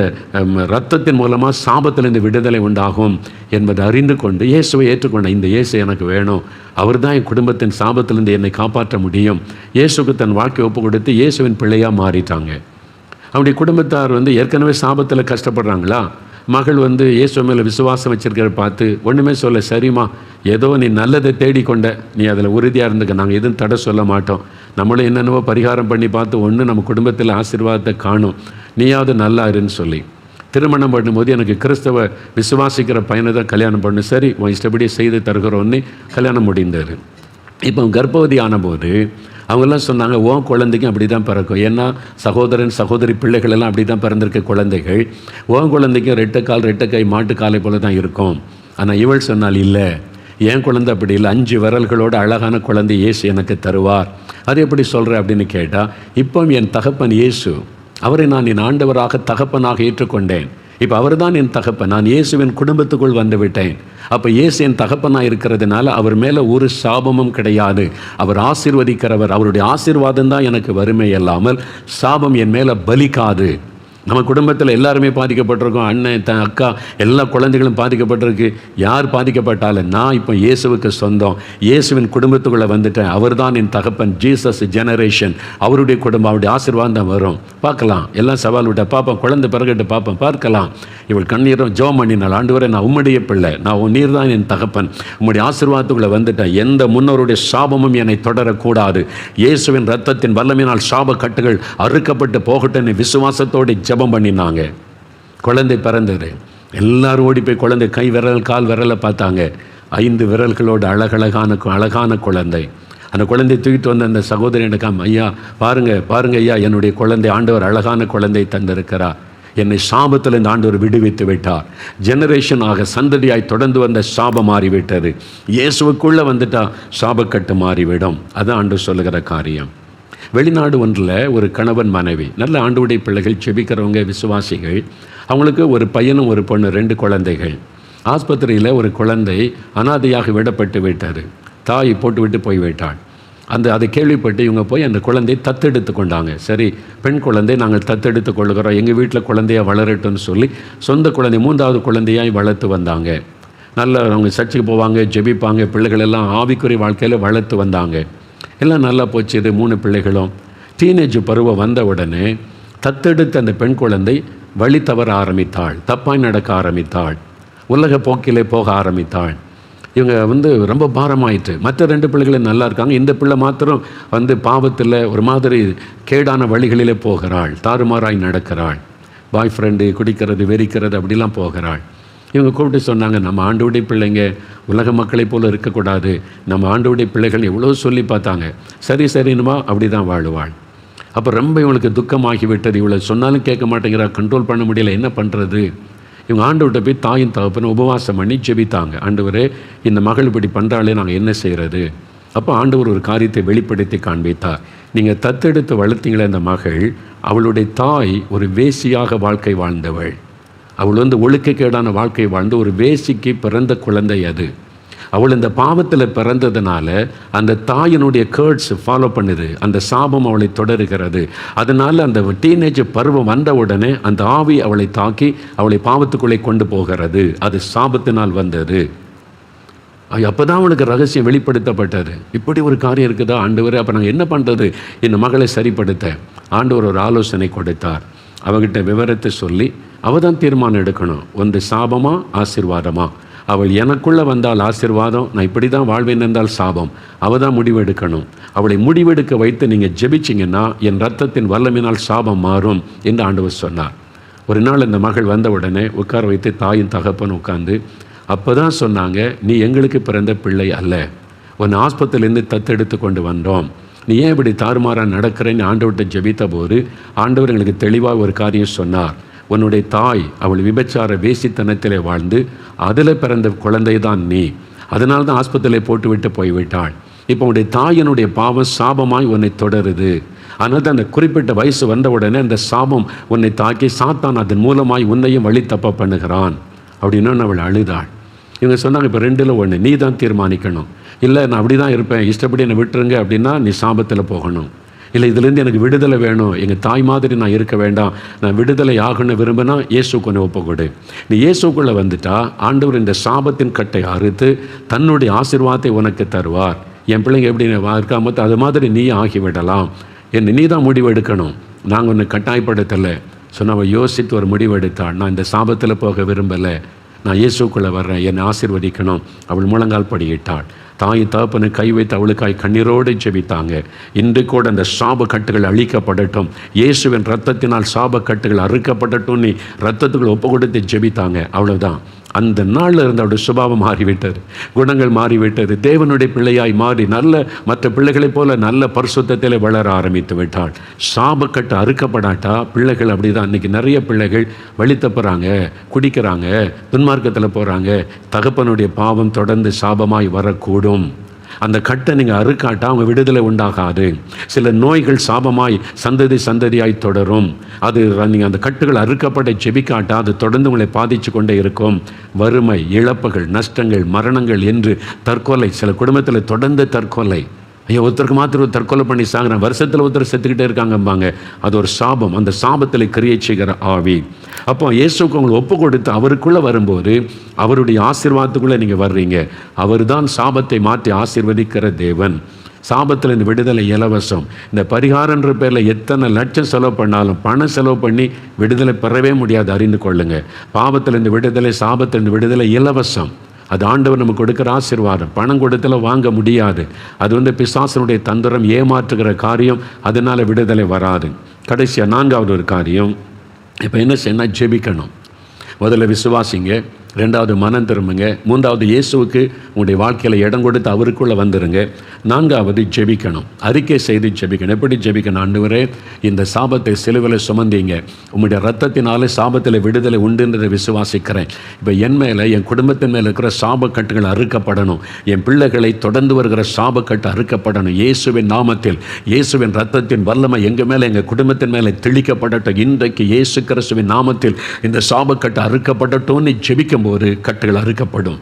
இரத்தத்தின் மூலமாக சாபத்திலிருந்து விடுதலை உண்டாகும் என்பதை அறிந்து கொண்டு இயேசுவை ஏற்றுக்கொண்டேன். இந்த இயேசு எனக்கு வேணும், அவர் தான் என் குடும்பத்தின் சாபத்திலிருந்து என்னை காப்பாற்ற முடியும். இயேசுக்கு தன் வாழ்க்கையை ஒப்பு கொடுத்து இயேசுவின் பிள்ளையாக மாறிட்டாங்க. அவருடைய குடும்பத்தார் ஏற்கனவே சாபத்தில் கஷ்டப்படுறாங்களா. மகள் இயேசு மேலே விசுவாசம் வச்சிருக்கிற பார்த்து ஒன்றுமே சொல்ல, சரிம்மா ஏதோ நீ நல்லதை தேடிக்கொண்ட, நீ அதில் உறுதியாக இருந்துக்க, நாங்கள் எதுவும் தடை சொல்ல மாட்டோம், நம்மளும் என்னென்னவோ பரிகாரம் பண்ணி பார்த்து ஒன்று நம்ம குடும்பத்தில் ஆசீர்வாதத்தை காணும், நீயாவது நல்லா இருன்னு சொல்லி. திருமணம் பண்ணும்போது எனக்கு கிறிஸ்தவ விசுவாசிக்கிற பையனை தான் கல்யாணம் பண்ணு, சரி உன் இஷ்டப்படி செய்து தருகிறோன்னு கல்யாணம் முடிந்தார். இப்போ கர்ப்பவதி ஆனபோது அவங்கெல்லாம் சொன்னாங்க, உன் குழந்தைக்கும் அப்படி தான் பிறக்கும், ஏன்னா சகோதரன் சகோதரி பிள்ளைகள் எல்லாம் அப்படி தான் பிறந்திருக்க குழந்தைகள், உன் குழந்தைக்கும் ரெட்டைக்கால் ரெட்டைக்கை மாட்டுக்காலை போல தான் இருக்கும். ஆனால் இவள் சொன்னால் இல்லை, என் குழந்தை அப்படி இல்லை, 5 விரல்களோட அழகான குழந்தை இயேசு எனக்கு தருவார். அது எப்படி சொல்கிற அப்படின்னு கேட்டால், இப்போ என் தகப்பன் இயேசு, அவரை நான் என் ஆண்டவராக தகப்பனாக ஏற்றுக்கொண்டேன். இப்போ அவர் தான் என் தகப்பன், நான் இயேசுவின் குடும்பத்துக்குள் வந்து விட்டேன். அப்போ இயேசு என் தகப்பனாக இருக்கிறதுனால அவர் மேலே ஒரு சாபமும் கிடையாது. அவர் ஆசீர்வதிக்கிறவர், அவருடைய ஆசீர்வாதம் தான் எனக்கு வறுமை இல்லாமல் சாபம் என் மேலே பலிக்காது. நம்ம குடும்பத்தில் எல்லாருமே பாதிக்கப்பட்டிருக்கோம், அண்ணன் அக்கா எல்லா குழந்தைகளும் பாதிக்கப்பட்டிருக்கு. யார் பாதிக்கப்பட்டாலும் நான் இப்போ இயேசுவுக்கு சொந்தம், இயேசுவின் குடும்பத்துக்குள்ளே வந்துட்டேன். அவர் தான் என் தகப்பன், ஜீசஸ் ஜெனரேஷன், அவருடைய குடும்பம், அவருடைய ஆசீர்வாதம் தான் வரும். பார்க்கலாம், எல்லாம் சவால் விட்ட பார்ப்போம், குழந்தை பிறகுட்டு பார்ப்போம், பார்க்கலாம். இவள் கண்ணீரும் ஜெபம் பண்ணினாள், ஆண்டவரே நான் உம்முடைய பிள்ளை, நான் நீர் தான் என் தகப்பன், உம்முடைய ஆசீர்வாதத்துக்குள்ளே வந்துட்டேன், எந்த முன்னோருடைய சாபமும் என்னை தொடரக்கூடாது, இயேசுவின் ரத்தத்தின் வல்லமையினால் சாப கட்டுகள் அறுக்கப்பட்டு போகட்டும் விசுவாசத்தோடு ஜெபம் பண்ணினாங்க. குழந்தை பிறந்தது. எல்லாரும் ஓடி போய் குழந்தை கை விரல் கால் விரலை பார்த்தாங்க. 5 விரல்களோடு அழகான குழந்தை. அந்த குழந்தை தூக்கிட்டு வந்த அந்த சகோதரி எனக்காம், ஐயா பாருங்க ஐயா, என்னுடைய குழந்தை ஆண்டவர் அழகான குழந்தை தந்திருக்கிறார், என்னை சாபத்தில் இந்த ஆண்டவர் விடுவித்து விட்டார். ஜெனரேஷனாக சந்ததியாய் தொடர்ந்து வந்த சாபம் மாறிவிட்டது. இயேசுவுக்குள்ளே வந்துட்டா சாபக்கட்டு மாறிவிடும். அதான் ஆண்டவர் சொல்லுகிற காரியம். வெளிநாடு ஒன்றில் ஒரு கணவன் மனைவி, நல்ல ஆண்டவருடைய பிள்ளைகள், செபிக்கிறவங்க, விசுவாசிகள். அவங்களுக்கு ஒரு பையனும் ஒரு பொண்ணு, 2 குழந்தைகள். ஆஸ்பத்திரியில் ஒரு குழந்தை அனாதையாக விடப்பட்டு விட்டார். தாய் போட்டு விட்டு போய் விட்டாள். அதை கேள்விப்பட்டு இவங்க போய் அந்த குழந்தையை தத்தெடுத்து கொண்டாங்க. சரி, பெண் குழந்தை நாங்கள் தத்தெடுத்து கொள்ளுகிறோம், எங்கள் வீட்டில் குழந்தையாக வளரட்டும்னு சொல்லி சொந்த குழந்தை 3வது குழந்தையாய் வளர்த்து வந்தாங்க. நல்ல அவங்க சர்ச்சுக்கு போவாங்க, ஜெபிப்பாங்க, பிள்ளைகள் எல்லாம் ஆவிக்குறி வாழ்க்கையில் வளர்த்து வந்தாங்க. எல்லாம் நல்லா போச்சு. இது 3 பிள்ளைகளும் டீனேஜ் பருவம் வந்த உடனே தத்தெடுத்த அந்த பெண் குழந்தை வழி தவற ஆரம்பித்தாள், தப்பாய் நடக்க ஆரம்பித்தாள், உலக போக்கிலே போக ஆரம்பித்தாள். இவங்க ரொம்ப பாரமாயிட்டு. மற்ற 2 பிள்ளைகளும் நல்லா இருக்காங்க, இந்த பிள்ளை மாத்திரம் பாவத்தில் ஒரு மாதிரி கேடான வழிகளிலே போகிறாள், தாறுமாறாய் நடக்கிறாள், பாய் ஃப்ரெண்டு, குடிக்கிறது, வெறிக்கிறது, அப்படிலாம் போகிறாள். இவங்க கூப்பிட்டு சொன்னாங்க, நம்ம ஆண்டவருடைய பிள்ளைங்க உலக மக்களைப் போல் இருக்கக்கூடாது, நம்ம ஆண்டவருடைய பிள்ளைகள் எவ்வளோ சொல்லி பார்த்தாங்க, சரின்னுமா அப்படி தான் வாழுவாள். அப்போ ரொம்ப இவங்களுக்கு துக்கமாகி விட்டது. இவ்வளோ சொன்னாலும் கேட்க மாட்டேங்கிறா, கண்ட்ரோல் பண்ண முடியல, என்ன பண்ணுறது? இவங்க ஆண்டவர்கிட்ட போய் தாயின் தகப்பனை உபவாசம் பண்ணி ஜெபித்தாங்க. ஆண்டவரே, இந்த மகள் இப்படி பண்ணுறாலே நாங்கள் என்ன செய்கிறது? அப்போ ஆண்டவர் ஒரு காரியத்தை வெளிப்படுத்தி காண்பித்தார். நீங்கள் தத்தெடுத்து வளர்த்தீங்களே அந்த மகள், அவளுடைய தாய் ஒரு வேசியாக வாழ்க்கை வாழ்ந்தவள். அவள் ஒழுக்கக்கேடான வாழ்க்கை வாழ்ந்து ஒரு வேசிக்கு பிறந்த குழந்தை அது. அவள் இந்த பாவத்தில் பிறந்ததுனால அந்த தாயினுடைய கேர்ட்ஸ் ஃபாலோ பண்ணுது, அந்த சாபம் அவளை தொடருகிறது. அதனால் அந்த டீனேஜ் பருவம் வந்த உடனே அந்த ஆவி அவளை தாக்கி அவளை பாவத்துக்குள்ளே கொண்டு போகிறது. அது சாபத்தினால் வந்தது. அப்போ தான் அவளுக்கு ரகசியம் வெளிப்படுத்தப்பட்டது. இப்படி ஒரு காரியம் இருக்குதா ஆண்டவர், அப்போ நாங்கள் என்ன பண்ணுறது? இந்த மகளை சரிப்படுத்த ஆண்டவர் ஒரு ஆலோசனை கொடுத்தார். அவகிட்ட விவரத்தை சொல்லி அவள் தான் தீர்மானம் எடுக்கணும், ஒன்று சாபமா ஆசீர்வாதமா. அவள் எனக்குள்ளே வந்தால் ஆசீர்வாதம், நான் இப்படி தான் வாழ்வேன் என்றால் சாபம். அவள் தான் முடிவெடுக்கணும். அவளை முடிவெடுக்க வைத்து நீங்கள் ஜெபிச்சிங்கன்னா என் ரத்தத்தின் வல்லமையினால் சாபம் மாறும் என்று ஆண்டவர் சொன்னார். ஒரு நாள் இந்த மகள் வந்த உடனே உட்கார வைத்து தாயின் தகப்பன் உட்கார்ந்து அப்போ தான் சொன்னாங்க, நீ எங்களுக்கு பிறந்த பிள்ளை அல்ல, உன் ஆஸ்பத்திரியிலேருந்து தத்தெடுத்து கொண்டு வந்தோம், நீ ஏன் இப்படி தாறுமாறாக நடக்கிறேன்னு ஆண்டவர்கிட்ட ஜெபித்த போது ஆண்டவர் எங்களுக்கு தெளிவாக ஒரு காரியம் சொன்னார். உன்னுடைய தாய் அவள் விபச்சார வேசித்தனத்திலே வாழ்ந்து அதில் பிறந்த குழந்தை தான் நீ, அதனால தான் ஆஸ்பத்திரியில் போட்டு விட்டு போய்விட்டாள். இப்போ உன்னுடைய தாயினுடைய பாவம் சாபமாய் உன்னை தொடருது. அதனால தான் அந்த குறிப்பிட்ட வயசு வந்த உடனே அந்த சாபம் உன்னை தாக்கி சாத்தான் அதன் மூலமாய் உன்னையும் வழி தப்ப பண்ணுகிறான் அப்படின்னு அவள் அழுதாள். இவங்க சொன்னாங்க, இப்போ 2ல் 1, நீ தான் தீர்மானிக்கணும். இல்லை நான் அப்படி தான் இருப்பேன், இஷ்டப்படி என்னை விட்டுருங்க அப்படின்னா நீ சாபத்தில் போகணும். இல்லை இதுலேருந்து எனக்கு விடுதலை வேணும், எங்கள் தாய் மாதிரி நான் இருக்க வேண்டாம், நான் விடுதலை ஆகணும்னு விரும்பினா இயேசுக்கு ஒன்று ஒப்புக்கொடு. நீ இயேசுக்குள்ளே வந்துட்டா ஆண்டவர் இந்த சாபத்தின் கட்டை அறுத்து தன்னுடைய ஆசீர்வாதத்தை உனக்கு தருவார். என் பிள்ளைங்க எப்படி இருக்காம அது மாதிரி நீ ஆகிவிடலாம். நீ தான் முடிவு எடுக்கணும், நாங்கள் ஒன்று கட்டாயப்படுத்தலை. அவள் யோசித்து ஒரு முடிவு எடுத்தாள். நான் இந்த சாபத்தில் போக விரும்பலை, நான் இயேசுக்குள்ளே வர்றேன், என்னை ஆசீர்வதிக்கணும். அவள் முழங்கால் படியிட்டாள். தாய் தகப்பனை கை வைத்து அவளுக்காய் கண்ணீரோடு ஜெபித்தாங்க. இன்று கூட அந்த சாப கட்டுகள் அழிக்கப்படட்டும், இயேசுவின் ரத்தத்தினால் சாப கட்டுகள் அறுக்கப்படட்டும் நீ ரத்தத்துக்குள் ஒப்பு கொடுத்து ஜெபித்தாங்க. அவ்வளோதான். அந்த நாளில் இருந்து அவருடைய சுபாவம் மாறிவிட்டது, குணங்கள் மாறிவிட்டது. தேவனுடைய பிள்ளையாய் மாறி நல்ல மற்ற பிள்ளைகளைப் போல நல்ல பரிசுத்தத்தில் வளர ஆரம்பித்து விட்டாள். சாபக்கட்டு அறுக்கப்படாட்டா பிள்ளைகள் அப்படி தான். இன்றைக்கி நிறைய பிள்ளைகள் வழி தப்புறாங்க, குடிக்கிறாங்க, துன்மார்க்கத்தில் போகிறாங்க. தகப்பனுடைய பாவம் தொடர்ந்து சாபமாய் வரக்கூடும். அந்த கட்டை நீங்கள் அறுக்காட்டா அவங்க விடுதலை உண்டாகாது. சில நோய்கள் சாபமாய் சந்ததியாய் தொடரும். அது நீங்கள் அந்த கட்டுகள் அறுக்கப்பட ஜெபிக்காட்டா அது தொடர்ந்து உங்களை பாதித்து கொண்டே இருக்கும். வறுமை, இழப்புகள், நஷ்டங்கள், மரணங்கள் என்று தற்கொலை, சில குடும்பத்தில் தொடர்ந்து தற்கொலை. ஐயோ, ஒருத்தருக்கு மாத்திரம் தற்கொலை பண்ணி சாகுறாங்க, வருஷத்தில் ஒருத்தர் செத்துக்கிட்டே இருக்காங்கம்பாங்க. அது ஒரு சாபம். அந்த சாபத்தில் கிரியை செய்கிற ஆவி. அப்போ இயேசுக்கு உங்களை ஒப்பு கொடுத்து அவருக்குள்ளே வரும்போது அவருடைய ஆசீர்வாதத்துக்குள்ளே நீங்கள் வர்றீங்க. அவர் தான் சாபத்தை மாற்றி ஆசீர்வதிக்கிற தேவன். சாபத்தில் இந்த விடுதலை இலவசம். இந்த பரிகாரன்ற பேரில் எத்தனை லட்சம் செலவு பண்ணாலும் பணம் செலவு பண்ணி விடுதலை பெறவே முடியாது, அறிந்து கொள்ளுங்க. பாவத்தில் இந்த விடுதலை, சாபத்தில் இந்த விடுதலை இலவசம். அது ஆண்டவர் நமக்கு கொடுக்குற ஆசீர்வாதம். பணம் கொடுத்தல வாங்க முடியாது. அது பிசாசனுடைய தந்திரம், ஏமாற்றுகிற காரியம். அதனால் விடுதலை வராது. கடைசியாக 4வது ஒரு காரியம். இப்போ என்ன செய்யணும்? ஜெபிக்கணும். முதல்ல விசுவாசிங்க, 2வது மனம் திரும்புங்க, 3வது இயேசுவுக்கு உங்களுடைய வாழ்க்கையில் இடம் கொடுத்து அவருக்குள்ளே வந்துடுங்க, 4வது ஜெபிக்கணும். அறிக்கை செய்து ஜெபிக்கணும். எப்படி ஜெபிக்கணும்? ஆண்டவரே, இந்த சாபத்தை சிலுவையில் சுமந்தீங்க, உங்களுடைய ரத்தத்தினாலே சாபத்தில் விடுதலை உண்டுன்றதை விசுவாசிக்கிறேன். இப்போ என் மேலே, என் குடும்பத்தின் மேலே இருக்கிற சாபக்கட்டுகள் அறுக்கப்படணும். என் பிள்ளைகளை தொடர்ந்து வருகிற சாபக்கட்டு அறுக்கப்படணும். இயேசுவின் நாமத்தில், இயேசுவின் ரத்தத்தின் வல்லமை எங்கள் மேலே, எங்கள் குடும்பத்தின் மேலே தெளிக்கப்படட்டும். இன்றைக்கு இயேசு கிறிஸ்துவின் நாமத்தில் இந்த சாபக்கட்டு அறுக்கப்படட்டும்னு ஜெபிக்கும் போது கட்டுகள் அறுக்கப்படும்.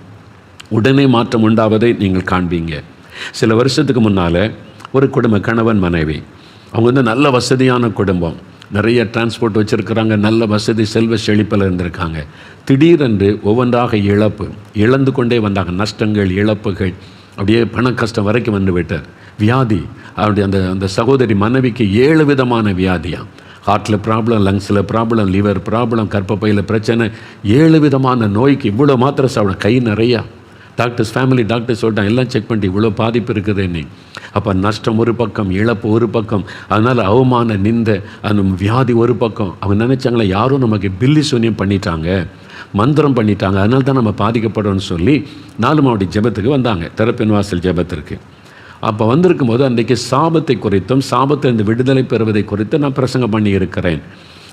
உடனே மாற்றம் உண்டாவதை நீங்கள் காண்பீங்க. சில வருஷத்துக்கு முன்னால் ஒரு குடும்பம், கணவன் மனைவி, அவங்க நல்ல வசதியான குடும்பம், நிறைய டிரான்ஸ்போர்ட் வச்சுருக்கிறாங்க, நல்ல வசதி செல்வ செழிப்பில் இருந்திருக்காங்க. திடீரென்று ஒவ்வொன்றாக இழந்து கொண்டே வந்தாங்க. நஷ்டங்கள், இழப்புகள், அப்படியே பண கஷ்டம் வரைக்கும் வந்து விட்டார். வியாதி, அப்படி அந்த சகோதரி மனைவிக்கு 7 விதமான வியாதியாம். ஹார்ட்டில் ப்ராப்ளம், லங்ஸில் ப்ராப்ளம், லிவர் ப்ராப்ளம், கர்ப்பப்பையில் பிரச்சனை, 7 விதமான நோய்க்கு இவ்வளோ மாத்திரை சாப்பிட, கை நிறையா. ஃபேமிலி டாக்டர் சொல்லிட்டாங்க, எல்லாம் செக் பண்ணிட்டு இவ்வளோ பாதிப்பு இருக்குது நீ. அப்போ நஷ்டம் ஒரு பக்கம், இழப்பு ஒரு பக்கம், அதனால் அவமான நிந்த, அந்த வியாதி ஒரு பக்கம். அவங்க நினச்சாங்களே யாரும் நமக்கு பில்லி சூன்யம் பண்ணிட்டாங்க, மந்திரம் பண்ணிட்டாங்க, அதனால தான் நம்ம பாதிக்கப்படுறோன்னு சொல்லி 4 மாவட்ட ஜெபத்துக்கு வந்தாங்க, திறப்பின் வாசல் ஜெபத்திற்கு. அப்போ வந்திருக்கும் போது அன்றைக்கு சாபத்தை குறித்தும் சாபத்திலிருந்து விடுதலை பெறுவதை குறித்து நான் பிரசங்கம் பண்ணி இருக்கிறேன்.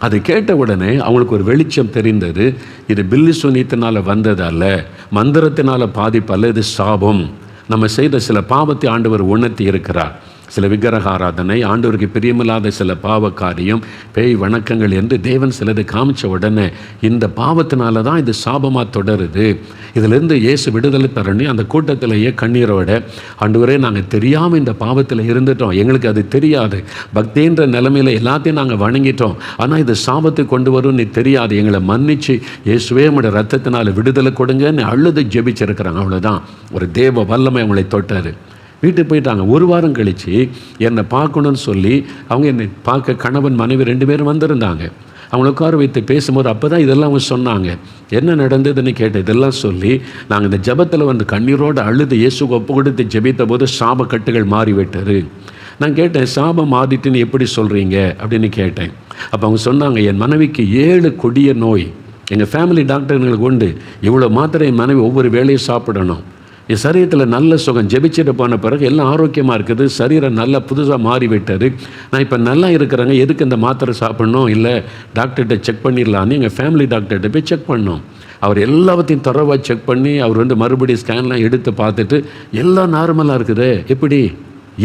அது கேட்ட உடனே அவங்களுக்கு ஒரு வெளிச்சம் தெரிந்தது. இது பில்லி சூனியத்தினால் வந்தது அல்ல, மந்திரத்தினால் பாதிப்பு அல்ல, இது சாபம். நம்ம செய்த சில பாவத்தை ஆண்டவர் உணர்த்தி இருக்கிறார். சில விக்கிரக ஆராதனை, ஆண்டவருக்கு பிரியமில்லாத சில பாவ காரியம், பேய் வணக்கங்கள் என்று தேவன் சிலது காமிச்ச உடனே இந்த பாவத்தினால தான் இது சாபமாக தொடருது, இதிலிருந்து இயேசு விடுதலை தரணும். அந்த கூட்டத்திலேயே கண்ணீரோட, ஆண்டவரே நாங்கள் தெரியாமல் இந்த பாவத்தில் இருந்துட்டோம், எங்களுக்கு அது தெரியாது, பக்தின்ற நிலைமையில் எல்லாத்தையும் நாங்கள் வணங்கிட்டோம், ஆனால் இது சாபத்தை கொண்டு வரும்னு தெரியாது, எங்களை மன்னிச்சு இயேசுவே உங்களுடைய ரத்தத்தினால் விடுதலை கொடுங்கன்னு அழுது ஜெபிச்சிருக்கிறாங்க. அவ்வளோதான். ஒரு தேவ வல்லமை அவங்களை தொட்டார். வீட்டுக்கு போயிட்டாங்க. 1 வாரம் கழித்து என்னை பார்க்கணுன்னு சொல்லி அவங்க என்னை பார்க்க கணவன் மனைவி 2 பேரும் வந்திருந்தாங்க. அவங்கள உட்கார வைத்து பேசும்போது அப்போ தான் இதெல்லாம் அவங்க சொன்னாங்க. என்ன நடந்ததுன்னு கேட்டேன். இதெல்லாம் சொல்லி நாங்கள் இந்த ஜெபத்தில் கண்ணீரோடு அழுது இயேசுக்கு ஒப்பு கொடுத்து ஜெபித்த போது சாபக்கட்டுகள் மாறிவிட்டது. நான் கேட்டேன், சாபம் மாறிட்டுன்னு எப்படி சொல்கிறீங்க அப்படின்னு கேட்டேன். அப்போ அவங்க சொன்னாங்க, என் மனைவிக்கு 7 கொடிய நோய், எங்கள் ஃபேமிலி டாக்டர்களுக்கு உண்டு, இவ்வளோ மாத்திரை என் மனைவி ஒவ்வொரு வேளையும் சாப்பிடணும், என் சரீரத்தில் நல்ல சுகம், ஜெபிச்சுட்டு போன பிறகு எல்லாம் ஆரோக்கியமாக இருக்குது, சரீரம் நல்லா புதுசாக மாறிவிட்டது, நான் இப்போ நல்லா இருக்கிறேங்க, எதுக்கு இந்த மாத்திரை சாப்பிட்ணும், இல்லை டாக்டர்கிட்ட செக் பண்ணிடலான்னு எங்கள் ஃபேமிலி டாக்டர்கிட்ட போய் செக் பண்ணோம். அவர் எல்லாத்தையும் தரவாக செக் பண்ணி அவர் மறுபடியும் ஸ்கேன்லாம் எடுத்து பார்த்துட்டு எல்லாம் நார்மலாக இருக்குது. எப்படி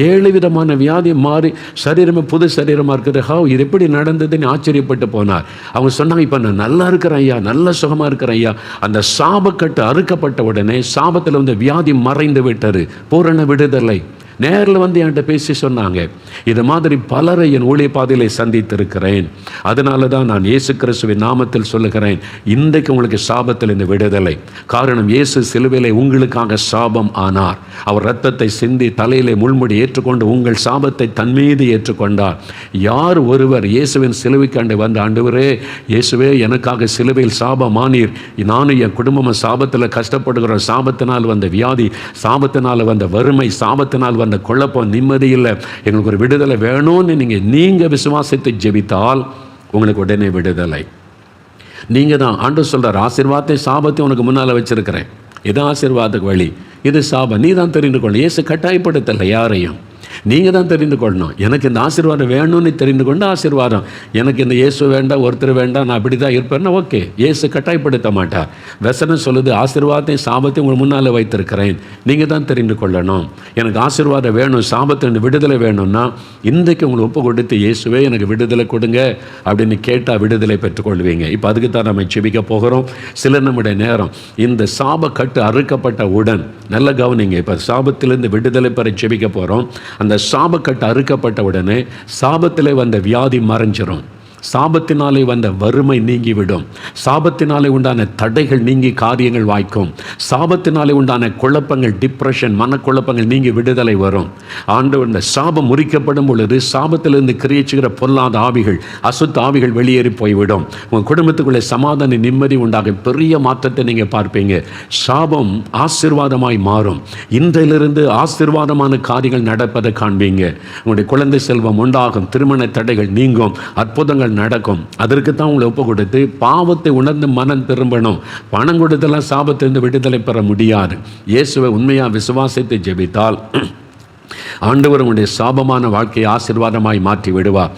7 விதமான வியாதி மாறி சரீரமே புது சரீரமாக இருக்குது, இது எப்படி நடந்ததுன்னு ஆச்சரியப்பட்டு போனார். அவங்க சொன்னாங்க, இப்போ நான் நல்லா இருக்கிறேன் ஐயா, நல்ல சுகமாக இருக்கிறேன் ஐயா. அந்த சாபக்கட்டு அறுக்கப்பட்ட உடனே சாபத்தில் வியாதி மறைந்து விட்டது, பூரண விடுதலை. நேரில் வந்து என்கிட்ட பேசி சொன்னாங்க. இது மாதிரி பலரை என் ஊழிய பாதையிலே சந்தித்திருக்கிறேன். அதனால தான் நான் இயேசு கிறிஸ்துவின் நாமத்தில் சொல்லுகிறேன், இன்றைக்கு உங்களுக்கு சாபத்தில் இந்த விடுதலை. காரணம், இயேசு சிலுவையிலே உங்களுக்காக சாபம் ஆனார். அவர் இரத்தத்தை சிந்தி தலையிலே முள்முடி ஏற்றுக்கொண்டு உங்கள் சாபத்தை தன் மீது ஏற்றுக்கொண்டார். யார் ஒருவர் இயேசுவின் சிலுவைக்காண்டு வந்து, ஆண்டவரே இயேசுவே எனக்காக சிலுவையில் சாபமானீர், நானும் என் குடும்பமும் சாபத்தில் கஷ்டப்படுகிற, சாபத்தினால் வந்த வியாதி, சாபத்தினால் வந்த வறுமை, சாபத்தினால் வந்த குழப்பம், நிம்மதி இல்லை, எங்களுக்கு ஒரு விடுதலை வேணும்னு நீங்கள் விசுவாசித்து ஜெபித்தால் உங்களுக்கு உடனே விடுதலை. நீங்கள் தான் ஆண்டவர் சொல்கிறார், ஆசீர்வாதத்தை சாபத்தை உனக்கு முன்னால் வச்சிருக்கிறேன், இது ஆசீர்வாதத்துக்கு வழி, இது சாபம், நீ தான் தெரிந்து கொள்ளணும். இயேசு கட்டாயப்படுத்தலை யாரையும், நீங்கள் தான் தெரிந்து கொள்ளணும். எனக்கு இந்த ஆசீர்வாதம் வேணும்னு தெரிந்து கொண்டு ஆசீர்வாதம், எனக்கு இந்த இயேசு வேண்டாம், ஒருத்தர் வேண்டாம், நான் அப்படி தான் இருப்பேன்னா ஓகே. இயேசு கட்டாயப்படுத்த மாட்டார். வசனம் சொல்லுது, ஆசீர்வாதத்தையும் சாபத்தையும் உங்கள் முன்னால் வைத்திருக்கிறேன், நீங்கள் தான் தெரிந்து கொள்ளணும். எனக்கு ஆசீர்வாதம் வேணும், சாபத்தை விடுதலை வேணும்னா இன்றைக்கு உங்களை ஒப்பு கொடுத்து, இயேசுவே எனக்கு விடுதலை கொடுங்க அப்படின்னு கேட்டால் விடுதலை பெற்றுக்கொள்வீங்க. இப்போ அதுக்கு தான் நம்ம செபிக்க போகிறோம். சில நம்முடைய நேரம் இந்த சாப கட்டு அறுக்கப்பட்ட உடன், நல்ல கவனிங்க, இப்போ சாபத்திலிருந்து விடுதலை பெற செபிக்க போகிறோம். அந்த சாபக்கட்டு அறுக்கப்பட்ட உடனே சாபத்திலே வந்த வியாதி மறைஞ்சிரும், சாபத்தினாலே வந்த வறுமை நீங்கிவிடும், சாபத்தினாலே உண்டான தடைகள் நீங்கி காரியங்கள் வாய்க்கும், சாபத்தினாலே உண்டான குழப்பங்கள், டிப்ரெஷன், மனக்குழப்பங்கள் நீங்கி விடுதலை வரும். ஆண்டவர் இந்த சாபம் முறிக்கப்படும் பொழுது சாபத்திலிருந்து கிரியச்சுகிற பொல்லாத ஆவிகள், அசுத்த ஆவிகள் வெளியேறி போய்விடும். உங்கள் குடும்பத்துக்குள்ளே சமாதான நிம்மதி உண்டாகும், பெரிய மாற்றத்தை நீங்கள் பார்ப்பீங்க. சாபம் ஆசீர்வாதமாய் மாறும். இன்றையிலிருந்து ஆசீர்வாதமான காரியங்கள் நடப்பதை காண்பீங்க. உங்களுடைய குழந்தை செல்வம் உண்டாகும், திருமண தடைகள் நீங்கும், அற்புதங்கள் நடக்கும். அதற்கு தான் உங்களை ஒப்பு கொடுத்து பாவத்தை உணர்ந்து மனம் திரும்பணும். பணம் கொடுத்தெல்லாம் சாபத்திலிருந்து விடுதலை பெற முடியாது. இயேசுவை உண்மையாக விசுவாசித்து ஜெபித்தால் ஆண்டவர் உங்களுடைய சாபமான வாழ்க்கையை ஆசீர்வாதமாய் மாற்றி விடுவார்.